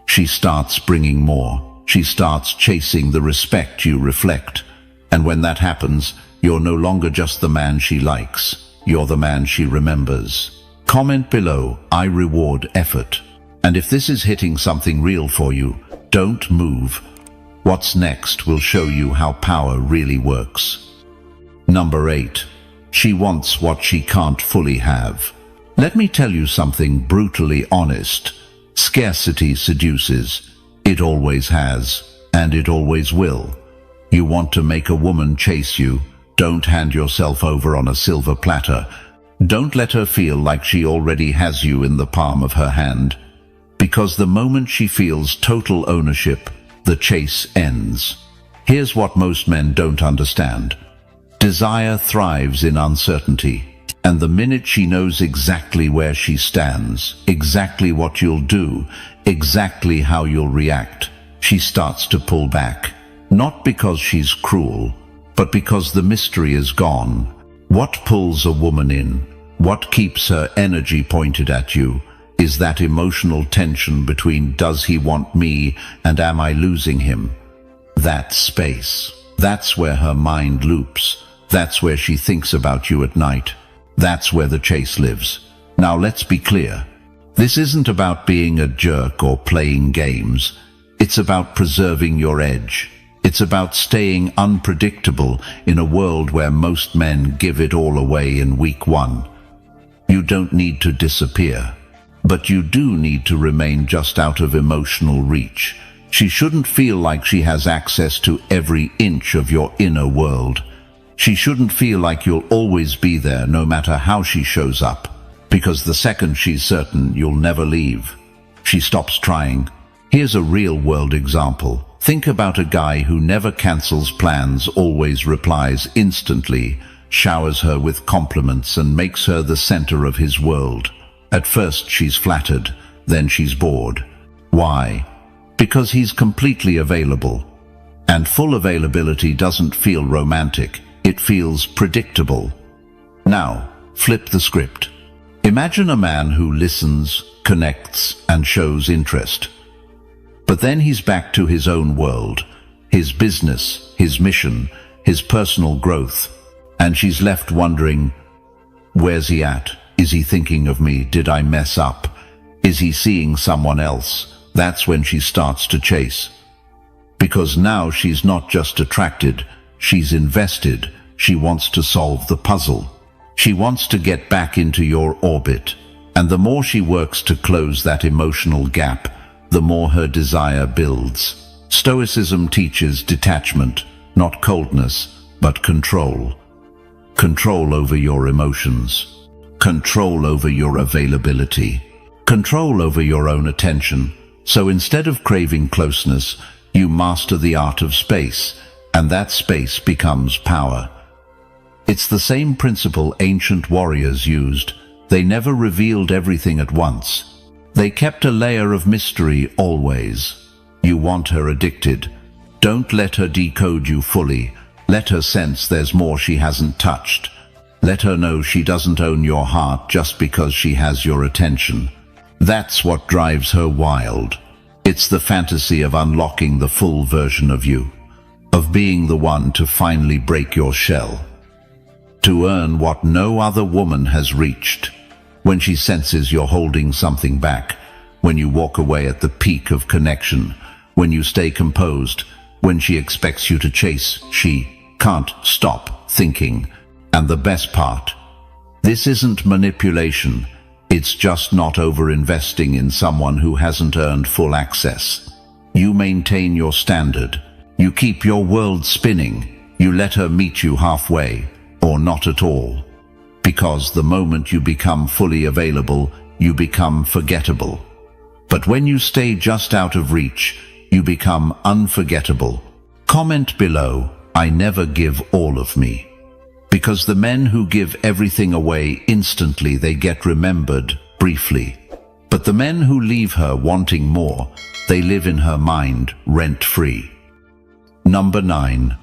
[SPEAKER 1] She starts bringing more. She starts chasing the respect you reflect. And when that happens, you're no longer just the man she likes. You're the man she remembers. Comment below, I reward effort. And if this is hitting something real for you, don't move. What's next will show you how power really works. Number 8. She wants what she can't fully have. Let me tell you something brutally honest. Scarcity seduces. It always has, and it always will. You want to make a woman chase you. Don't hand yourself over on a silver platter. Don't let her feel like she already has you in the palm of her hand. Because the moment she feels total ownership, the chase ends. Here's what most men don't understand. Desire thrives in uncertainty. And the minute she knows exactly where she stands, exactly what you'll do, exactly how you'll react, she starts to pull back. Not because she's cruel, but because the mystery is gone. What pulls a woman in, what keeps her energy pointed at you, is that emotional tension between does he want me and am I losing him? That space. That's where her mind loops. That's where she thinks about you at night. That's where the chase lives. Now let's be clear. This isn't about being a jerk or playing games. It's about preserving your edge. It's about staying unpredictable in a world where most men give it all away in week 1. You don't need to disappear, but you do need to remain just out of emotional reach. She shouldn't feel like she has access to every inch of your inner world. She shouldn't feel like you'll always be there no matter how she shows up, because the second she's certain you'll never leave, she stops trying. Here's a real-world example. Think about a guy who never cancels plans, always replies instantly, showers her with compliments and makes her the center of his world. At first she's flattered, then she's bored. Why? Because he's completely available. And full availability doesn't feel romantic. It feels predictable. Now, flip the script. Imagine a man who listens, connects, and shows interest. But then he's back to his own world, his business, his mission, his personal growth, and she's left wondering, where's he at? Is he thinking of me? Did I mess up? Is he seeing someone else? That's when she starts to chase. Because now she's not just attracted, she's invested. She wants to solve the puzzle. She wants to get back into your orbit. And the more she works to close that emotional gap, the more her desire builds. Stoicism teaches detachment, not coldness, but control. Control over your emotions. Control over your availability. Control over your own attention. So instead of craving closeness, you master the art of space, and that space becomes power. It's the same principle ancient warriors used. They never revealed everything at once. They kept a layer of mystery always. You want her addicted. Don't let her decode you fully. Let her sense there's more she hasn't touched. Let her know she doesn't own your heart just because she has your attention. That's what drives her wild. It's the fantasy of unlocking the full version of you, of being the one to finally break your shell, to earn what no other woman has reached. When she senses you're holding something back, when you walk away at the peak of connection, when you stay composed, when she expects you to chase, she can't stop thinking. And the best part, this isn't manipulation. It's just not over-investing in someone who hasn't earned full access. You maintain your standard. You keep your world spinning. You let her meet you halfway, or not at all. Because the moment you become fully available, you become forgettable. But when you stay just out of reach, you become unforgettable. Comment below, I never give all of me. Because the men who give everything away instantly, they get remembered briefly. But the men who leave her wanting more, they live in her mind rent-free. Number 9.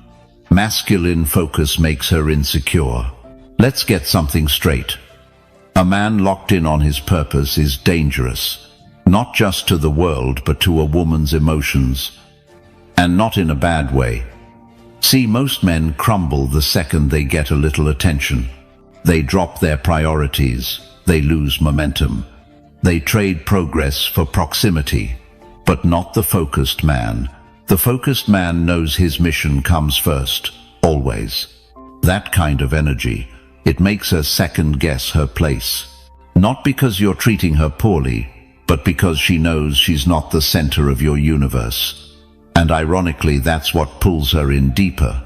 [SPEAKER 1] Masculine focus makes her insecure. Let's get something straight. A man locked in on his purpose is dangerous, not just to the world but to a woman's emotions, and not in a bad way. See, most men crumble the second they get a little attention. They drop their priorities, they lose momentum. They trade progress for proximity, but not the focused man. The focused man knows his mission comes first, always. That kind of energy, it makes her second guess her place. Not because you're treating her poorly, but because she knows she's not the center of your universe. And ironically, that's what pulls her in deeper.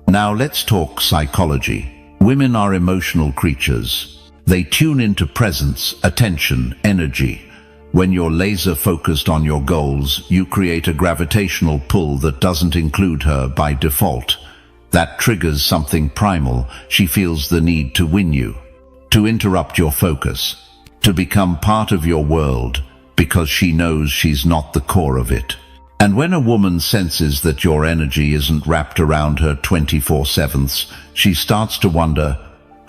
[SPEAKER 1] Now let's talk psychology. Women are emotional creatures. They tune into presence, attention, energy. When you're laser focused on your goals, you create a gravitational pull that doesn't include her by default. That triggers something primal. She feels the need to win you, to interrupt your focus, to become part of your world, because she knows she's not the core of it. And when a woman senses that your energy isn't wrapped around her 24/7, she starts to wonder,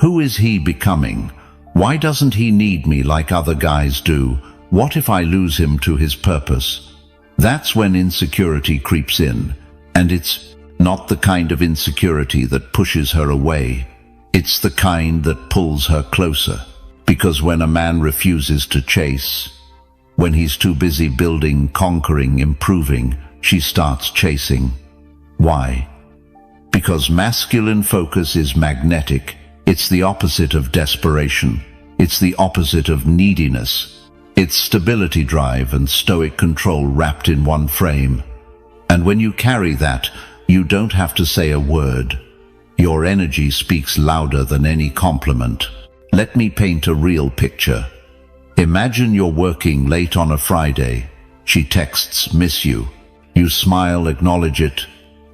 [SPEAKER 1] who is he becoming? Why doesn't he need me like other guys do? What if I lose him to his purpose? That's when insecurity creeps in, and it's not the kind of insecurity that pushes her away. It's the kind that pulls her closer. Because when a man refuses to chase, when he's too busy building, conquering, improving, she starts chasing. Why? Because masculine focus is magnetic. It's the opposite of desperation. It's the opposite of neediness. It's stability, drive, and stoic control wrapped in one frame. And when you carry that, you don't have to say a word. Your energy speaks louder than any compliment. Let me paint a real picture. Imagine you're working late on a Friday. She texts, "Miss you." You smile, acknowledge it,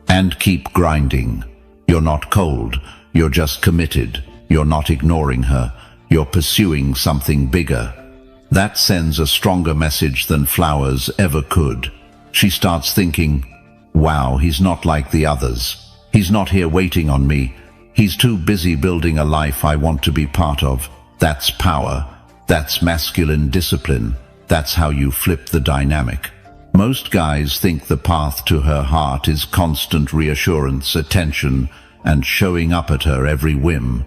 [SPEAKER 1] and keep grinding. You're not cold. You're just committed. You're not ignoring her. You're pursuing something bigger. That sends a stronger message than flowers ever could. She starts thinking, wow, he's not like the others. He's not here waiting on me. He's too busy building a life I want to be part of. That's power. That's masculine discipline. That's how you flip the dynamic. Most guys think the path to her heart is constant reassurance, attention, and showing up at her every whim.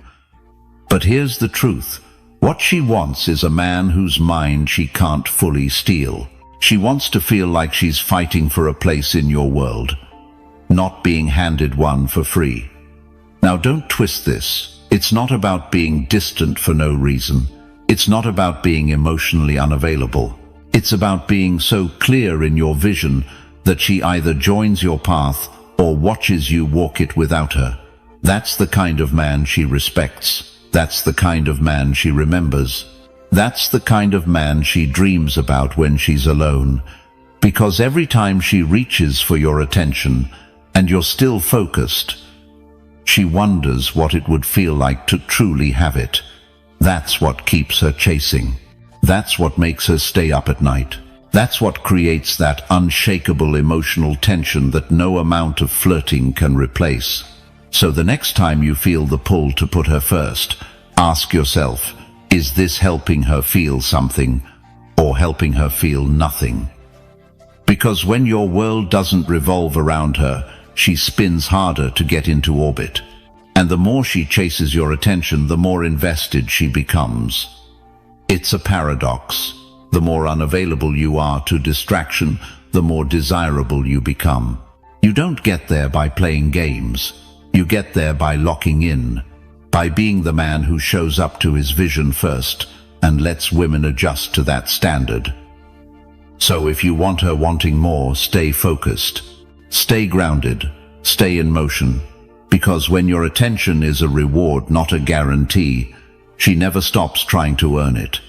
[SPEAKER 1] But here's the truth. What she wants is a man whose mind she can't fully steal. She wants to feel like she's fighting for a place in your world, not being handed one for free. Now don't twist this. It's not about being distant for no reason. It's not about being emotionally unavailable. It's about being so clear in your vision that she either joins your path or watches you walk it without her. That's the kind of man she respects. That's the kind of man she remembers. That's the kind of man she dreams about when she's alone. Because every time she reaches for your attention and you're still focused, she wonders what it would feel like to truly have it. That's what keeps her chasing. That's what makes her stay up at night. That's what creates that unshakable emotional tension that no amount of flirting can replace. So the next time you feel the pull to put her first, ask yourself, is this helping her feel something or helping her feel nothing? Because when your world doesn't revolve around her, she spins harder to get into orbit. And the more she chases your attention, the more invested she becomes. It's a paradox. The more unavailable you are to distraction, the more desirable you become. You don't get there by playing games. You get there by locking in, by being the man who shows up to his vision first and lets women adjust to that standard. So if you want her wanting more, stay focused, stay grounded, stay in motion, because when your attention is a reward, not a guarantee, she never stops trying to earn it.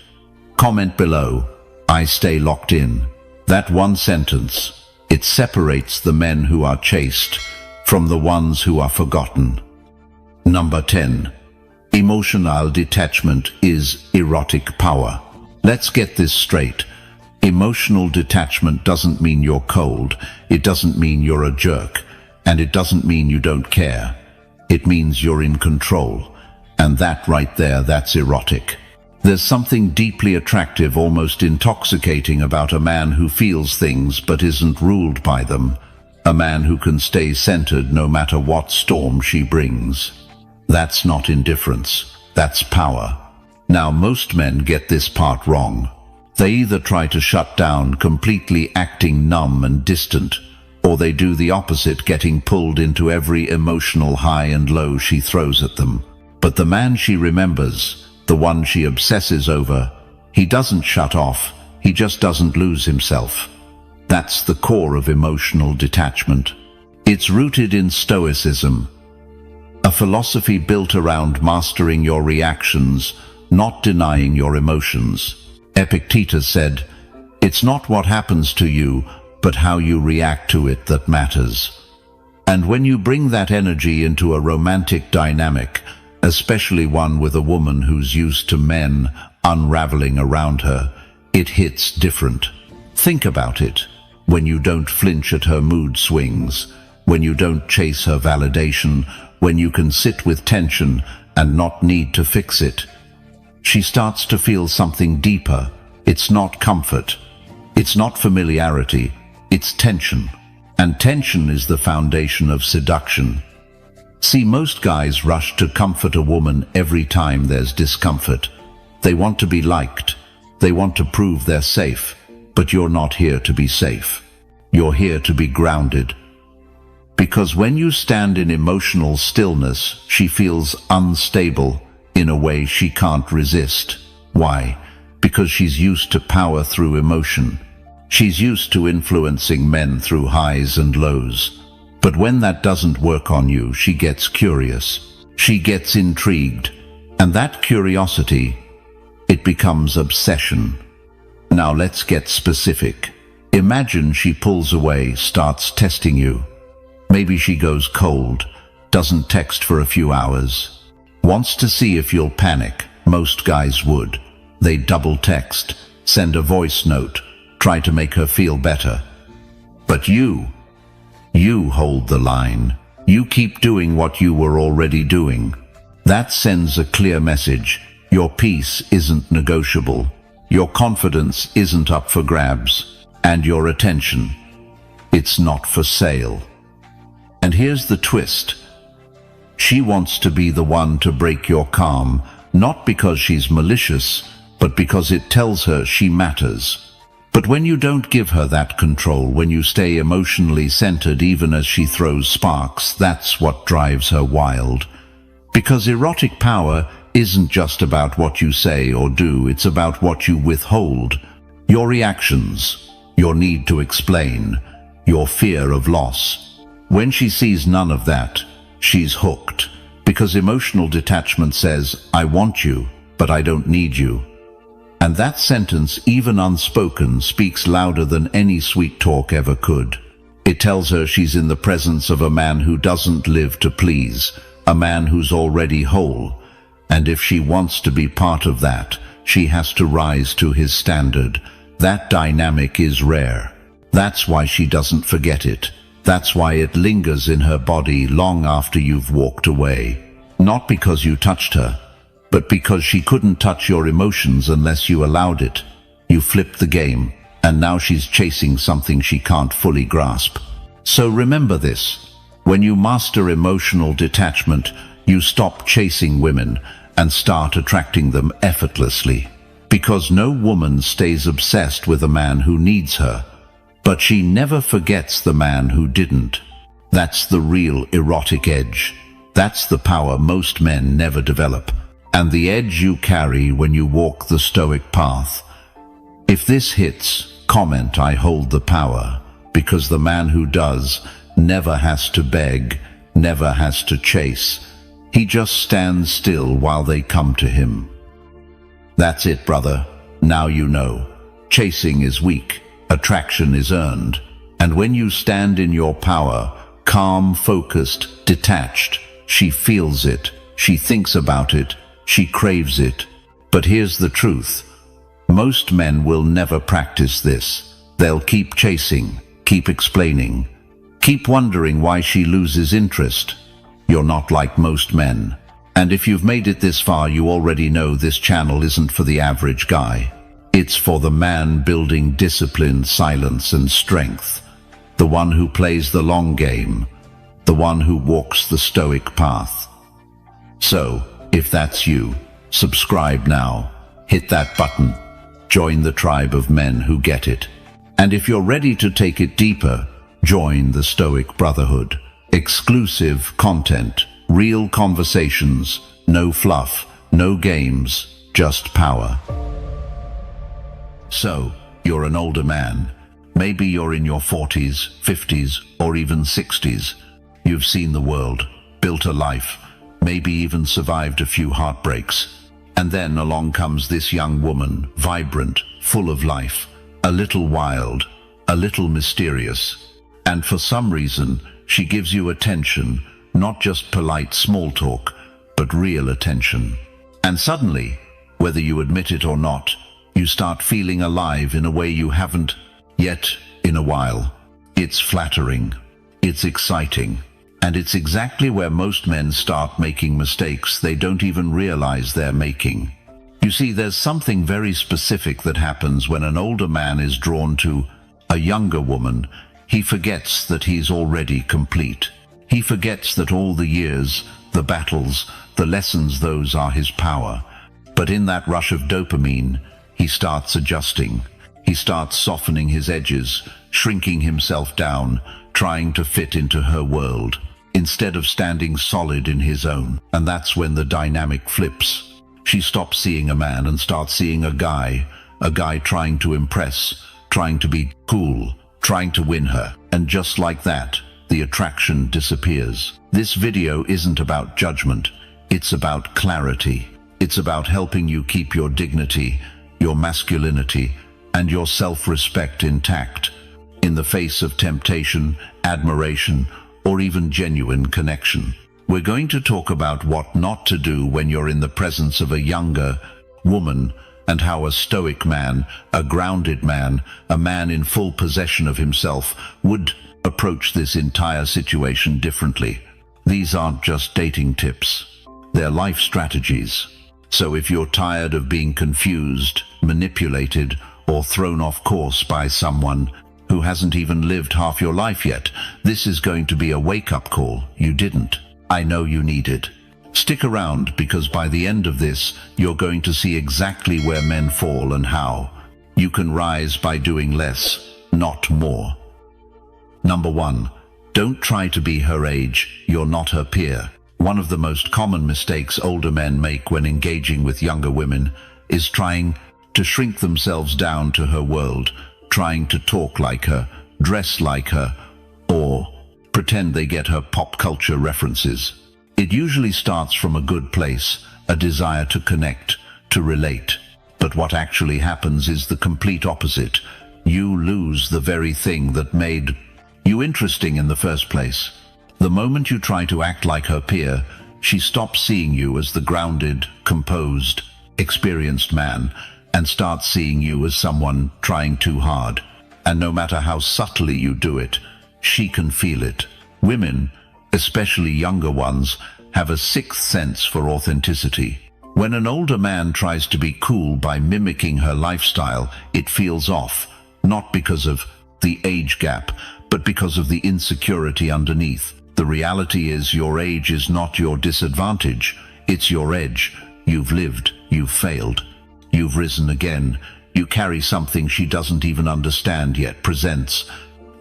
[SPEAKER 1] Comment below, I stay locked in. That one sentence, it separates the men who are chased from the ones who are forgotten. Number 10. Emotional detachment is erotic power. Let's get this straight. Emotional detachment doesn't mean you're cold. It doesn't mean you're a jerk. And it doesn't mean you don't care. It means you're in control. And that right there, that's erotic. There's something deeply attractive, almost intoxicating about a man who feels things but isn't ruled by them. A man who can stay centered no matter what storm she brings. That's not indifference. That's power. Now, most men get this part wrong. They either try to shut down, completely acting numb and distant, or they do the opposite, getting pulled into every emotional high and low she throws at them. But the man she remembers, the one she obsesses over, he doesn't shut off, he just doesn't lose himself. That's the core of emotional detachment. It's rooted in Stoicism, a philosophy built around mastering your reactions, not denying your emotions. Epictetus said, "It's not what happens to you, but how you react to it that matters." And when you bring that energy into a romantic dynamic, especially one with a woman who's used to men unraveling around her, it hits different. Think about it. When you don't flinch at her mood swings, when you don't chase her validation, when you can sit with tension and not need to fix it, she starts to feel something deeper. It's not comfort. It's not familiarity. It's tension. And tension is the foundation of seduction. See, most guys rush to comfort a woman every time there's discomfort. They want to be liked. They want to prove they're safe. But you're not here to be safe. You're here to be grounded. Because when you stand in emotional stillness, she feels unstable in a way she can't resist. Why? Because she's used to power through emotion. She's used to influencing men through highs and lows. But when that doesn't work on you, she gets curious. She gets intrigued. And that curiosity, it becomes obsession. Now let's get specific. Imagine she pulls away, starts testing you. Maybe she goes cold, doesn't text for a few hours. Wants to see if you'll panic. Most guys would. They double text, send a voice note, try to make her feel better. But you hold the line. You keep doing what you were already doing. That sends a clear message. Your peace isn't negotiable. Your confidence isn't up for grabs. And your attention, it's not for sale. And here's the twist. She wants to be the one to break your calm, not because she's malicious, but because it tells her she matters. But when you don't give her that control, when you stay emotionally centered even as she throws sparks, that's what drives her wild. Because erotic power isn't just about what you say or do, it's about what you withhold. Your reactions, your need to explain, your fear of loss. When she sees none of that, she's hooked. Because emotional detachment says, I want you, but I don't need you. And that sentence, even unspoken, speaks louder than any sweet talk ever could. It tells her she's in the presence of a man who doesn't live to please, a man who's already whole. And if she wants to be part of that, she has to rise to his standard. That dynamic is rare. That's why she doesn't forget it. That's why it lingers in her body long after you've walked away. Not because you touched her, but because she couldn't touch your emotions unless you allowed it. You flipped the game, and now she's chasing something she can't fully grasp. So remember this. When you master emotional detachment, you stop chasing women and start attracting them effortlessly. Because no woman stays obsessed with a man who needs her, but she never forgets the man who didn't. That's the real erotic edge. That's the power most men never develop, and the edge you carry when you walk the Stoic path. If this hits, comment I hold the power, because the man who does never has to beg, never has to chase. He just stands still while they come to him. That's it, brother. Now you know. Chasing is weak. Attraction is earned. And when you stand in your power, calm, focused, detached, she feels it. She thinks about it. She craves it. But here's the truth. Most men will never practice this. They'll keep chasing, keep explaining, Keep wondering why she loses interest. You're not like most men. And if you've made it this far, you already know this channel isn't for the average guy. It's for the man building discipline, silence, and strength. The one who plays the long game. The one who walks the Stoic path. So, if that's you, subscribe now. Hit that button. Join the tribe of men who get it. And if you're ready to take it deeper, join the Stoic Brotherhood. Exclusive content, real conversations, no fluff, no games, just power. So, you're an older man. Maybe you're in your 40s, 50s, or even 60s. You've seen the world, built a life, maybe even survived a few heartbreaks. And then along comes this young woman, vibrant, full of life, a little wild, a little mysterious. And for some reason, she gives you attention, not just polite small talk, but real attention. And suddenly, whether you admit it or not, you start feeling alive in a way you haven't yet in a while. It's flattering, it's exciting, and it's exactly where most men start making mistakes they don't even realize they're making. You see, there's something very specific that happens when an older man is drawn to a younger woman. He forgets that he's already complete. He forgets that all the years, the battles, the lessons, those are his power. But in that rush of dopamine, he starts adjusting. He starts softening his edges, shrinking himself down, trying to fit into her world, instead of standing solid in his own. And that's when the dynamic flips. She stops seeing a man and starts seeing a guy trying to impress, trying to be cool, trying to win her. And just like that, the attraction disappears. This video isn't about judgment. It's about clarity. It's about helping you keep your dignity, your masculinity, and your self-respect intact in the face of temptation, admiration, or even genuine connection. We're going to talk about what not to do when you're in the presence of a younger woman, and how a stoic man, a grounded man, a man in full possession of himself would approach this entire situation differently. These aren't just dating tips. They're life strategies. So if you're tired of being confused, manipulated, or thrown off course by someone who hasn't even lived half your life yet, this is going to be a wake-up call. You didn't. I know you need it. Stick around, because by the end of this, you're going to see exactly where men fall and how. You can rise by doing less, not more. Number 1. Don't try to be her age. You're not her peer. One of the most common mistakes older men make when engaging with younger women is trying to shrink themselves down to her world, trying to talk like her, dress like her, or pretend they get her pop culture references. It usually starts from a good place, a desire to connect, to relate. But what actually happens is the complete opposite. You lose the very thing that made you interesting in the first place. The moment you try to act like her peer, she stops seeing you as the grounded, composed, experienced man, and starts seeing you as someone trying too hard. And no matter how subtly you do it, she can feel it. Women, especially younger ones, have a sixth sense for authenticity. When an older man tries to be cool by mimicking her lifestyle, it feels off, not because of the age gap, but because of the insecurity underneath. The reality is, your age is not your disadvantage, it's your edge. You've lived, you've failed, you've risen again. You carry something she doesn't even understand yet presents,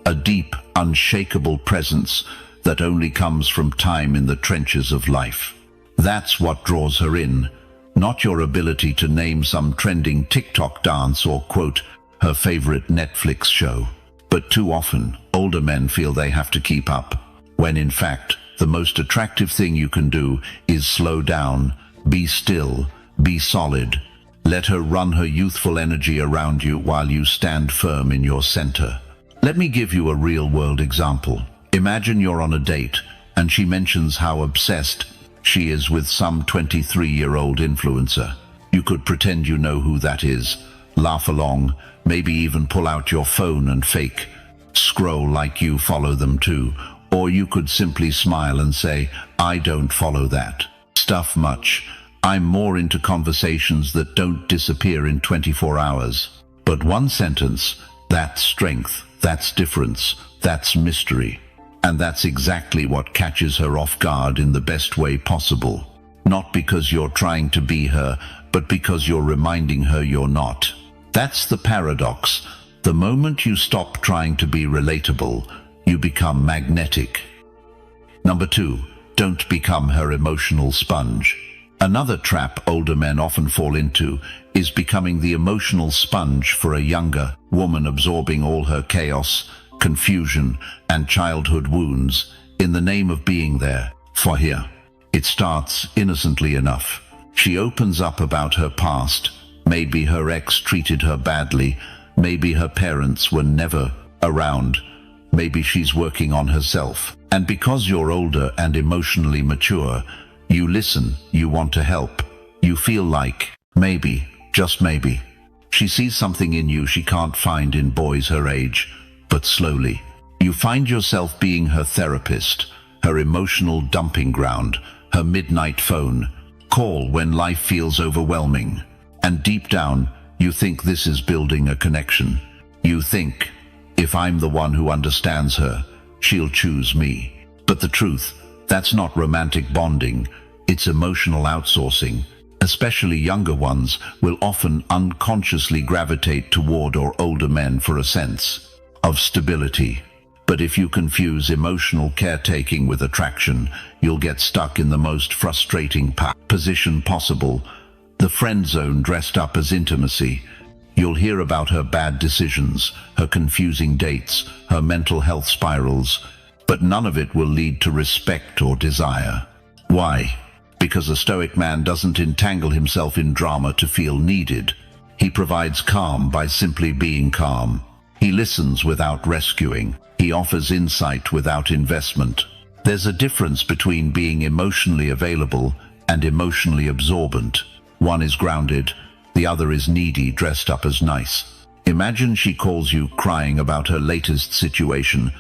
[SPEAKER 1] a deep, unshakable presence that only comes from time in the trenches of life. That's what draws her in, not your ability to name some trending TikTok dance or quote her favorite Netflix show. But too often, older men feel they have to keep up, when in fact, the most attractive thing you can do is slow down, be still, be solid. Let her run her youthful energy around you while you stand firm in your center. Let me give you a real-world example. Imagine you're on a date, and she mentions how obsessed she is with some 23-year-old influencer. You could pretend you know who that is, laugh along, maybe even pull out your phone and fake scroll like you follow them too, or you could simply smile and say, I don't follow that stuff much. I'm more into conversations that don't disappear in 24 hours. But one sentence, that's strength, that's difference, that's mystery. And that's exactly what catches her off guard in the best way possible. Not because you're trying to be her, but because you're reminding her you're not. That's the paradox. The moment you stop trying to be relatable, you become magnetic. Number 2, don't become her emotional sponge. Another trap older men often fall into is becoming the emotional sponge for a younger woman, absorbing all her chaos, confusion, and childhood wounds in the name of being there for her. It starts innocently enough. She opens up about her past. Maybe her ex treated her badly. Maybe her parents were never around. Maybe she's working on herself. And because you're older and emotionally mature, you listen, you want to help. You feel like, maybe, just maybe, she sees something in you she can't find in boys her age. But slowly, you find yourself being her therapist, her emotional dumping ground, her midnight phone call when life feels overwhelming. And deep down, you think this is building a connection. You think, if I'm the one who understands her, she'll choose me. But the truth, that's not romantic bonding, it's emotional outsourcing. Especially younger ones will often unconsciously gravitate toward or older men for a sense of stability. But if you confuse emotional caretaking with attraction, you'll get stuck in the most frustrating position possible, the friend zone dressed up as intimacy. You'll hear about her bad decisions, her confusing dates, her mental health spirals, but none of it will lead to respect or desire. Why? Because a Stoic man doesn't entangle himself in drama to feel needed. He provides calm by simply being calm. He listens without rescuing. He offers insight without investment. There's a difference between being emotionally available and emotionally absorbent. One is grounded, the other is needy dressed up as nice. Imagine she calls you crying about her latest situation,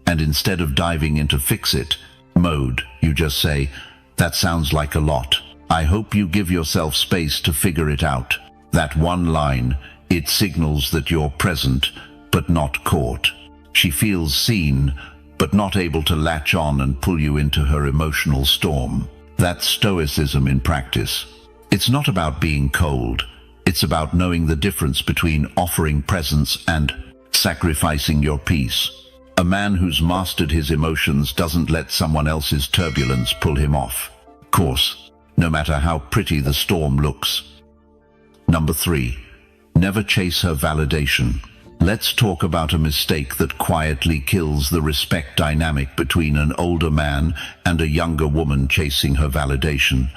[SPEAKER 1] and instead of diving into fix-it mode, you just say, that sounds like a lot. I hope you give yourself space to figure it out. That one line, it signals that you're present, but not caught. She feels seen, but not able to latch on and pull you into her emotional storm. That's stoicism in practice. It's not about being cold. It's about knowing the difference between offering presence and sacrificing your peace. A man who's mastered his emotions doesn't let someone else's turbulence pull him off course, no matter how pretty the storm looks. Number 3, never chase her validation. Let's talk about a mistake that quietly kills the respect dynamic between an older man and a younger woman chasing her validation.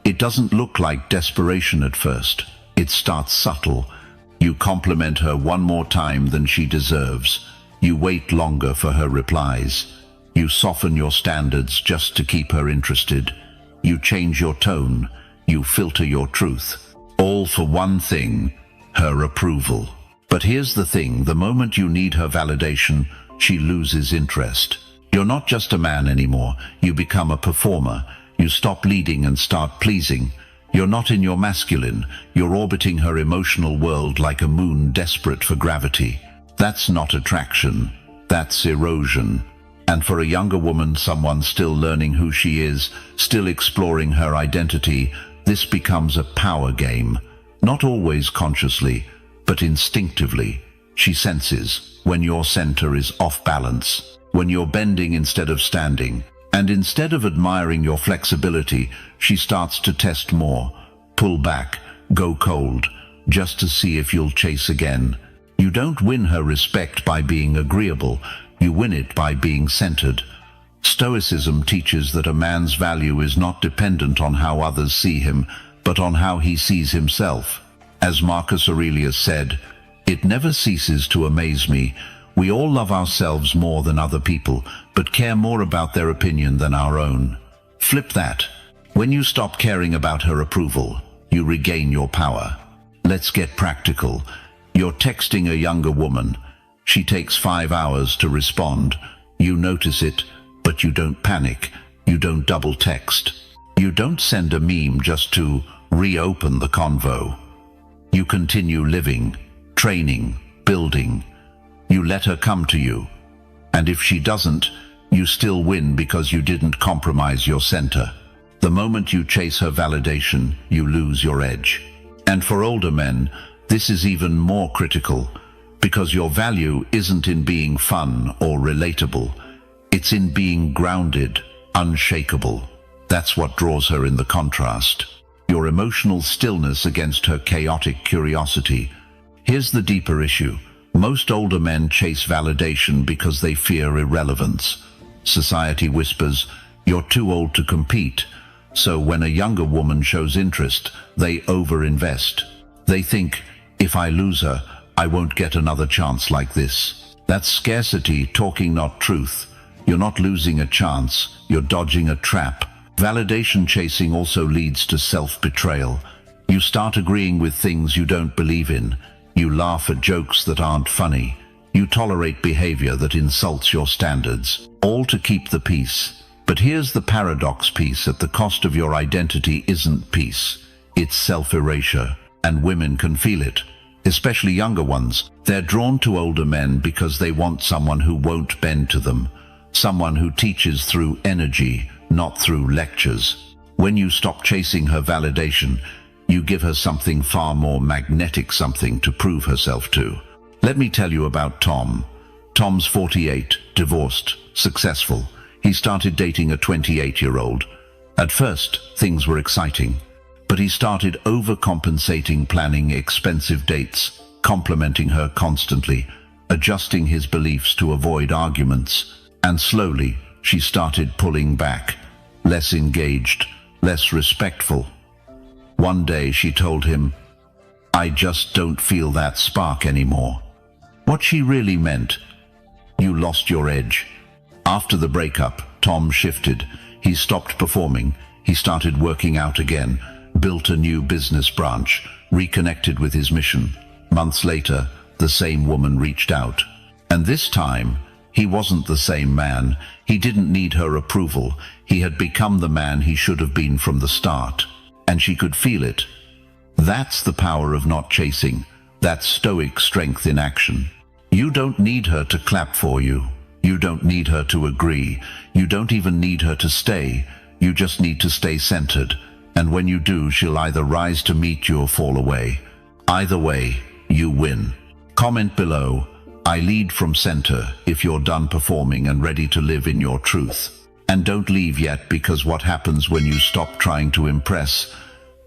[SPEAKER 1] It doesn't look like desperation at first. It starts subtle. You compliment her one more time than she deserves. You wait longer for her replies. You soften your standards just to keep her interested. You change your tone. You filter your truth. All for one thing, her approval. But here's the thing, the moment you need her validation, she loses interest. You're not just a man anymore. You become a performer. You stop leading and start pleasing. You're not in your masculine. You're orbiting her emotional world like a moon desperate for gravity. That's not attraction. That's erosion. And for a younger woman, someone still learning who she is, still exploring her identity, this becomes a power game. Not always consciously, but instinctively. She senses when your center is off balance, when you're bending instead of standing. And instead of admiring your flexibility, she starts to test more. Pull back, go cold, just to see if you'll chase again. You don't win her respect by being agreeable. You win it by being centered. Stoicism teaches that a man's value is not dependent on how others see him, but on how he sees himself. As Marcus Aurelius said, "It never ceases to amaze me. We all love ourselves more than other people, but care more about their opinion than our own." Flip that. When you stop caring about her approval, you regain your power. Let's get practical. You're texting a younger woman. She takes 5 hours to respond. You notice it, but you don't panic. You don't double text. You don't send a meme just to reopen the convo. You continue living, training, building. You let her come to you. And if she doesn't, you still win because you didn't compromise your center. The moment you chase her validation, you lose your edge. And for older men, this is even more critical, because your value isn't in being fun or relatable. It's in being grounded, unshakable. That's what draws her in the contrast. Your emotional stillness against her chaotic curiosity. Here's the deeper issue. Most older men chase validation because they fear irrelevance. Society whispers, "You're too old to compete." So when a younger woman shows interest, they overinvest. They think, if I lose her, I won't get another chance like this. That's scarcity talking, not truth. You're not losing a chance, you're dodging a trap. Validation chasing also leads to self-betrayal. You start agreeing with things you don't believe in. You laugh at jokes that aren't funny. You tolerate behavior that insults your standards, all to keep the peace. But here's the paradox: peace at the cost of your identity isn't peace. It's self-erasure, and women can feel it, especially younger ones. They're drawn to older men because they want someone who won't bend to them, someone who teaches through energy, not through lectures. When you stop chasing her validation, you give her something far more magnetic, something to prove herself to. Let me tell you about Tom. Tom's 48, divorced, successful. He started dating a 28-year-old. At first, things were exciting, but he started overcompensating, planning expensive dates, complimenting her constantly, adjusting his beliefs to avoid arguments, and slowly she started pulling back, less engaged, less respectful. One day she told him, "I just don't feel that spark anymore." What she really meant: you lost your edge. After the breakup, Tom shifted. He stopped performing. He started working out again, built a new business branch, reconnected with his mission. Months later, the same woman reached out. And this time, he wasn't the same man. He didn't need her approval. He had become the man he should have been from the start. And she could feel it. That's the power of not chasing. That's stoic strength in action. You don't need her to clap for you. You don't need her to agree. You don't even need her to stay. You just need to stay centered. And when you do, she'll either rise to meet you or fall away. Either way, you win. Comment below, "I lead from center," if you're done performing and ready to live in your truth. And don't leave yet, because what happens when you stop trying to impress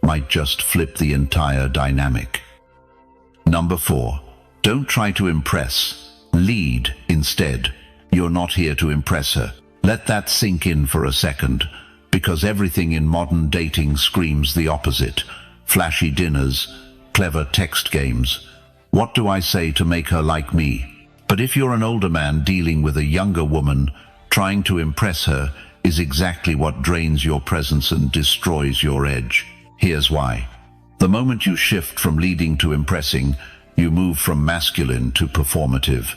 [SPEAKER 1] might just flip the entire dynamic. Number 4, don't try to impress. Lead instead. You're not here to impress her. Let that sink in for a second, because everything in modern dating screams the opposite. Flashy dinners, clever text games. What do I say to make her like me? But if you're an older man dealing with a younger woman, trying to impress her is exactly what drains your presence and destroys your edge. Here's why. The moment you shift from leading to impressing, you move from masculine to performative.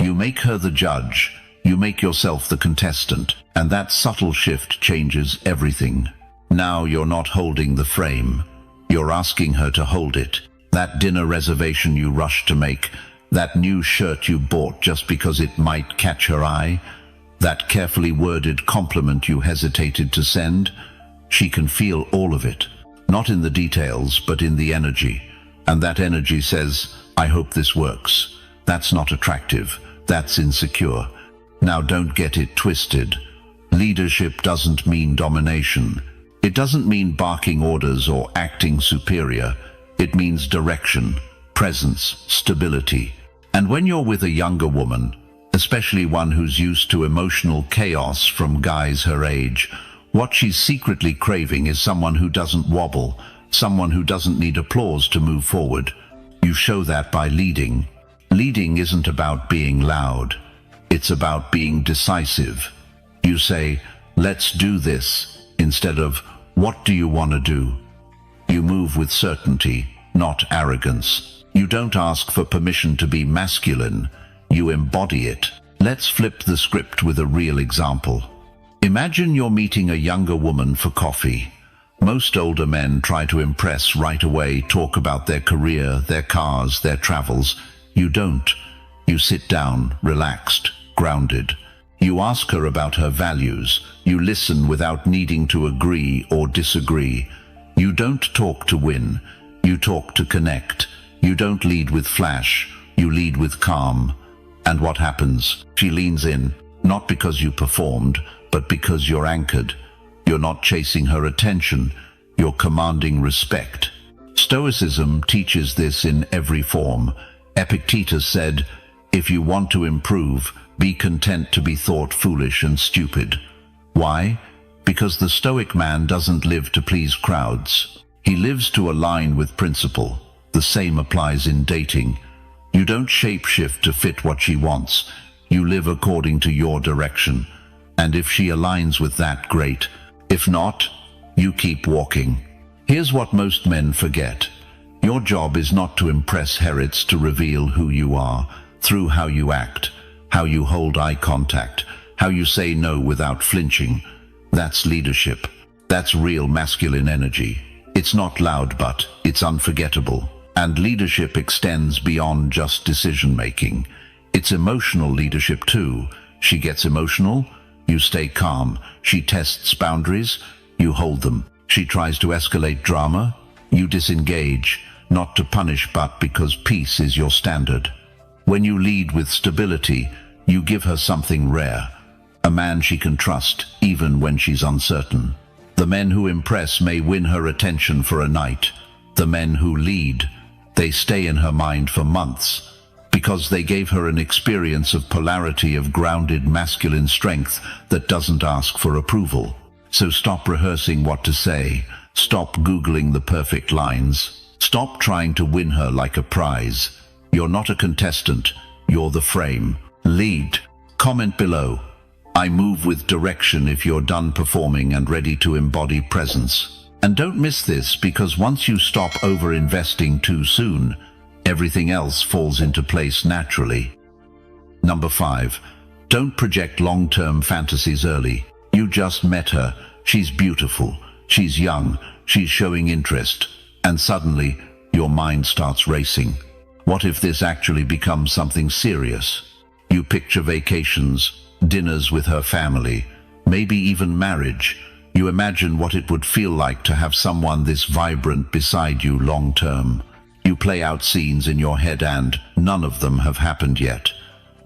[SPEAKER 1] You make her the judge, you make yourself the contestant, and that subtle shift changes everything. Now you're not holding the frame, you're asking her to hold it. That dinner reservation you rushed to make, that new shirt you bought just because it might catch her eye, that carefully worded compliment you hesitated to send, she can feel all of it. Not in the details, but in the energy. And that energy says, "I hope this works." That's not attractive. That's insecure. Now don't get it twisted. Leadership doesn't mean domination. It doesn't mean barking orders or acting superior. It means direction, presence, stability. And when you're with a younger woman, especially one who's used to emotional chaos from guys her age, what she's secretly craving is someone who doesn't wobble, someone who doesn't need applause to move forward. You show that by leading. Leading isn't about being loud. It's about being decisive. You say, "Let's do this," instead of, "What do you want to do?" You move with certainty, not arrogance. You don't ask for permission to be masculine, you embody it. Let's flip the script with a real example. Imagine you're meeting a younger woman for coffee. Most older men try to impress right away, talk about their career, their cars, their travels. You don't. You sit down, relaxed, grounded. You ask her about her values. You listen without needing to agree or disagree. You don't talk to win. You talk to connect. You don't lead with flash. You lead with calm. And what happens? She leans in, not because you performed, but because you're anchored. You're not chasing her attention. You're commanding respect. Stoicism teaches this in every form. Epictetus said, "If you want to improve, be content to be thought foolish and stupid." Why? Because the Stoic man doesn't live to please crowds. He lives to align with principle. The same applies in dating. You don't shapeshift to fit what she wants. You live according to your direction. And if she aligns with that, great. If not, you keep walking. Here's what most men forget. Your job is not to impress Herods, to reveal who you are through how you act, how you hold eye contact, how you say no without flinching. That's leadership. That's real masculine energy. It's not loud, but it's unforgettable. And leadership extends beyond just decision-making. It's emotional leadership too. She gets emotional, you stay calm. She tests boundaries, you hold them. She tries to escalate drama, you disengage, not to punish but because peace is your standard. When you lead with stability, you give her something rare, a man she can trust even when she's uncertain. The men who impress may win her attention for a night. The men who lead, they stay in her mind for months, because they gave her an experience of polarity, of grounded masculine strength that doesn't ask for approval. So stop rehearsing what to say. Stop Googling the perfect lines. Stop trying to win her like a prize. You're not a contestant. You're the frame. Lead. Comment below. I move with direction if you're done performing and ready to embody presence. And don't miss this, because once you stop over-investing too soon, everything else falls into place naturally. Number 5. Don't project long-term fantasies early. You just met her. She's beautiful. She's young. She's showing interest. And suddenly, your mind starts racing. What if this actually becomes something serious? You picture vacations, dinners with her family, maybe even marriage. You imagine what it would feel like to have someone this vibrant beside you long-term. You play out scenes in your head and none of them have happened yet.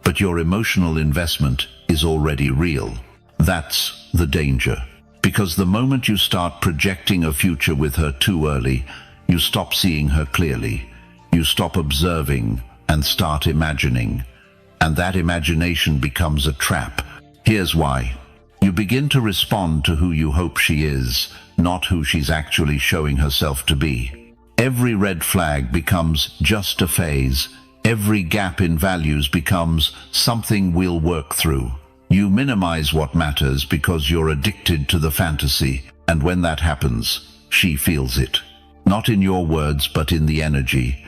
[SPEAKER 1] But your emotional investment is already real. That's the danger. Because the moment you start projecting a future with her too early, you stop seeing her clearly. You stop observing and start imagining. And that imagination becomes a trap. Here's why. You begin to respond to who you hope she is, not who she's actually showing herself to be. Every red flag becomes just a phase. Every gap in values becomes something we'll work through. You minimize what matters because you're addicted to the fantasy, and when that happens, she feels it. Not in your words, but in the energy.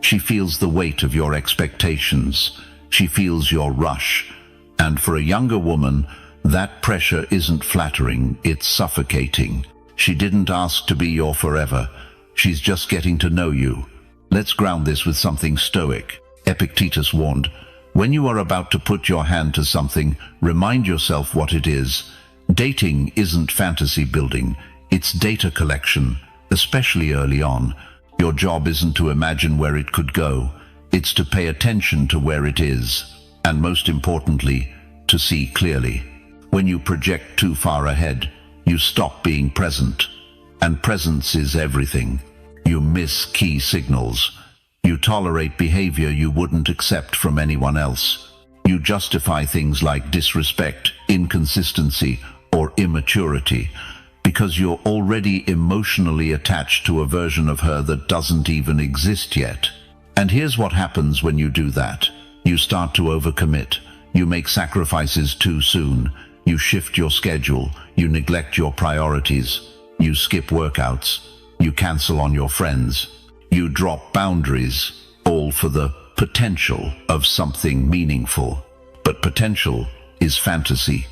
[SPEAKER 1] She feels the weight of your expectations. She feels your rush. And for a younger woman, that pressure isn't flattering, it's suffocating. She didn't ask to be your forever. She's just getting to know you. Let's ground this with something stoic. Epictetus warned, when you are about to put your hand to something, remind yourself what it is. Dating isn't fantasy building, it's data collection, especially early on. Your job isn't to imagine where it could go, it's to pay attention to where it is, and most importantly, to see clearly. When you project too far ahead, you stop being present. And presence is everything. You miss key signals. You tolerate behavior you wouldn't accept from anyone else. You justify things like disrespect, inconsistency, or immaturity because you're already emotionally attached to a version of her that doesn't even exist yet. And here's what happens when you do that. You start to overcommit. You make sacrifices too soon. You shift your schedule. You neglect your priorities. You skip workouts. You cancel on your friends. You drop boundaries. all for the potential of something meaningful. But potential is fantasy.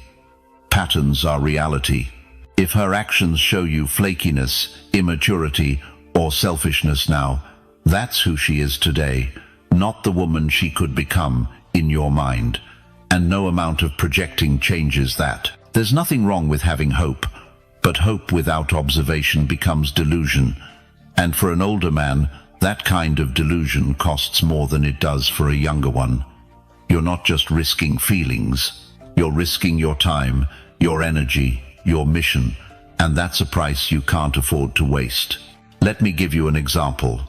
[SPEAKER 1] Patterns are reality. If her actions show you flakiness, immaturity, or selfishness now, that's who she is today, not the woman she could become in your mind. And no amount of projecting changes that. There's nothing wrong with having hope, but hope without observation becomes delusion. And for an older man, that kind of delusion costs more than it does for a younger one. You're not just risking feelings, you're risking your time, your energy, your mission, and that's a price you can't afford to waste. Let me give you an example.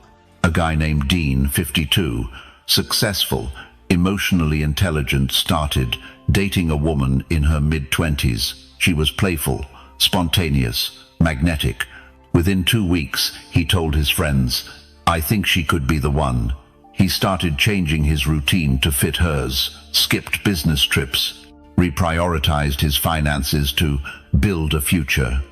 [SPEAKER 1] A guy named Dean, 52, successful, emotionally intelligent, started dating a woman in her mid-20s. She was playful, spontaneous, magnetic. Within 2 weeks, he told his friends, "I think she could be the one." He started changing his routine to fit hers, skipped business trips, reprioritized his finances to build a future.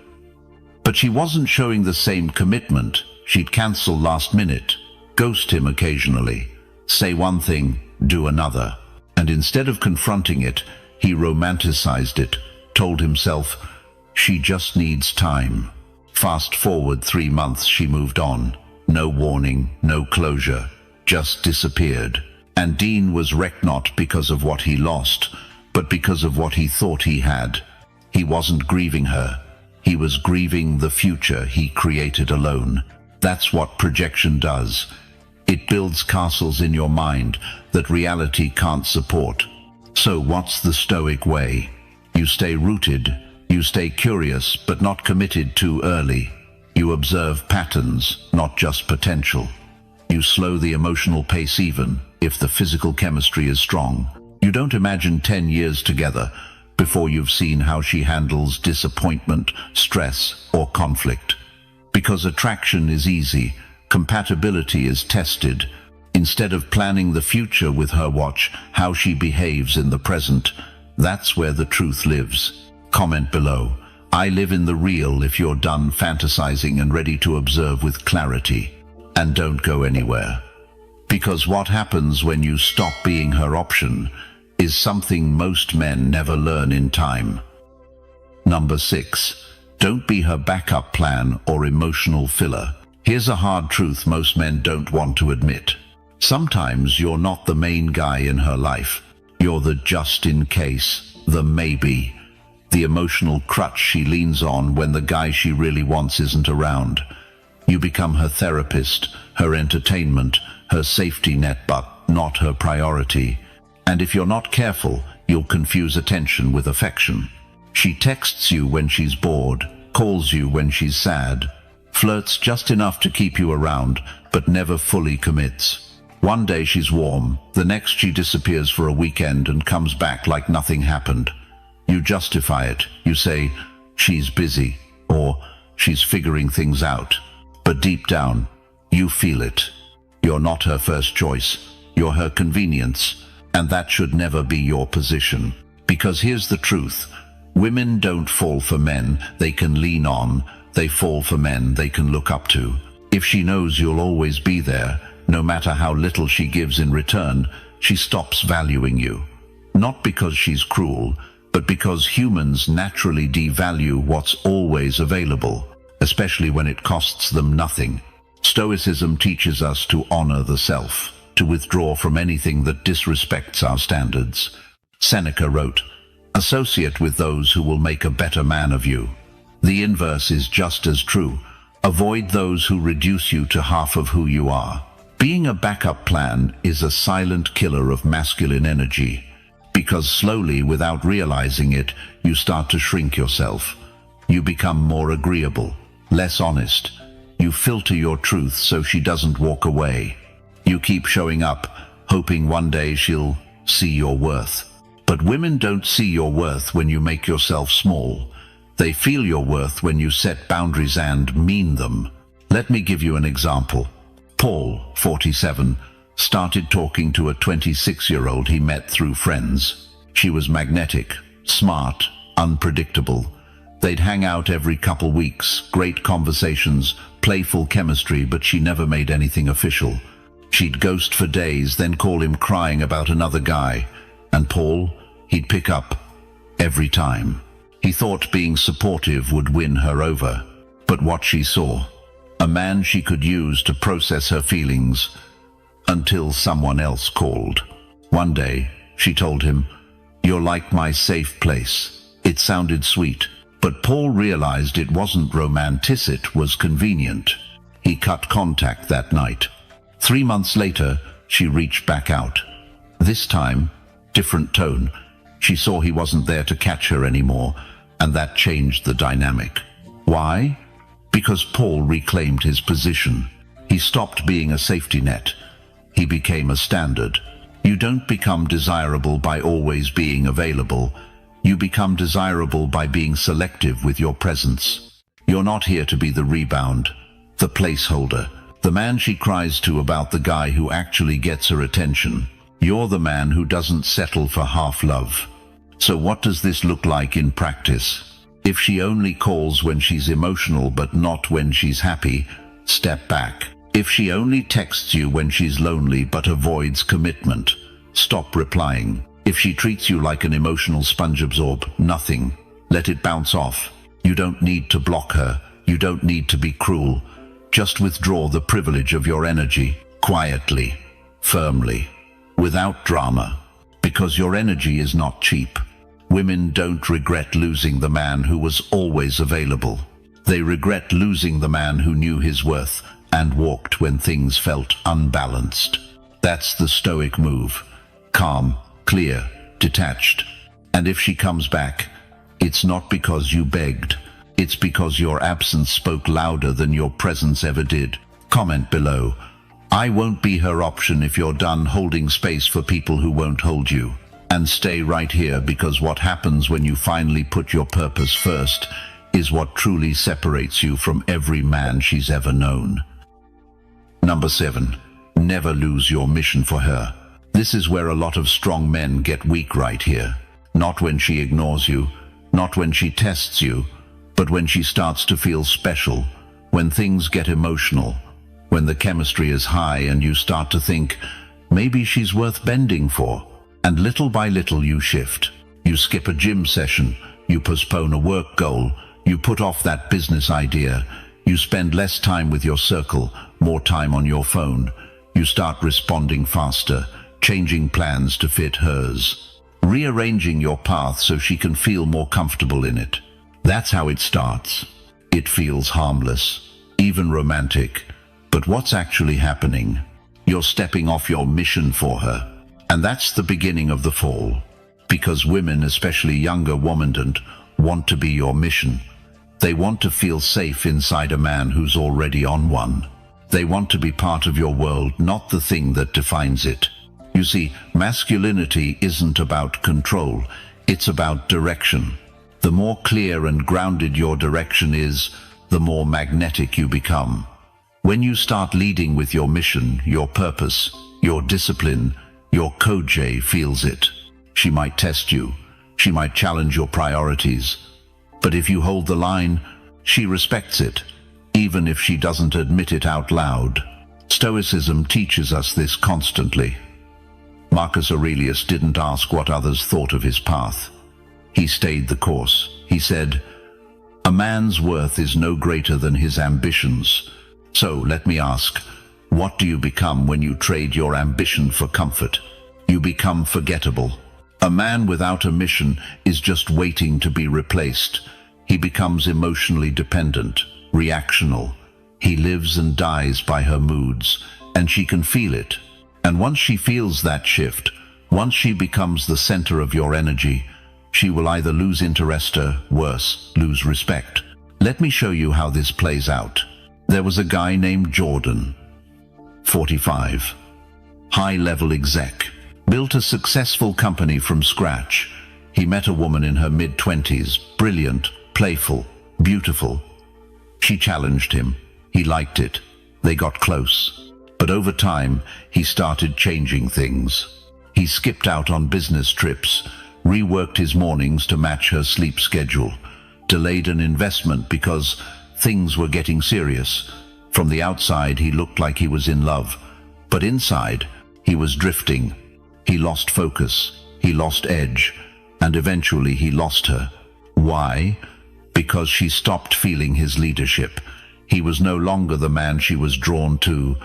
[SPEAKER 1] But she wasn't showing the same commitment. She'd cancel last minute, ghost him occasionally, say one thing, do another. And instead of confronting it, he romanticized it, told himself, she just needs time. Fast forward 3 months, she moved on. No warning, no closure, just disappeared. And Dean was wrecked not because of what he lost, but because of what he thought he had. He wasn't grieving her. He was grieving the future he created alone. That's what projection does. It builds castles in your mind that reality can't support. So what's the Stoic way? You stay rooted, you stay curious, but not committed too early. You observe patterns, not just potential. You slow the emotional pace even if the physical chemistry is strong. You don't imagine 10 years together before you've seen how she handles disappointment, stress, or conflict. Because attraction is easy, compatibility is tested. Instead of planning the future with her, watch how she behaves in the present. That's where the truth lives. Comment below. I live in the real if you're done fantasizing and ready to observe with clarity. And don't go anywhere. Because what happens when you stop being her option is something most men never learn in time. Number 6. Don't be her backup plan or emotional filler. Here's a hard truth most men don't want to admit. Sometimes you're not the main guy in her life. You're the just in case, the maybe, the emotional crutch she leans on when the guy she really wants isn't around. You become her therapist, her entertainment, her safety net, but not her priority. And if you're not careful, you'll confuse attention with affection. She texts you when she's bored, calls you when she's sad, flirts just enough to keep you around, but never fully commits. One day she's warm, the next she disappears for a weekend and comes back like nothing happened. You justify it. You say, she's busy, or she's figuring things out. But deep down, you feel it. You're not her first choice. You're her convenience. And that should never be your position. Because here's the truth. Women don't fall for men they can lean on. They fall for men they can look up to. If she knows you'll always be there, no matter how little she gives in return, she stops valuing you. Not because she's cruel, but because humans naturally devalue what's always available, especially when it costs them nothing. Stoicism teaches us to honor the self, to withdraw from anything that disrespects our standards. Seneca wrote, "Associate with those who will make a better man of you." The inverse is just as true. Avoid those who reduce you to half of who you are. Being a backup plan is a silent killer of masculine energy, because slowly, without realizing it, you start to shrink yourself. You become more agreeable, less honest. You filter your truth so she doesn't walk away. You keep showing up, hoping one day she'll see your worth. But women don't see your worth when you make yourself small. They feel your worth when you set boundaries and mean them. Let me give you an example. Paul, 47, started talking to a 26-year-old he met through friends. She was magnetic, smart, unpredictable. They'd hang out every couple weeks, great conversations, playful chemistry, but she never made anything official. She'd ghost for days, then call him crying about another guy. And Paul, he'd pick up every time. He thought being supportive would win her over. But what she saw, a man she could use to process her feelings until someone else called. One day, she told him, "You're like my safe place." It sounded sweet, but Paul realized it wasn't romantic, it was convenient. He cut contact that night. 3 months later, she reached back out. This time, different tone. She saw he wasn't there to catch her anymore, and that changed the dynamic. Why? Because Paul reclaimed his position. He stopped being a safety net. He became a standard. You don't become desirable by always being available. You become desirable by being selective with your presence. You're not here to be the rebound, the placeholder, the man she cries to about the guy who actually gets her attention. You're the man who doesn't settle for half love. So what does this look like in practice? If she only calls when she's emotional but not when she's happy, step back. If she only texts you when she's lonely but avoids commitment, stop replying. If she treats you like an emotional sponge, absorb nothing. Let it bounce off. You don't need to block her. You don't need to be cruel. Just withdraw the privilege of your energy, quietly, firmly, without drama, because your energy is not cheap. Women don't regret losing the man who was always available. They regret losing the man who knew his worth and walked when things felt unbalanced. That's the Stoic move. Calm, clear, detached. And if she comes back, it's not because you begged. It's because your absence spoke louder than your presence ever did. Comment below. I won't be her option if you're done holding space for people who won't hold you. And stay right here, because what happens when you finally put your purpose first is what truly separates you from every man she's ever known. Number 7. Never lose your mission for her. This is where a lot of strong men get weak right here. Not when she ignores you, not when she tests you, but when she starts to feel special, when things get emotional, when the chemistry is high and you start to think, maybe she's worth bending for. And little by little you shift. You skip a gym session, you postpone a work goal, you put off that business idea, you spend less time with your circle, more time on your phone. You start responding faster, changing plans to fit hers, rearranging your path so she can feel more comfortable in it. That's how it starts. It feels harmless, even romantic. But what's actually happening? You're stepping off your mission for her. And that's the beginning of the fall. Because women, especially younger women, want to be your mission. They want to feel safe inside a man who's already on one. They want to be part of your world, not the thing that defines it. You see, masculinity isn't about control, it's about direction. The more clear and grounded your direction is, the more magnetic you become. When you start leading with your mission, your purpose, your discipline, your Koj feels it. She might test you. She might challenge your priorities. But if you hold the line, she respects it, even if she doesn't admit it out loud. Stoicism teaches us this constantly. Marcus Aurelius didn't ask what others thought of his path. He stayed the course. He said, "A man's worth is no greater than his ambitions." So let me ask, what do you become when you trade your ambition for comfort? You become forgettable. A man without a mission is just waiting to be replaced. He becomes emotionally dependent, reactional. He lives and dies by her moods, and she can feel it. And once she feels that shift, once she becomes the center of your energy, she will either lose interest or, worse, lose respect. Let me show you how this plays out. There was a guy named Jordan, 45, high-level exec, built a successful company from scratch. He met a woman in her mid-20s, brilliant, playful, beautiful. She challenged him. He liked it. They got close. But over time, he started changing things. He skipped out on business trips, reworked his mornings to match her sleep schedule, delayed an investment because things were getting serious. From the outside, he looked like he was in love, But inside, he was drifting. He lost focus, he lost edge, and eventually he lost her. Why? Because she stopped feeling his leadership. He was no longer the man she was drawn to,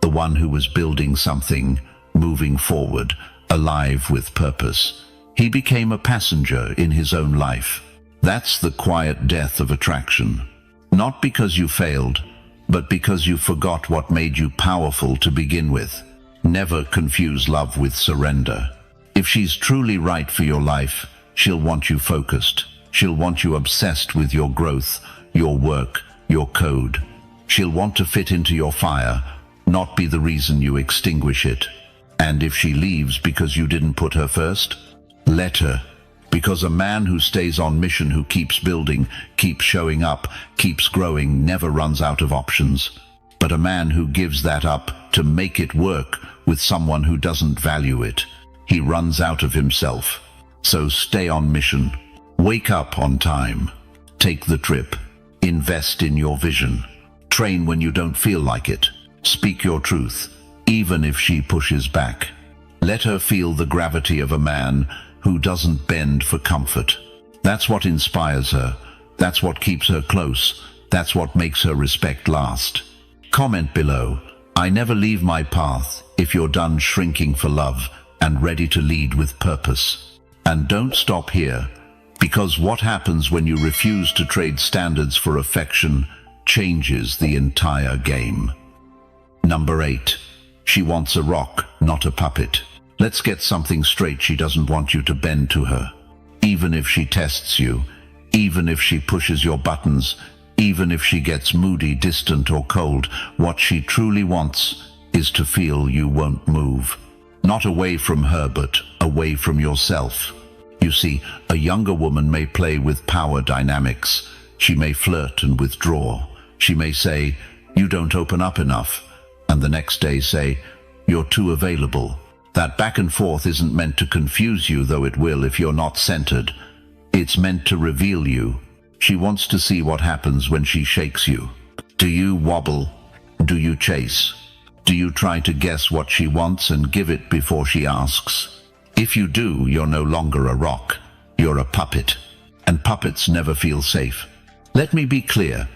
[SPEAKER 1] the one who was building something, moving forward, alive with purpose. He became a passenger in his own life. That's the quiet death of attraction. Not because you failed, but because you forgot what made you powerful to begin with. Never confuse love with surrender. If she's truly right for your life, she'll want you focused. She'll want you obsessed with your growth, your work, your code. She'll want to fit into your fire, not be the reason you extinguish it. And if she leaves because you didn't put her first, let her. Because a man who stays on mission, who keeps building, keeps showing up, keeps growing, never runs out of options. But a man who gives that up to make it work with someone who doesn't value it, he runs out of himself. So stay on mission. Wake up on time. Take the trip. Invest in your vision. Train when you don't feel like it. Speak your truth, even if she pushes back. Let her feel the gravity of a man who doesn't bend for comfort. That's what inspires her. That's what keeps her close. That's what makes her respect last. Comment below, I never leave my path, if you're done shrinking for love and ready to lead with purpose. And don't stop here, because what happens when you refuse to trade standards for affection changes the entire game. Number 8. She wants a rock, not a puppet. Let's get something straight. She doesn't want you to bend to her. Even if she tests you, even if she pushes your buttons, even if she gets moody, distant, or cold, what she truly wants is to feel you won't move. Not away from her, but away from yourself. You see, a younger woman may play with power dynamics. She may flirt and withdraw. She may say, you don't open up enough, and the next day say, you're too available. That back and forth isn't meant to confuse you, though it will if you're not centered. It's meant to reveal you. She wants to see what happens when she shakes you. Do you wobble? Do you chase? Do you try to guess what she wants and give it before she asks? If you do, you're no longer a rock. You're a puppet. And puppets never feel safe. Let me be clear.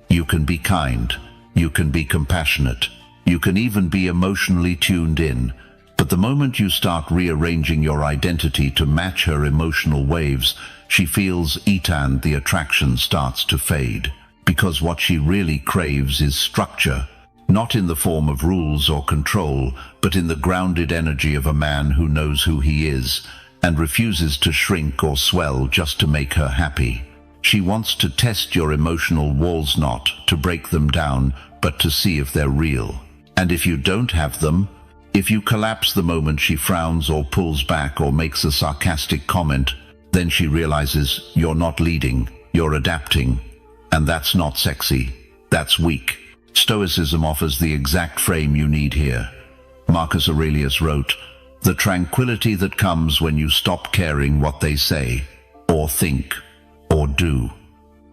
[SPEAKER 1] You can be kind. You can be compassionate. You can even be emotionally tuned in. But the moment you start rearranging your identity to match her emotional waves, she feels it, and the attraction starts to fade. Because what she really craves is structure, not in the form of rules or control, but in the grounded energy of a man who knows who he is and refuses to shrink or swell just to make her happy. She wants to test your emotional walls, not to break them down, but to see if they're real. And if you don't have them, if you collapse the moment she frowns or pulls back or makes a sarcastic comment, then she realizes you're not leading, you're adapting. And that's not sexy, that's weak. Stoicism offers the exact frame you need here. Marcus Aurelius wrote, "The tranquility that comes when you stop caring what they say, or think, or do."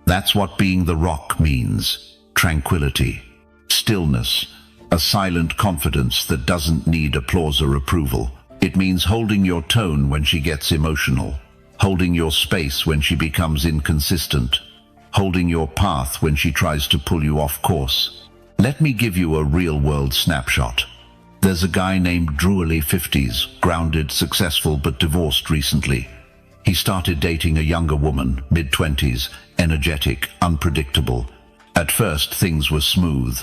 [SPEAKER 1] That's what being the rock means. Tranquility, stillness, a silent confidence that doesn't need applause or approval. It means holding your tone when she gets emotional, holding your space when she becomes inconsistent, holding your path when she tries to pull you off course. Let me give you a real-world snapshot. There's a guy named Drew, early 50s, grounded, successful, but divorced recently. He started dating a younger woman, mid-20s, energetic, unpredictable. At first, things were smooth,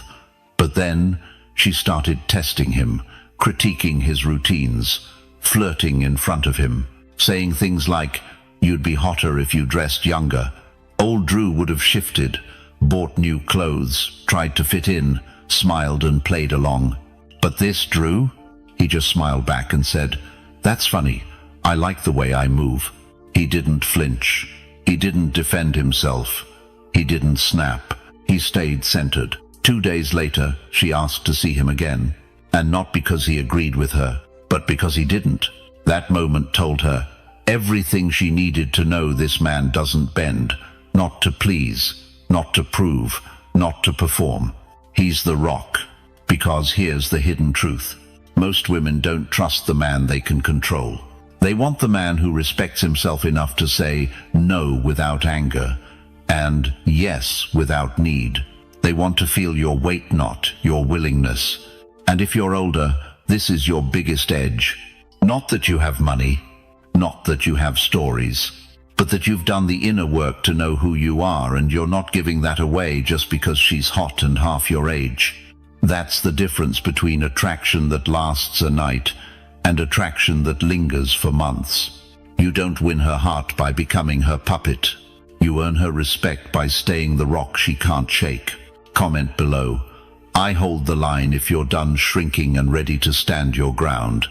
[SPEAKER 1] but then she started testing him, critiquing his routines, flirting in front of him, saying things like, "You'd be hotter if you dressed younger." Old Drew would have shifted, bought new clothes, tried to fit in, smiled and played along. But this Drew, he just smiled back and said, "That's funny, I like the way I move." He didn't flinch. He didn't defend himself. He didn't snap. He stayed centered. 2 days later, she asked to see him again, and not because he agreed with her, but because he didn't. That moment told her everything she needed to know: this man doesn't bend, not to please, not to prove, not to perform. He's the rock. Because here's the hidden truth. Most women don't trust the man they can control. They want the man who respects himself enough to say no without anger and yes without need. They want to feel your weight, not your willingness. And if you're older, this is your biggest edge. Not that you have money, not that you have stories, but that you've done the inner work to know who you are, and you're not giving that away just because she's hot and half your age. That's the difference between attraction that lasts a night and attraction that lingers for months. You don't win her heart by becoming her puppet. You earn her respect by staying the rock she can't shake. Comment below. I hold the line if you're done shrinking and ready to stand your ground.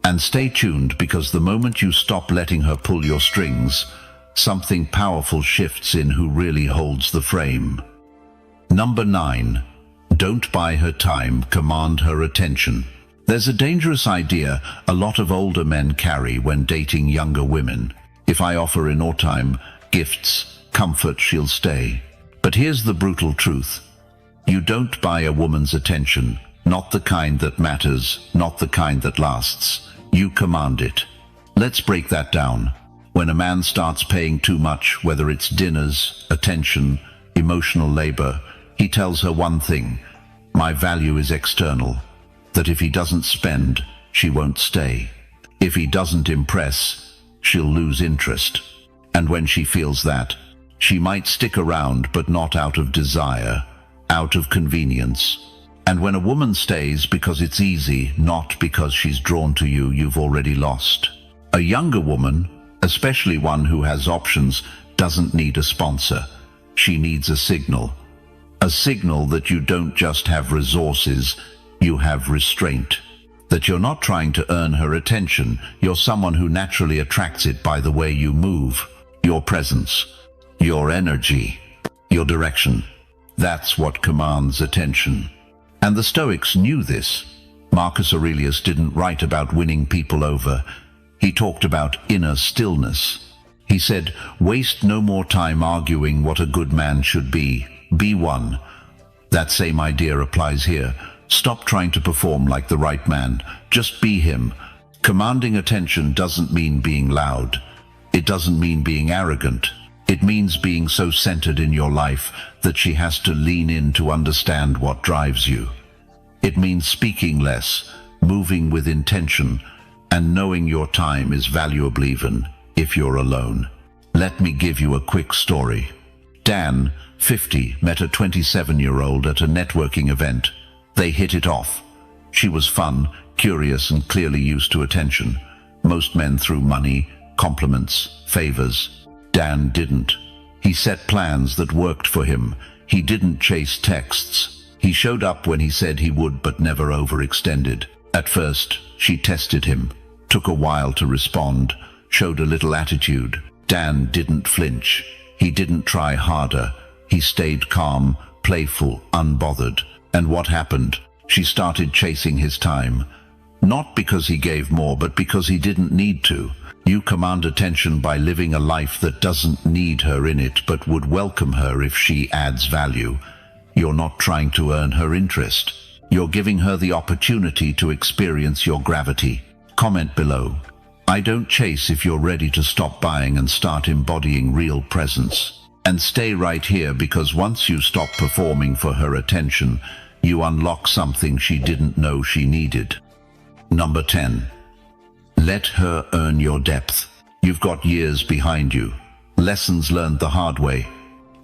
[SPEAKER 1] And stay tuned, because the moment you stop letting her pull your strings, something powerful shifts in who really holds the frame. Number 9. Don't buy her time, command her attention. There's a dangerous idea a lot of older men carry when dating younger women. If I offer in time, gifts, comfort, she'll stay. But here's the brutal truth. You don't buy a woman's attention, not the kind that matters, not the kind that lasts. You command it. Let's break that down. When a man starts paying too much, whether it's dinners, attention, emotional labor, he tells her one thing: my value is external. That if he doesn't spend, she won't stay. If he doesn't impress, she'll lose interest. And when she feels that, she might stick around, but not out of desire, out of convenience. And when a woman stays because it's easy, not because she's drawn to you, you've already lost. A younger woman, especially one who has options, doesn't need a sponsor. She needs a signal. A signal that you don't just have resources, you have restraint. That you're not trying to earn her attention, you're someone who naturally attracts it by the way you move, your presence, your energy, your direction. That's what commands attention. And the Stoics knew this. Marcus Aurelius didn't write about winning people over. He talked about inner stillness. He said, waste no more time arguing what a good man should be. Be one. That same idea applies here. Stop trying to perform like the right man. Just be him. Commanding attention doesn't mean being loud. It doesn't mean being arrogant. It means being so centered in your life that she has to lean in to understand what drives you. It means speaking less, moving with intention, and knowing your time is valuable even if you're alone. Let me give you a quick story. Dan, 50, met a 27-year-old at a networking event. They hit it off. She was fun, curious, and clearly used to attention. Most men threw money, compliments, favors. Dan didn't. He set plans that worked for him. He didn't chase texts. He showed up when he said he would, but never overextended. At first, she tested him. Took a while to respond. Showed a little attitude. Dan didn't flinch. He didn't try harder. He stayed calm, playful, unbothered. And what happened? She started chasing his time. Not because he gave more, but because he didn't need to. You command attention by living a life that doesn't need her in it, but would welcome her if she adds value. You're not trying to earn her interest. You're giving her the opportunity to experience your gravity. Comment below. I don't chase if you're ready to stop buying and start embodying real presence. And stay right here, because once you stop performing for her attention, you unlock something she didn't know she needed. Number 10. Let her earn your depth. You've got years behind you. Lessons learned the hard way.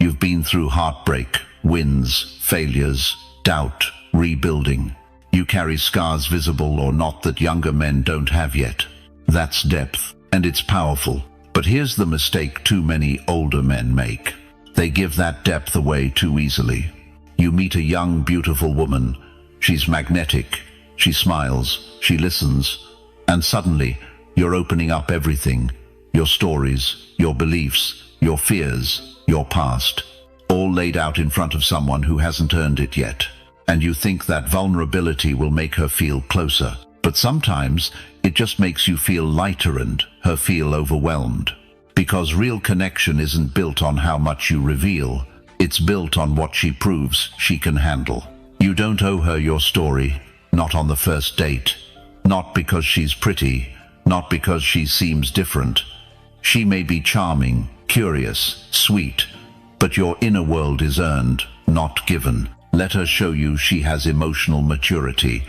[SPEAKER 1] You've been through heartbreak, wins, failures, doubt, rebuilding. You carry scars, visible or not, that younger men don't have yet. That's depth, and it's powerful. But here's the mistake too many older men make. They give that depth away too easily. You meet a young, beautiful woman. She's magnetic. She smiles. She listens. And suddenly, you're opening up everything. Your stories, your beliefs, your fears, your past. All laid out in front of someone who hasn't earned it yet. And you think that vulnerability will make her feel closer. But sometimes, it just makes you feel lighter and her feel overwhelmed. Because real connection isn't built on how much you reveal. It's built on what she proves she can handle. You don't owe her your story, not on the first date. Not because she's pretty, not because she seems different. She may be charming, curious, sweet, but your inner world is earned, not given. Let her show you she has emotional maturity.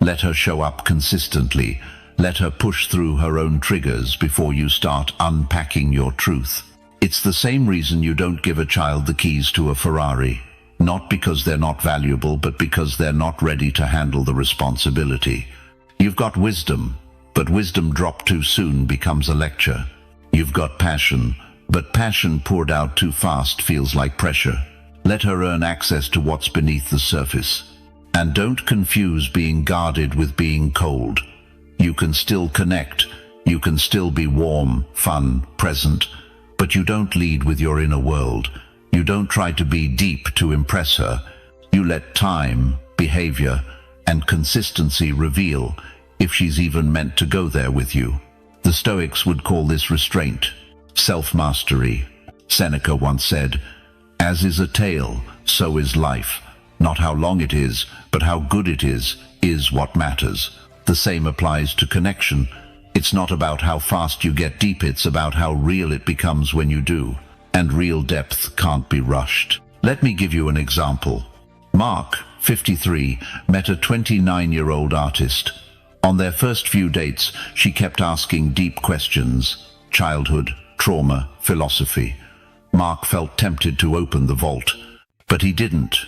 [SPEAKER 1] Let her show up consistently. Let her push through her own triggers before you start unpacking your truth. It's the same reason you don't give a child the keys to a Ferrari. Not because they're not valuable, but because they're not ready to handle the responsibility. You've got wisdom, but wisdom dropped too soon becomes a lecture. You've got passion, but passion poured out too fast feels like pressure. Let her earn access to what's beneath the surface. And don't confuse being guarded with being cold. You can still connect, you can still be warm, fun, present, but you don't lead with your inner world. You don't try to be deep to impress her. You let time, behavior, and consistency reveal if she's even meant to go there with you. The Stoics would call this restraint, self-mastery. Seneca once said, "As is a tale, so is life. Not how long it is, but how good it is what matters." The same applies to connection. It's not about how fast you get deep, it's about how real it becomes when you do. And real depth can't be rushed. Let me give you an example. Mark, 53, met a 29-year-old artist. On their first few dates, she kept asking deep questions: childhood, trauma, philosophy. Mark felt tempted to open the vault, but he didn't.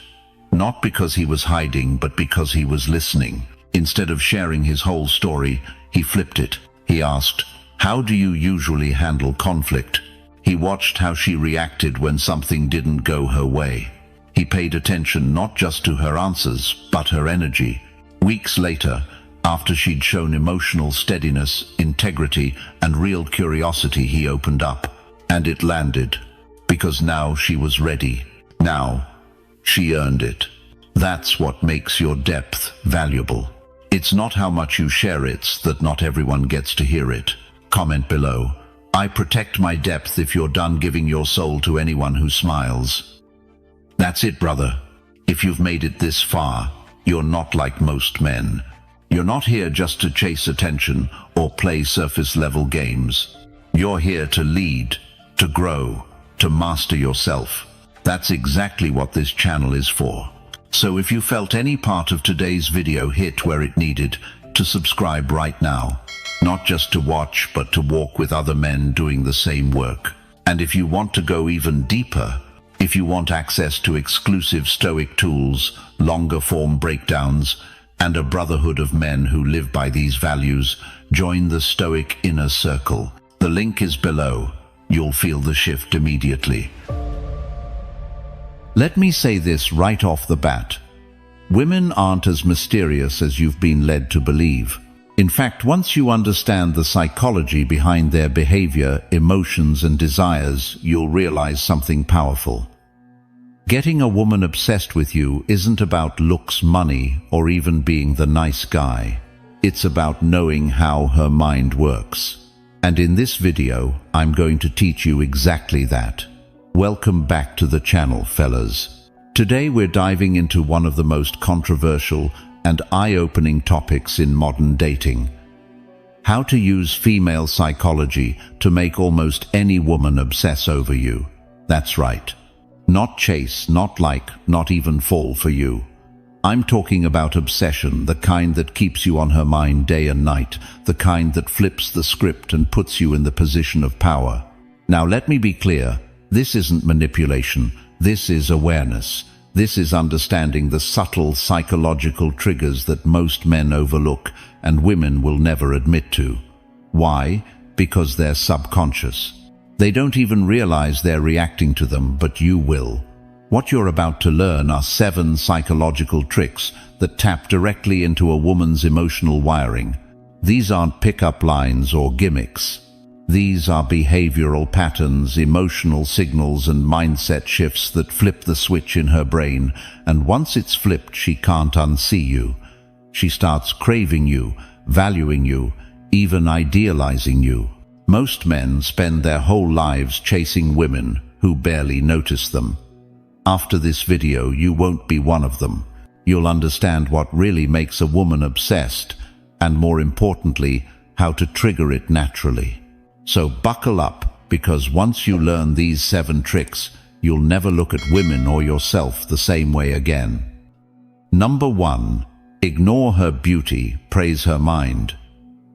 [SPEAKER 1] Not because he was hiding, but because he was listening. Instead of sharing his whole story, he flipped it. He asked, "How do you usually handle conflict?" He watched how she reacted when something didn't go her way. He paid attention not just to her answers, but her energy. Weeks later, after she'd shown emotional steadiness, integrity, and real curiosity, he opened up. And it landed. Because now she was ready. Now, she earned it. That's what makes your depth valuable. It's not how much you share, it's that not everyone gets to hear it. Comment below. I protect my depth if you're done giving your soul to anyone who smiles. That's it, brother. If you've made it this far, you're not like most men. You're not here just to chase attention or play surface-level games. You're here to lead, to grow, to master yourself. That's exactly what this channel is for. So if you felt any part of today's video hit where it needed, to subscribe right now. Not just to watch, but to walk with other men doing the same work. And if you want to go even deeper, if you want access to exclusive Stoic tools, longer form breakdowns, and a brotherhood of men who live by these values, join the Stoic Inner Circle. The link is below. You'll feel the shift immediately. Let me say this right off the bat. Women aren't as mysterious as you've been led to believe. In fact, once you understand the psychology behind their behavior, emotions, and desires, you'll realize something powerful. Getting a woman obsessed with you isn't about looks, money, or even being the nice guy. It's about knowing how her mind works. And in this video, I'm going to teach you exactly that. Welcome back to the channel, fellas. Today we're diving into one of the most controversial and eye-opening topics in modern dating. How to use female psychology to make almost any woman obsess over you. That's right. Not chase, not like, not even fall for you. I'm talking about obsession, the kind that keeps you on her mind day and night, the kind that flips the script and puts you in the position of power. Now let me be clear, this isn't manipulation, this is awareness. This is understanding the subtle psychological triggers that most men overlook and women will never admit to. Why? Because they're subconscious. They don't even realize they're reacting to them, but you will. What you're about to learn are 7 psychological tricks that tap directly into a woman's emotional wiring. These aren't pick-up lines or gimmicks. These are behavioral patterns, emotional signals, and mindset shifts that flip the switch in her brain, and once it's flipped, she can't unsee you. She starts craving you, valuing you, even idealizing you. Most men spend their whole lives chasing women who barely notice them. After this video, you won't be one of them. You'll understand what really makes a woman obsessed, and more importantly, how to trigger it naturally. So buckle up, because once you learn these 7 tricks, you'll never look at women or yourself the same way again. Number 1. Ignore her beauty, praise her mind.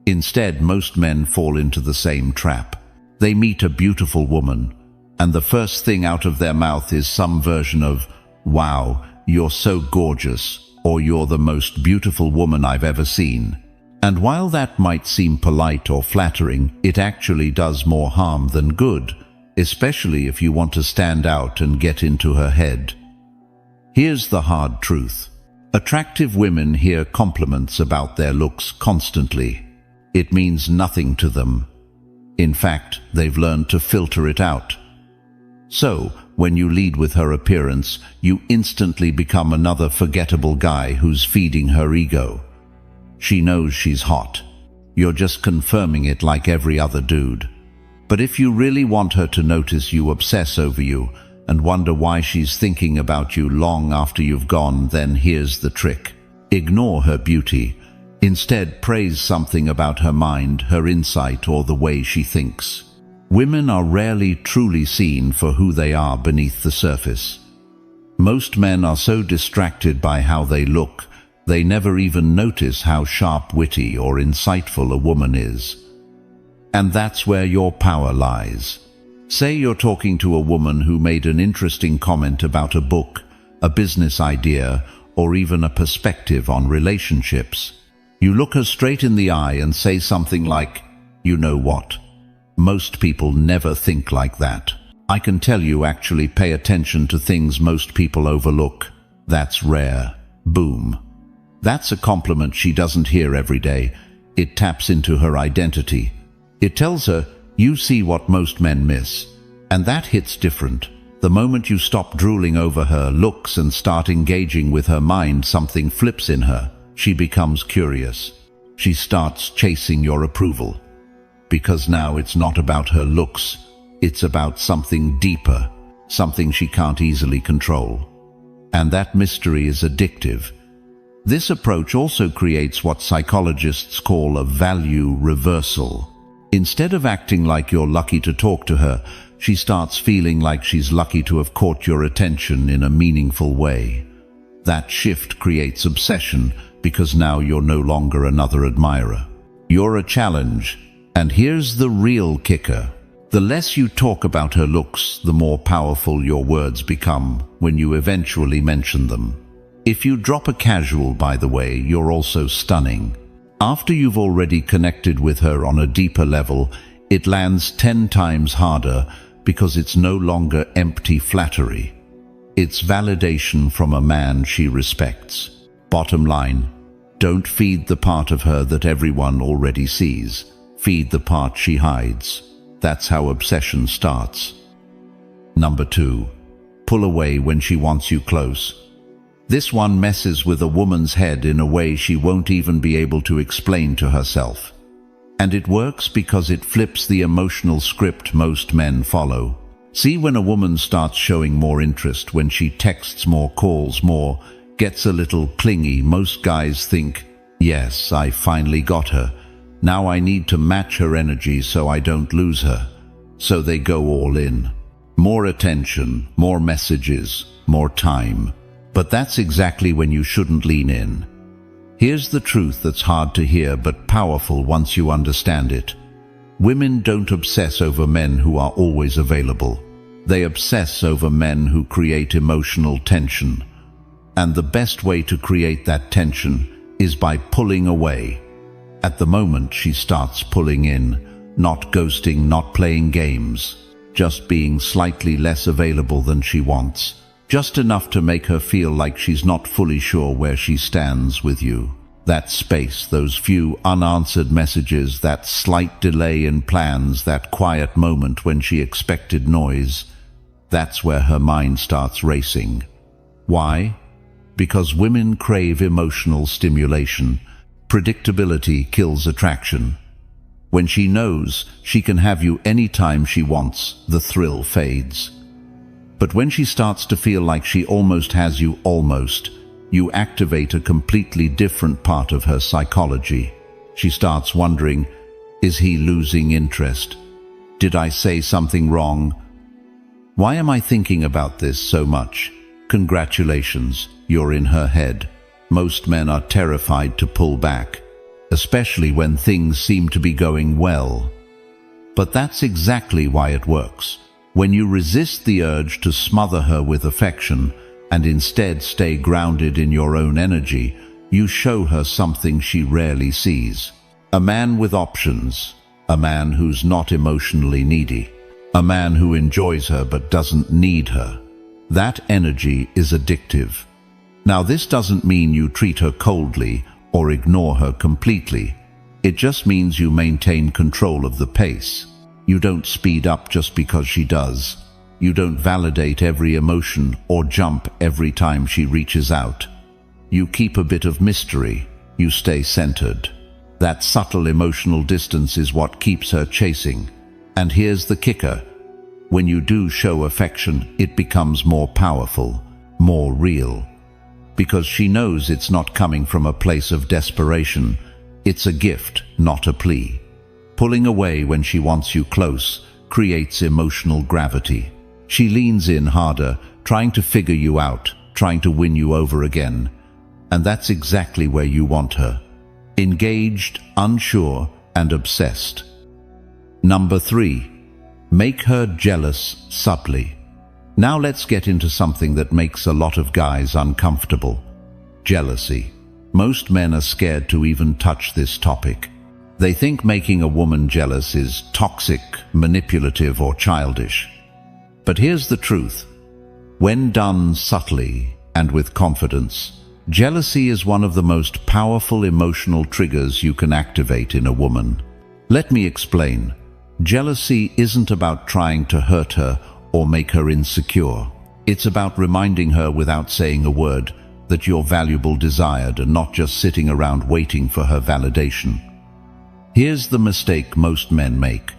[SPEAKER 1] Instead, most men fall into the same trap. They meet a beautiful woman, and the first thing out of their mouth is some version of, "Wow, you're so gorgeous," or "You're the most beautiful woman I've ever seen." And while that might seem polite or flattering, it actually does more harm than good, especially if you want to stand out and get into her head. Here's the hard truth. Attractive women hear compliments about their looks constantly. It means nothing to them. In fact, they've learned to filter it out. So, when you lead with her appearance, you instantly become another forgettable guy who's feeding her ego. She knows she's hot. You're just confirming it like every other dude. But if you really want her to notice you obsess over you and wonder why she's thinking about you long after you've gone, then here's the trick. Ignore her beauty. Instead, praise something about her mind, her insight, or the way she thinks. Women are rarely truly seen for who they are beneath the surface. Most men are so distracted by how they look, they never even notice how sharp, witty, or insightful a woman is. And that's where your power lies. Say you're talking to a woman who made an interesting comment about a book, a business idea, or even a perspective on relationships. You look her straight in the eye and say something like, "You know what? Most people never think like that. I can tell you actually pay attention to things most people overlook. That's rare." Boom. That's a compliment she doesn't hear every day. It taps into her identity. It tells her, you see what most men miss. And that hits different. The moment you stop drooling over her looks and start engaging with her mind, something flips in her. She becomes curious. She starts chasing your approval. Because now it's not about her looks. It's about something deeper, something she can't easily control. And that mystery is addictive. This approach also creates what psychologists call a value reversal. Instead of acting like you're lucky to talk to her, she starts feeling like she's lucky to have caught your attention in a meaningful way. That shift creates obsession, because now you're no longer another admirer. You're a challenge. And here's the real kicker. The less you talk about her looks, the more powerful your words become when you eventually mention them. If you drop a casual, "By the way, you're also stunning," after you've already connected with her on a deeper level, it lands 10 times harder, because it's no longer empty flattery. It's validation from a man she respects. Bottom line, don't feed the part of her that everyone already sees. Feed the part she hides. That's how obsession starts. Number 2. Pull away when she wants you close. This one messes with a woman's head in a way she won't even be able to explain to herself. And it works because it flips the emotional script most men follow. See, when a woman starts showing more interest, when she texts more, calls more, gets a little clingy, most guys think, "Yes, I finally got her. Now I need to match her energy so I don't lose her." So they go all in. More attention, more messages, more time. But that's exactly when you shouldn't lean in. Here's the truth that's hard to hear but powerful once you understand it. Women don't obsess over men who are always available. They obsess over men who create emotional tension. And the best way to create that tension is by pulling away. At the moment, she starts pulling in, not ghosting, not playing games, just being slightly less available than she wants, just enough to make her feel like she's not fully sure where she stands with you. That space, those few unanswered messages, that slight delay in plans, that quiet moment when she expected noise, that's where her mind starts racing. Why? Because women crave emotional stimulation. Predictability kills attraction. When she knows she can have you anytime she wants, the thrill fades. But when she starts to feel like she almost has you, you activate a completely different part of her psychology. She starts wondering, is he losing interest? Did I say something wrong? Why am I thinking about this so much? Congratulations, you're in her head. Most men are terrified to pull back, especially when things seem to be going well. But that's exactly why it works. When you resist the urge to smother her with affection and instead stay grounded in your own energy, you show her something she rarely sees. A man with options, a man who's not emotionally needy, a man who enjoys her but doesn't need her. That energy is addictive. Now, this doesn't mean you treat her coldly or ignore her completely. It just means you maintain control of the pace. You don't speed up just because she does. You don't validate every emotion or jump every time she reaches out. You keep a bit of mystery. You stay centered. That subtle emotional distance is what keeps her chasing. And here's the kicker. When you do show affection, it becomes more powerful, more real. Because she knows it's not coming from a place of desperation. It's a gift, not a plea. Pulling away when she wants you close creates emotional gravity. She leans in harder, trying to figure you out, trying to win you over again. And that's exactly where you want her. Engaged, unsure, and obsessed. Number 3. Make her jealous subtly. Now let's get into something that makes a lot of guys uncomfortable. Jealousy. Most men are scared to even touch this topic. They think making a woman jealous is toxic, manipulative, or childish. But here's the truth. When done subtly and with confidence, jealousy is one of the most powerful emotional triggers you can activate in a woman. Let me explain. Jealousy isn't about trying to hurt her or make her insecure. It's about reminding her without saying a word that you're valuable, desired, and not just sitting around waiting for her validation. Here's the mistake most men make.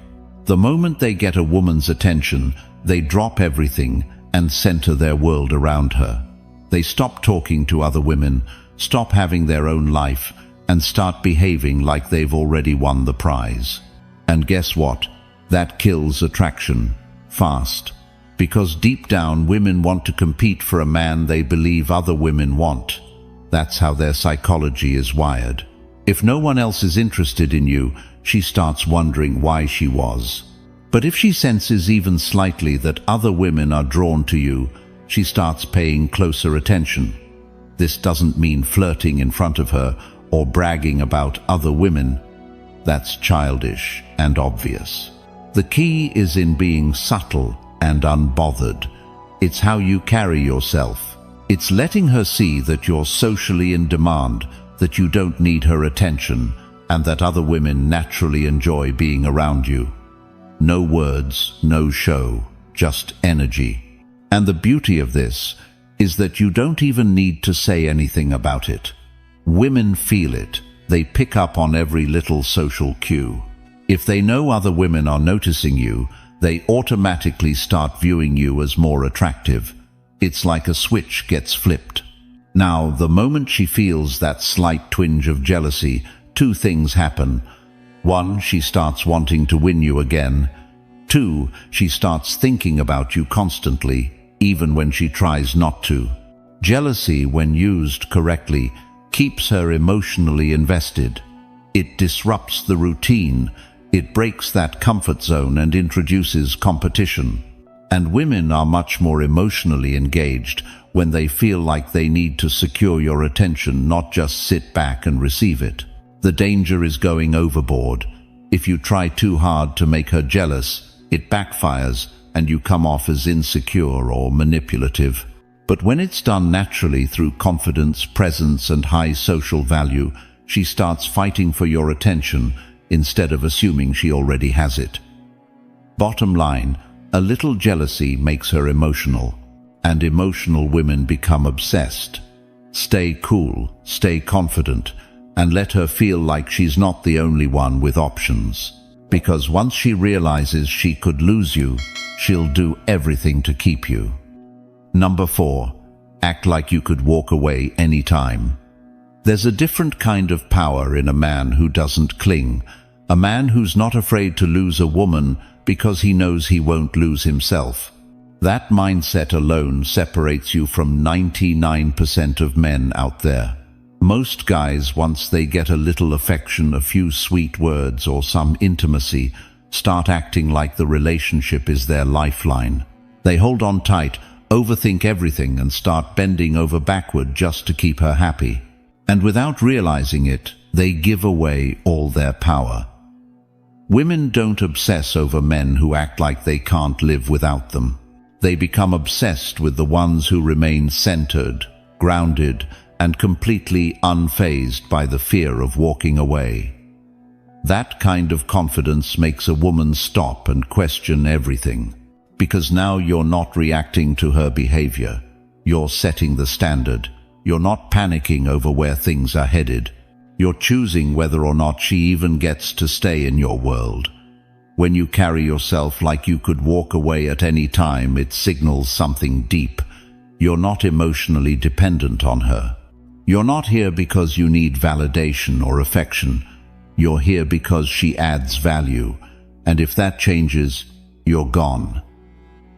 [SPEAKER 1] The moment they get a woman's attention, they drop everything and center their world around her. They stop talking to other women, stop having their own life, and start behaving like they've already won the prize. And guess what? That kills attraction fast. Because deep down, women want to compete for a man they believe other women want. That's how their psychology is wired. If no one else is interested in you, she starts wondering why she was. But if she senses even slightly that other women are drawn to you, she starts paying closer attention. This doesn't mean flirting in front of her or bragging about other women. That's childish and obvious. The key is in being subtle and unbothered. It's how you carry yourself. It's letting her see that you're socially in demand, that you don't need her attention, and that other women naturally enjoy being around you. No words, no show, just energy. And the beauty of this is that you don't even need to say anything about it. Women feel it. They pick up on every little social cue. If they know other women are noticing you, they automatically start viewing you as more attractive. It's like a switch gets flipped. Now, the moment she feels that slight twinge of jealousy, two things happen. 1, she starts wanting to win you again. 2, she starts thinking about you constantly, even when she tries not to. Jealousy, when used correctly, keeps her emotionally invested. It disrupts the routine. It breaks that comfort zone and introduces competition. And women are much more emotionally engaged when they feel like they need to secure your attention, not just sit back and receive it. The danger is going overboard. If you try too hard to make her jealous, it backfires and you come off as insecure or manipulative. But when it's done naturally through confidence, presence, and high social value, she starts fighting for your attention instead of assuming she already has it. Bottom line, a little jealousy makes her emotional, and emotional women become obsessed. Stay cool, stay confident, and let her feel like she's not the only one with options. Because once she realizes she could lose you, she'll do everything to keep you. Number 4, act like you could walk away anytime. There's a different kind of power in a man who doesn't cling, a man who's not afraid to lose a woman because he knows he won't lose himself. That mindset alone separates you from 99% of men out there. Most guys, once they get a little affection, a few sweet words, or some intimacy, start acting like the relationship is their lifeline. They hold on tight, overthink everything, and start bending over backward just to keep her happy. And without realizing it, they give away all their power. Women don't obsess over men who act like they can't live without them. They become obsessed with the ones who remain centered, grounded, and completely unfazed by the fear of walking away. That kind of confidence makes a woman stop and question everything, because now you're not reacting to her behavior. You're setting the standard. You're not panicking over where things are headed. You're choosing whether or not she even gets to stay in your world. When you carry yourself like you could walk away at any time, it signals something deep. You're not emotionally dependent on her. You're not here because you need validation or affection. You're here because she adds value, and if that changes, you're gone.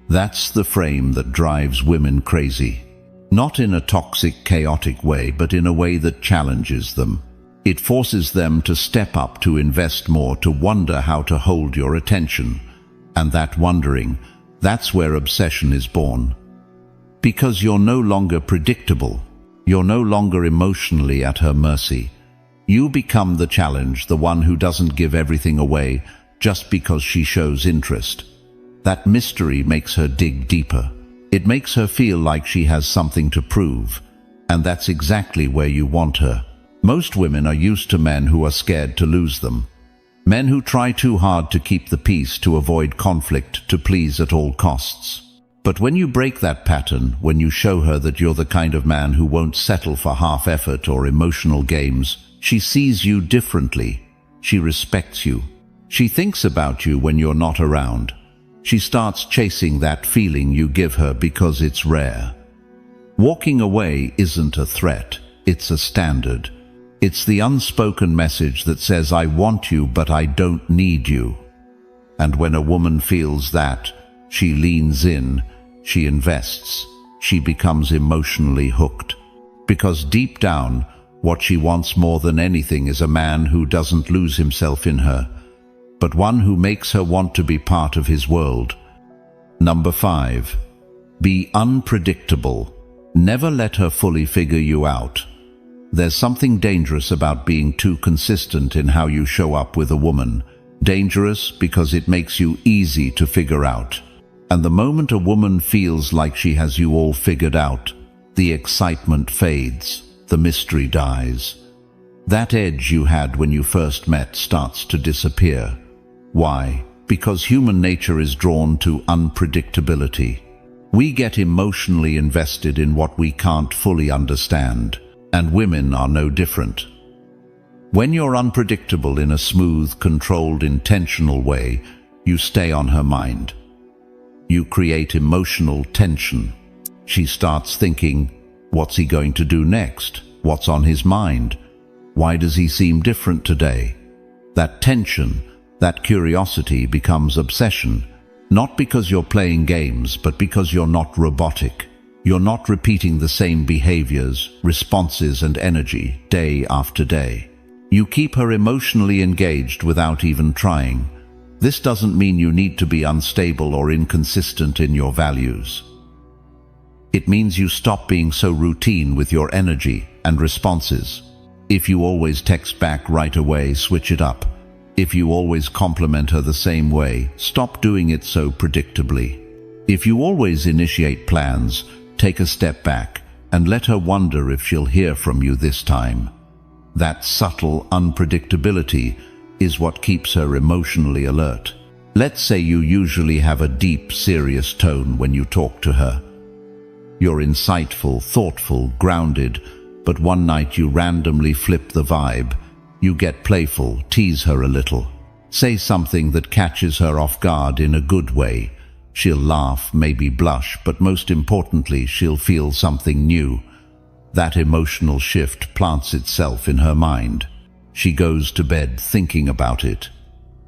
[SPEAKER 1] That's the frame that drives women crazy. Not in a toxic, chaotic way, but in a way that challenges them. It forces them to step up, to invest more, to wonder how to hold your attention. And that wondering, that's where obsession is born. Because you're no longer predictable. You're no longer emotionally at her mercy. You become the challenge, the one who doesn't give everything away just because she shows interest. That mystery makes her dig deeper. It makes her feel like she has something to prove. And that's exactly where you want her. Most women are used to men who are scared to lose them. Men who try too hard to keep the peace, to avoid conflict, to please at all costs. But when you break that pattern, when you show her that you're the kind of man who won't settle for half effort or emotional games, she sees you differently. She respects you. She thinks about you when you're not around. She starts chasing that feeling you give her because it's rare. Walking away isn't a threat, it's a standard. It's the unspoken message that says, I want you, but I don't need you. And when a woman feels that, she leans in, she invests, she becomes emotionally hooked. Because deep down, what she wants more than anything is a man who doesn't lose himself in her, but one who makes her want to be part of his world. Number 5. Be unpredictable. Never let her fully figure you out. There's something dangerous about being too consistent in how you show up with a woman. Dangerous because it makes you easy to figure out. And the moment a woman feels like she has you all figured out, the excitement fades, the mystery dies. That edge you had when you first met starts to disappear. Why? Because human nature is drawn to unpredictability. We get emotionally invested in what we can't fully understand. And women are no different. When you're unpredictable in a smooth, controlled, intentional way, you stay on her mind. You create emotional tension. She starts thinking, what's he going to do next? What's on his mind? Why does he seem different today? That tension, that curiosity becomes obsession, not because you're playing games, but because you're not robotic. You're not repeating the same behaviors, responses, and energy day after day. You keep her emotionally engaged without even trying. This doesn't mean you need to be unstable or inconsistent in your values. It means you stop being so routine with your energy and responses. If you always text back right away, switch it up. If you always compliment her the same way, stop doing it so predictably. If you always initiate plans, take a step back and let her wonder if she'll hear from you this time. That subtle unpredictability is what keeps her emotionally alert. Let's say you usually have a deep, serious tone when you talk to her. You're insightful, thoughtful, grounded, but one night you randomly flip the vibe. You get playful, tease her a little. Say something that catches her off guard in a good way. She'll laugh, maybe blush, but most importantly, she'll feel something new. That emotional shift plants itself in her mind. She goes to bed thinking about it.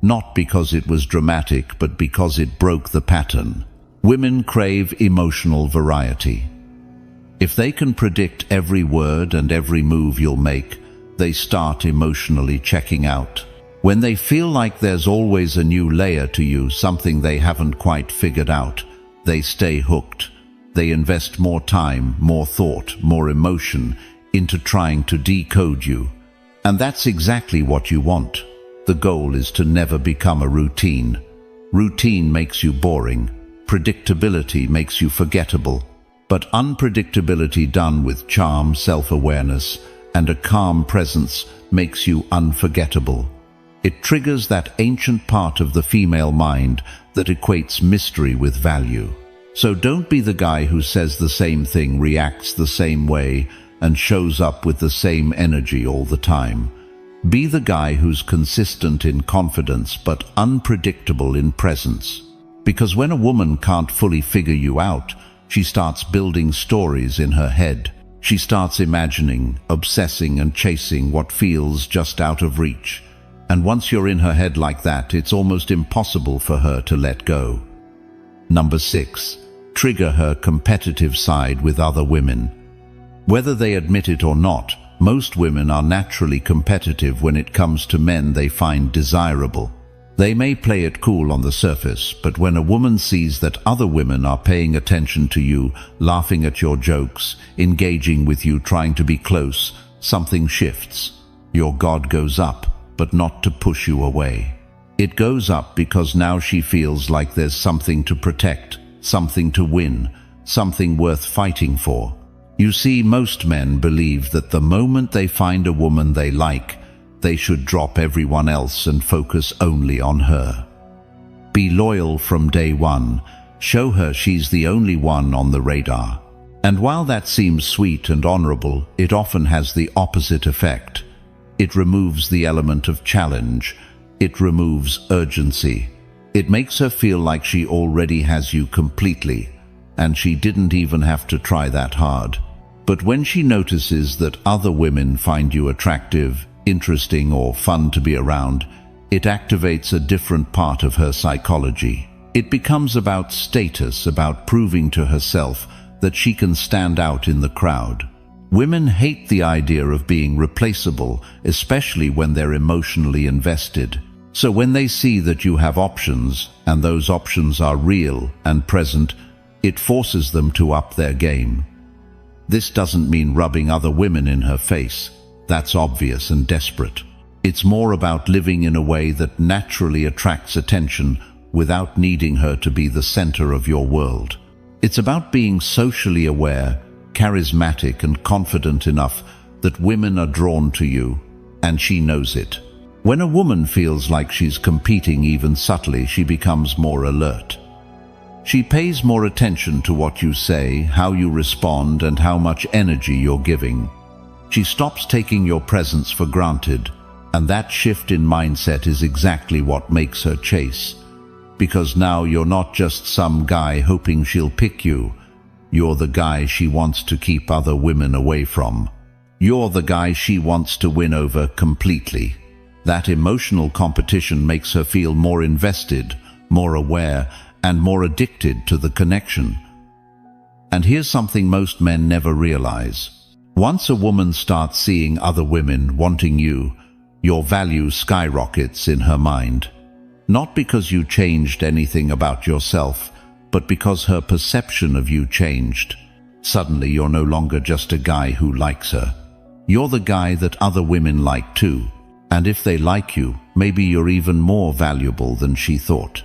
[SPEAKER 1] Not because it was dramatic, but because it broke the pattern. Women crave emotional variety. If they can predict every word and every move you'll make, they start emotionally checking out. When they feel like there's always a new layer to you, something they haven't quite figured out, they stay hooked. They invest more time, more thought, more emotion into trying to decode you. And that's exactly what you want. The goal is to never become a routine. Routine makes you boring. Predictability makes you forgettable. But unpredictability done with charm, self-awareness, and a calm presence makes you unforgettable. It triggers that ancient part of the female mind that equates mystery with value. So don't be the guy who says the same thing, reacts the same way, and shows up with the same energy all the time. Be the guy who's consistent in confidence but unpredictable in presence. Because when a woman can't fully figure you out, she starts building stories in her head. She starts imagining, obsessing, and chasing what feels just out of reach. And once you're in her head like that, it's almost impossible for her to let go. Number 6. Trigger her competitive side with other women. Whether they admit it or not, most women are naturally competitive when it comes to men they find desirable. They may play it cool on the surface, but when a woman sees that other women are paying attention to you, laughing at your jokes, engaging with you, trying to be close, something shifts. Your guard goes up, but not to push you away. It goes up because now she feels like there's something to protect, something to win, something worth fighting for. You see, most men believe that the moment they find a woman they like, they should drop everyone else and focus only on her. Be loyal from day one. Show her she's the only one on the radar. And while that seems sweet and honorable, it often has the opposite effect. It removes the element of challenge. It removes urgency. It makes her feel like she already has you completely, and she didn't even have to try that hard. But when she notices that other women find you attractive, interesting, or fun to be around, it activates a different part of her psychology. It becomes about status, about proving to herself that she can stand out in the crowd. Women hate the idea of being replaceable, especially when they're emotionally invested. So when they see that you have options, and those options are real and present, it forces them to up their game. This doesn't mean rubbing other women in her face. That's obvious and desperate. It's more about living in a way that naturally attracts attention without needing her to be the center of your world. It's about being socially aware, charismatic, and confident enough that women are drawn to you, and she knows it. When a woman feels like she's competing even subtly, she becomes more alert. She pays more attention to what you say, how you respond, and how much energy you're giving. She stops taking your presence for granted, and that shift in mindset is exactly what makes her chase. Because now you're not just some guy hoping she'll pick you. You're the guy she wants to keep other women away from. You're the guy she wants to win over completely. That emotional competition makes her feel more invested, more aware, and more addicted to the connection. And here's something most men never realize. Once a woman starts seeing other women wanting you, your value skyrockets in her mind. Not because you changed anything about yourself, but because her perception of you changed. Suddenly you're no longer just a guy who likes her. You're the guy that other women like too. And if they like you, maybe you're even more valuable than she thought.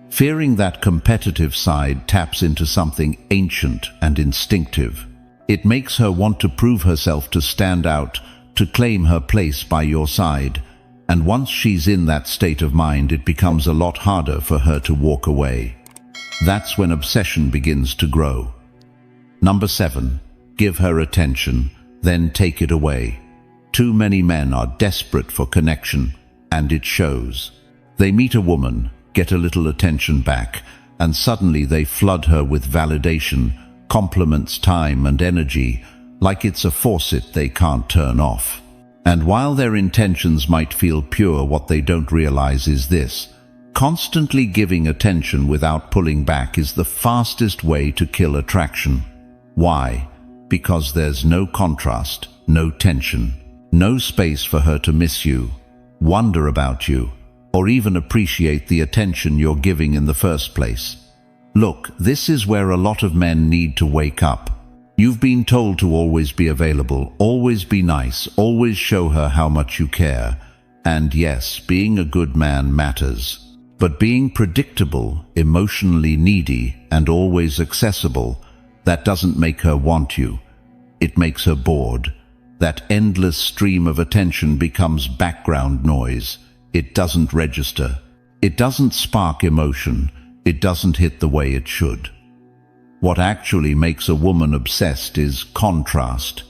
[SPEAKER 1] Fearing that competitive side taps into something ancient and instinctive. It makes her want to prove herself, to stand out, to claim her place by your side. And once she's in that state of mind, it becomes a lot harder for her to walk away. That's when obsession begins to grow. Number 7. Give her attention, then take it away. Too many men are desperate for connection, and it shows. They meet a woman, get a little attention back, and suddenly they flood her with validation, compliments, time, and energy, like it's a faucet they can't turn off. And while their intentions might feel pure, what they don't realize is this: constantly giving attention without pulling back is the fastest way to kill attraction. Why? Because there's no contrast, no tension, no space for her to miss you, wonder about you, or even appreciate the attention you're giving in the first place. Look, this is where a lot of men need to wake up. You've been told to always be available, always be nice, always show her how much you care. And yes, being a good man matters. But being predictable, emotionally needy, and always accessible, that doesn't make her want you. It makes her bored. That endless stream of attention becomes background noise. It doesn't register. It doesn't spark emotion. It doesn't hit the way it should. What actually makes a woman obsessed is contrast.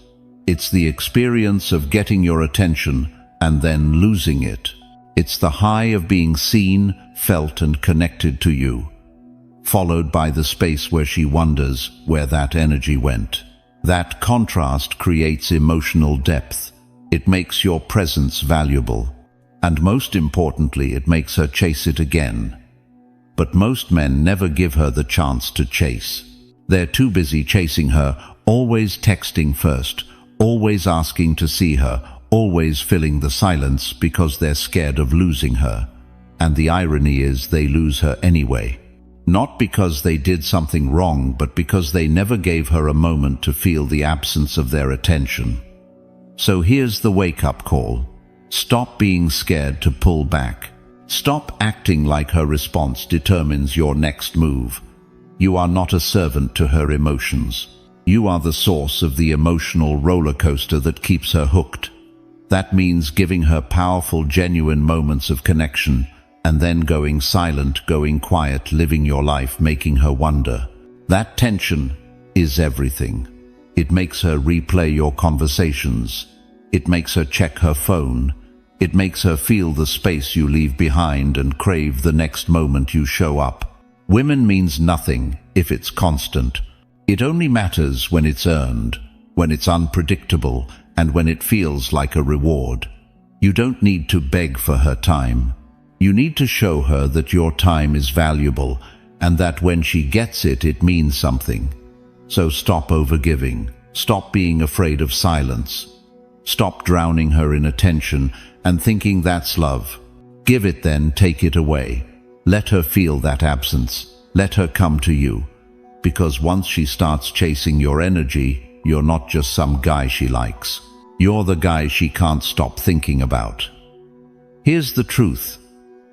[SPEAKER 1] It's the experience of getting your attention and then losing it. It's the high of being seen, felt, and connected to you, followed by the space where she wonders where that energy went. That contrast creates emotional depth. It makes your presence valuable. And most importantly, it makes her chase it again. But most men never give her the chance to chase. They're too busy chasing her, always texting first, always asking to see her, always filling the silence because they're scared of losing her. And the irony is they lose her anyway. Not because they did something wrong, but because they never gave her a moment to feel the absence of their attention. So here's the wake-up call. Stop being scared to pull back. Stop acting like her response determines your next move. You are not a servant to her emotions. You are the source of the emotional roller coaster that keeps her hooked. That means giving her powerful, genuine moments of connection, and then going silent, going quiet, living your life, making her wonder. That tension is everything. It makes her replay your conversations. It makes her check her phone. It makes her feel the space you leave behind and crave the next moment you show up. Women means nothing if it's constant. It only matters when it's earned, when it's unpredictable, and when it feels like a reward. You don't need to beg for her time. You need to show her that your time is valuable, and that when she gets it, it means something. So stop overgiving. Stop being afraid of silence. Stop drowning her in attention and thinking that's love. Give it then, take it away. Let her feel that absence. Let her come to you. Because once she starts chasing your energy, you're not just some guy she likes. You're the guy she can't stop thinking about. Here's the truth.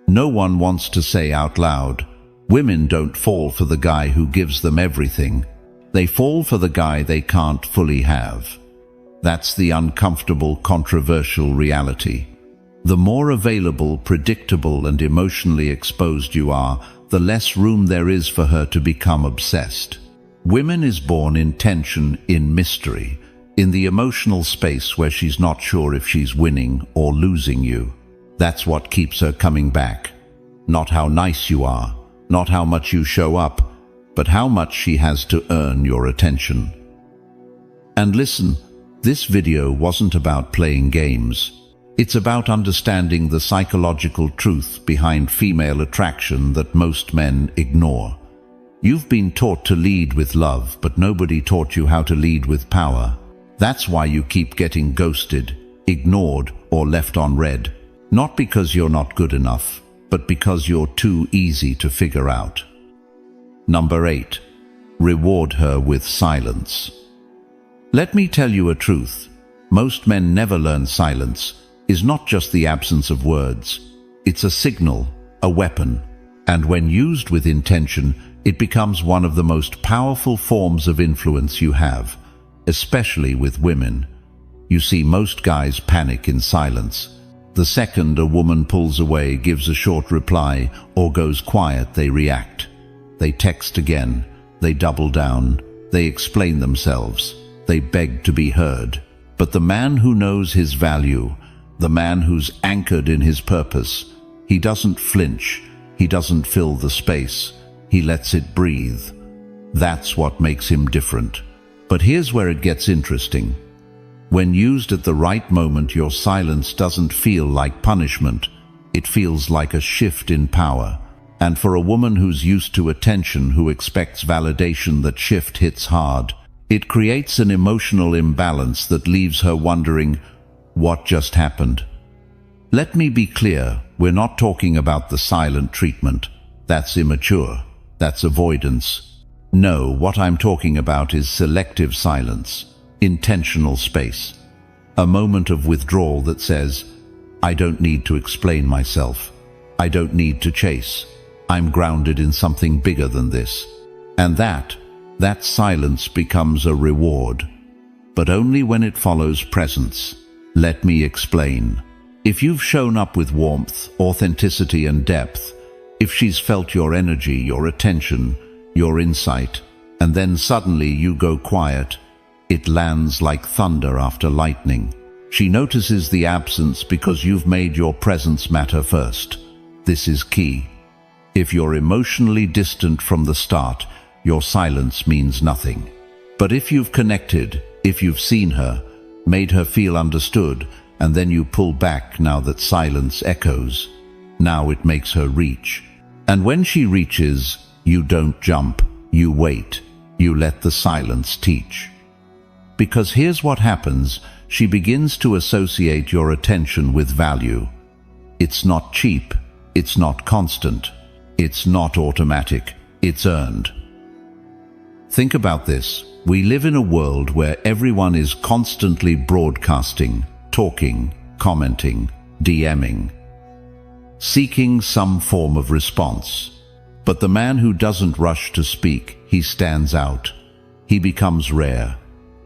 [SPEAKER 1] No one wants to say out loud, women don't fall for the guy who gives them everything. They fall for the guy they can't fully have. That's the uncomfortable, controversial reality. The more available, predictable, and emotionally exposed you are, the less room there is for her to become obsessed. Women is born in tension, in mystery, in the emotional space where she's not sure if she's winning or losing you. That's what keeps her coming back. Not how nice you are, not how much you show up, but how much she has to earn your attention. And listen, this video wasn't about playing games. It's about understanding the psychological truth behind female attraction that most men ignore. You've been taught to lead with love, but nobody taught you how to lead with power. That's why you keep getting ghosted, ignored, or left on red. Not because you're not good enough, but because you're too easy to figure out. Number 8. Reward her with silence. Let me tell you a truth. Most men never learn silence. Is not just the absence of words. It's a signal, a weapon. And when used with intention, it becomes one of the most powerful forms of influence you have, especially with women. You see, most guys panic in silence. The second a woman pulls away, gives a short reply, or goes quiet, they react. They text again. They double down. They explain themselves. They beg to be heard. But the man who knows his value, the man who's anchored in his purpose, he doesn't flinch. He doesn't fill the space. He lets it breathe. That's what makes him different. But here's where it gets interesting. When used at the right moment, your silence doesn't feel like punishment. It feels like a shift in power. And for a woman who's used to attention, who expects validation, that shift hits hard. It creates an emotional imbalance that leaves her wondering, what just happened? Let me be clear, we're not talking about the silent treatment. That's immature. That's avoidance. No, what I'm talking about is selective silence, intentional space. A moment of withdrawal that says, I don't need to explain myself. I don't need to chase. I'm grounded in something bigger than this. And that silence becomes a reward. But only when it follows presence. Let me explain. If you've shown up with warmth, authenticity, and depth, if she's felt your energy, your attention, your insight, and then suddenly you go quiet, it lands like thunder after lightning. She notices the absence because you've made your presence matter first. This is key. If you're emotionally distant from the start, your silence means nothing. But if you've connected, if you've seen her, made her feel understood, and then you pull back, now that silence echoes, now it makes her reach. And when she reaches, you don't jump, you wait, you let the silence teach. Because here's what happens, she begins to associate your attention with value. It's not cheap, it's not constant, it's not automatic, it's earned. Think about this. We live in a world where everyone is constantly broadcasting, talking, commenting, DMing, seeking some form of response. But the man who doesn't rush to speak, he stands out. He becomes rare.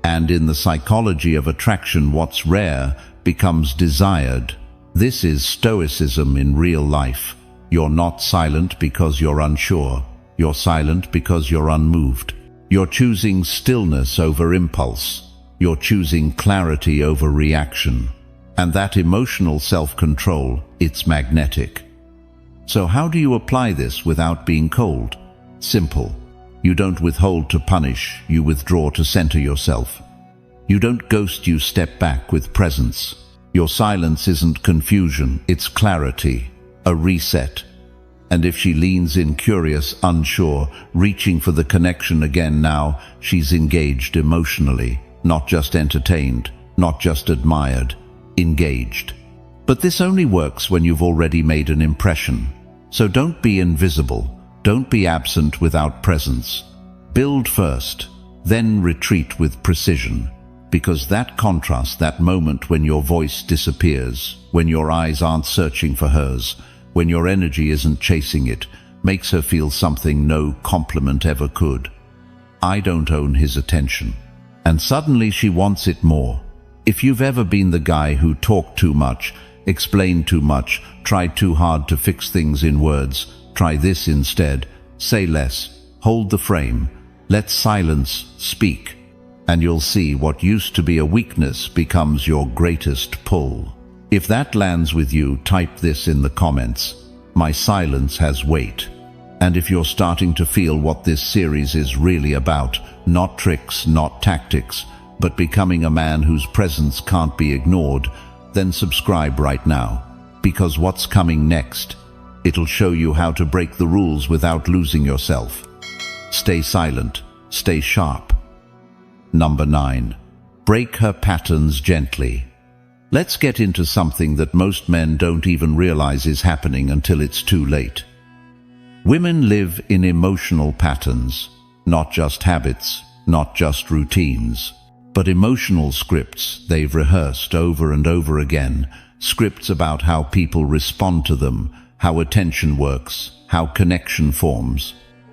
[SPEAKER 1] And in the psychology of attraction, what's rare becomes desired. This is Stoicism in real life. You're not silent because you're unsure. You're silent because you're unmoved. You're choosing stillness over impulse. You're choosing clarity over reaction. And that emotional self-control, it's magnetic. So how do you apply this without being cold? Simple. You don't withhold to punish, you withdraw to center yourself. You don't ghost, you step back with presence. Your silence isn't confusion, it's clarity, a reset. And if she leans in curious, unsure, reaching for the connection again, now she's engaged emotionally, not just entertained, not just admired, engaged. But this only works when you've already made an impression. So don't be invisible. Don't be absent without presence. Build first, then retreat with precision. Because that contrast, that moment when your voice disappears, when your eyes aren't searching for hers, when your energy isn't chasing it, makes her feel something no compliment ever could. I don't own his attention. And suddenly she wants it more. If you've ever been the guy who talked too much, explained too much, tried too hard to fix things in words, try this instead. Say less. Hold the frame. Let silence speak. And you'll see what used to be a weakness becomes your greatest pull. If that lands with you, type this in the comments. My silence has weight. And if you're starting to feel what this series is really about, not tricks, not tactics, but becoming a man whose presence can't be ignored, then subscribe right now. Because what's coming next, it'll show you how to break the rules without losing yourself. Stay silent, stay sharp. Number 9. Break her patterns gently. Let's get into something that most men don't even realize is happening until it's too late. Women live in emotional patterns, not just habits, not just routines, but emotional scripts they've rehearsed over and over again, scripts about how people respond to them, how attention works, how connection forms.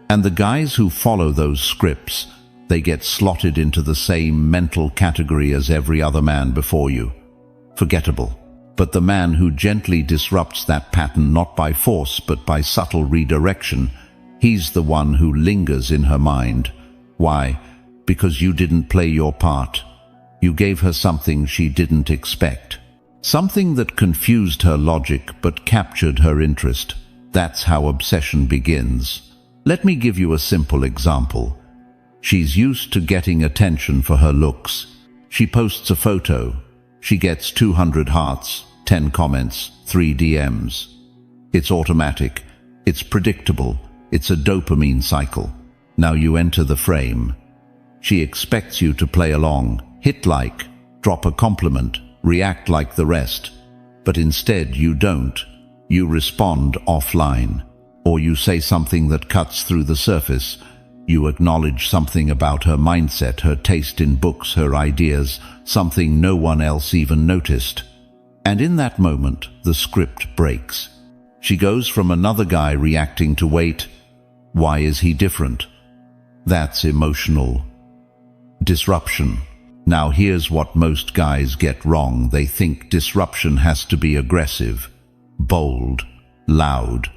[SPEAKER 1] And the guys who follow those scripts, they get slotted into the same mental category as every other man before you. Forgettable. But the man who gently disrupts that pattern, not by force but by subtle redirection, he's the one who lingers in her mind. Why? Because you didn't play your part. You gave her something she didn't expect. Something that confused her logic but captured her interest. That's how obsession begins. Let me give you a simple example. She's used to getting attention for her looks. She posts a photo. She gets 200 hearts, 10 comments, 3 DMs. It's automatic. It's predictable. It's a dopamine cycle. Now you enter the frame. She expects you to play along, hit like, drop a compliment, react like the rest. But instead you don't. You respond offline. Or you say something that cuts through the surface. You acknowledge something about her mindset, her taste in books, her ideas, something no one else even noticed. And in that moment, the script breaks. She goes from another guy reacting to wait. Why is he different? That's emotional disruption. Now here's what most guys get wrong. They think disruption has to be aggressive, bold, loud.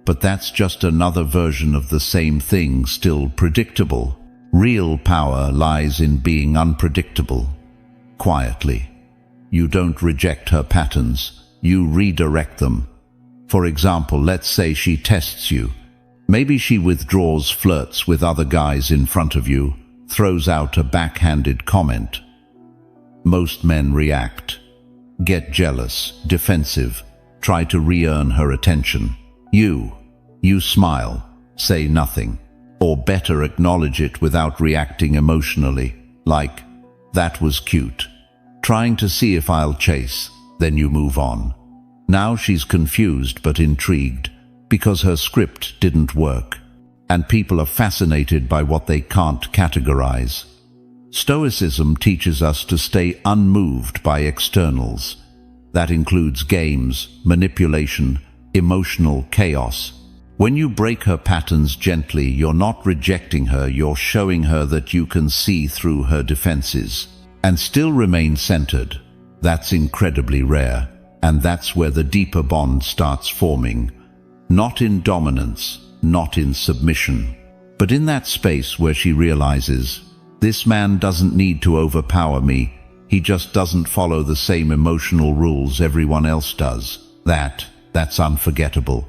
[SPEAKER 1] But that's just another version of the same thing, still predictable. Real power lies in being unpredictable. Quietly. You don't reject her patterns. You redirect them. For example, let's say she tests you. Maybe she withdraws, flirts with other guys in front of you, throws out a backhanded comment. Most men react. Get jealous, defensive, try to re-earn her attention. You smile, say nothing, or better acknowledge it without reacting emotionally, like, that was cute. Trying to see if I'll chase, then you move on. Now she's confused but intrigued, because her script didn't work. And people are fascinated by what they can't categorize. Stoicism teaches us to stay unmoved by externals. That includes games, manipulation, emotional chaos. When you break her patterns gently, you're not rejecting her, you're showing her that you can see through her defenses and still remain centered. That's incredibly rare, and that's where the deeper bond starts forming. Not in dominance, not in submission, but in that space where she realizes, this man doesn't need to overpower me, he just doesn't follow the same emotional rules everyone else does. That's unforgettable.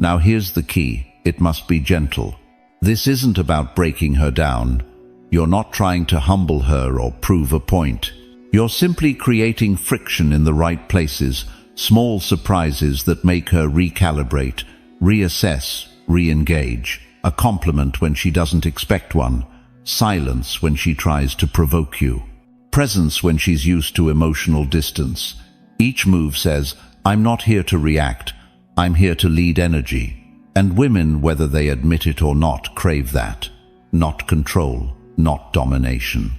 [SPEAKER 1] Now here's the key, it must be gentle. This isn't about breaking her down. You're not trying to humble her or prove a point. You're simply creating friction in the right places, small surprises that make her recalibrate, reassess, re-engage. A compliment when she doesn't expect one. Silence when she tries to provoke you. Presence when she's used to emotional distance. Each move says, I'm not here to react, I'm here to lead energy. And women, whether they admit it or not, crave that. Not control, not domination,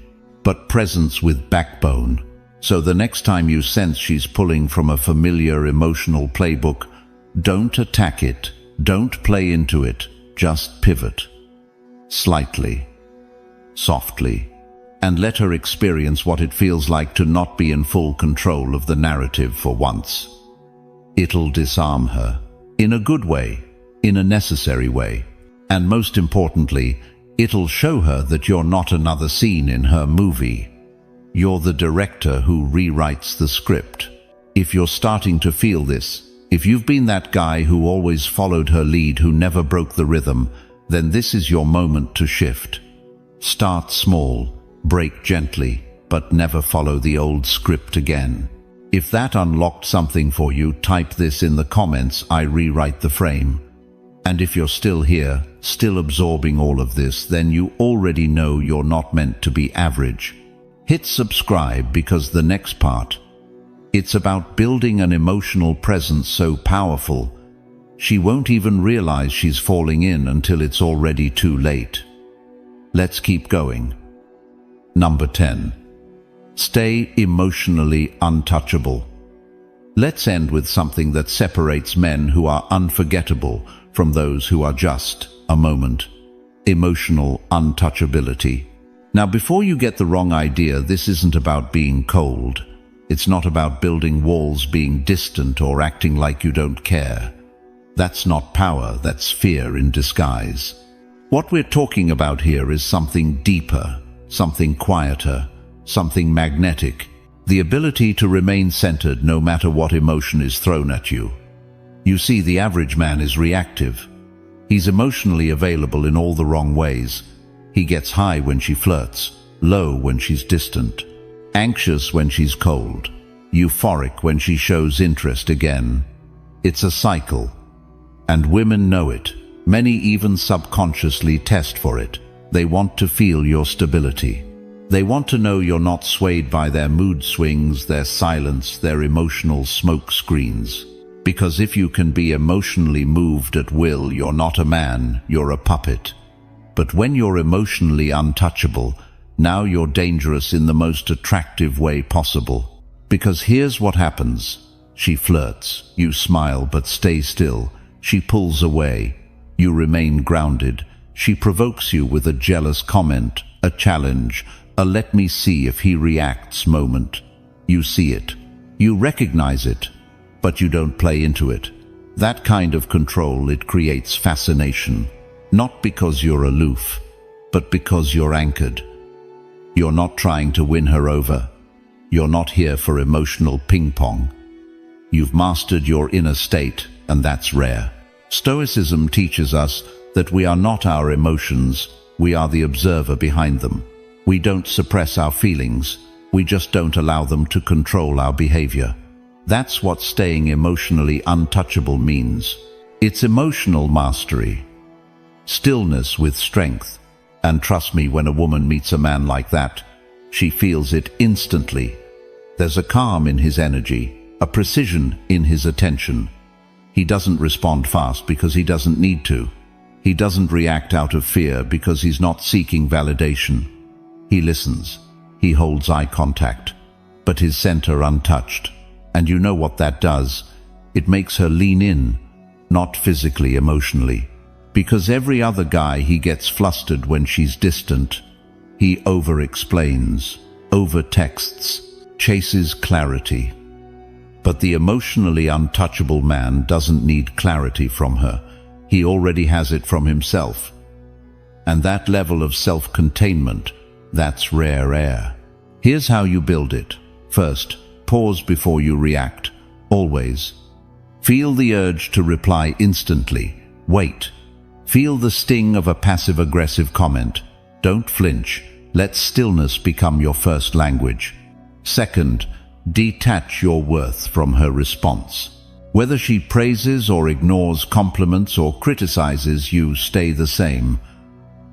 [SPEAKER 1] but presence with backbone. So the next time you sense she's pulling from a familiar emotional playbook, don't attack it, don't play into it, just pivot. Slightly, softly, and let her experience what it feels like to not be in full control of the narrative for once. It'll disarm her, in a good way, in a necessary way, and most importantly, it'll show her that you're not another scene in her movie. You're the director who rewrites the script. If you're starting to feel this, if you've been that guy who always followed her lead, who never broke the rhythm, then this is your moment to shift. Start small, break gently, but never follow the old script again. If that unlocked something for you, type this in the comments, I rewrite the frame. And if you're still here, still absorbing all of this, then you already know you're not meant to be average. Hit subscribe because the next part, it's about building an emotional presence so powerful, she won't even realize she's falling in until it's already too late. Let's keep going. Number 10. Stay emotionally untouchable. Let's end with something that separates men who are unforgettable from those who are just a moment. Emotional untouchability. Now, before you get the wrong idea, this isn't about being cold. It's not about building walls, being distant, or acting like you don't care. That's not power, that's fear in disguise. What we're talking about here is something deeper, something quieter, something magnetic. The ability to remain centered no matter what emotion is thrown at you. You see, the average man is reactive. He's emotionally available in all the wrong ways. He gets high when she flirts, low when she's distant, anxious when she's cold, euphoric when she shows interest again. It's a cycle. And women know it. Many even subconsciously test for it. They want to feel your stability. They want to know you're not swayed by their mood swings, their silence, their emotional smoke screens. Because if you can be emotionally moved at will, you're not a man, you're a puppet. But when you're emotionally untouchable, now you're dangerous in the most attractive way possible. Because here's what happens. She flirts, you smile but stay still. She pulls away, you remain grounded. She provokes you with a jealous comment, a challenge, a let me see if he reacts moment. You see it. You recognize it, but you don't play into it. That kind of control, it creates fascination. Not because you're aloof, but because you're anchored. You're not trying to win her over. You're not here for emotional ping-pong. You've mastered your inner state, and that's rare. Stoicism teaches us that we are not our emotions, we are the observer behind them. We don't suppress our feelings, we just don't allow them to control our behavior. That's what staying emotionally untouchable means. It's emotional mastery. Stillness with strength. And trust me, when a woman meets a man like that, she feels it instantly. There's a calm in his energy, a precision in his attention. He doesn't respond fast because he doesn't need to. He doesn't react out of fear because he's not seeking validation. He listens. He holds eye contact, but his center untouched. And you know what that does? It makes her lean in, not physically, emotionally. Because every other guy, he gets flustered when she's distant. He over-explains, over-texts, chases clarity. But the emotionally untouchable man doesn't need clarity from her. He already has it from himself. And that level of self-containment, that's rare air. Here's how you build it. First, pause before you react. Always. Feel the urge to reply instantly. Wait. Feel the sting of a passive-aggressive comment. Don't flinch. Let stillness become your first language. Second, detach your worth from her response. Whether she praises or ignores compliments or criticizes, you stay the same.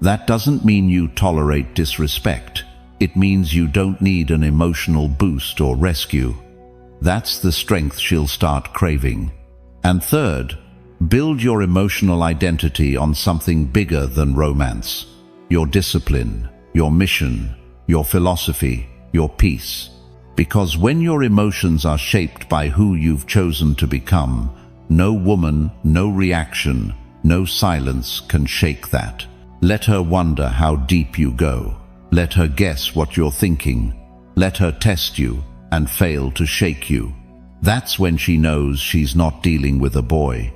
[SPEAKER 1] That doesn't mean you tolerate disrespect. It means you don't need an emotional boost or rescue. That's the strength she'll start craving. And third, build your emotional identity on something bigger than romance. Your discipline, your mission, your philosophy, your peace. Because when your emotions are shaped by who you've chosen to become, no woman, no reaction, no silence can shake that. Let her wonder how deep you go. Let her guess what you're thinking. Let her test you and fail to shake you. That's when she knows she's not dealing with a boy.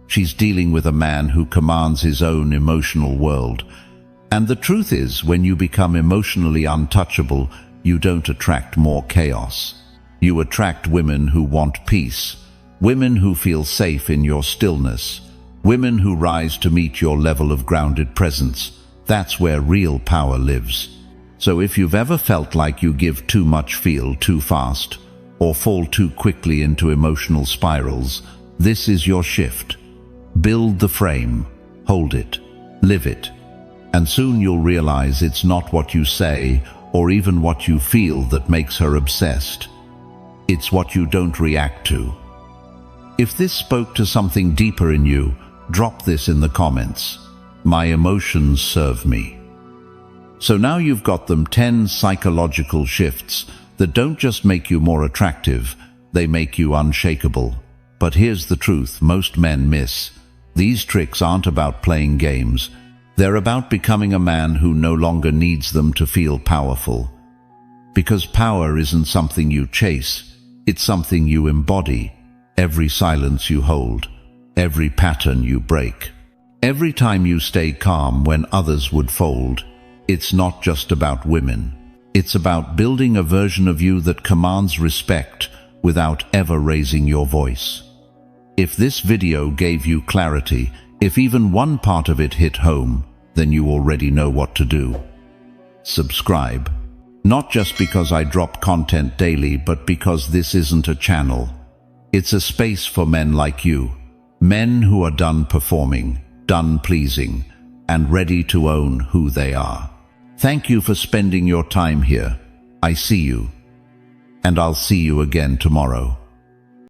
[SPEAKER 1] She's dealing with a man who commands his own emotional world. And the truth is, when you become emotionally untouchable, you don't attract more chaos. You attract women who want peace, women who feel safe in your stillness, women who rise to meet your level of grounded presence. That's where real power lives. So if you've ever felt like you give too much, feel too fast, or fall too quickly into emotional spirals, this is your shift. Build the frame, hold it, live it, and soon you'll realize it's not what you say or even what you feel that makes her obsessed. It's what you don't react to. If this spoke to something deeper in you, drop this in the comments. My emotions serve me. So now you've got them 10 psychological shifts that don't just make you more attractive, they make you unshakable. But here's the truth most men miss. These tricks aren't about playing games. They're about becoming a man who no longer needs them to feel powerful. Because power isn't something you chase, it's something you embody. Every silence you hold, every pattern you break, every time you stay calm when others would fold. It's not just about women. It's about building a version of you that commands respect without ever raising your voice. If this video gave you clarity, if even one part of it hit home, then you already know what to do. Subscribe. Not just because I drop content daily, but because this isn't a channel. It's a space for men like you. Men who are done performing, done pleasing, and ready to own who they are. Thank you for spending your time here. I see you. And I'll see you again tomorrow.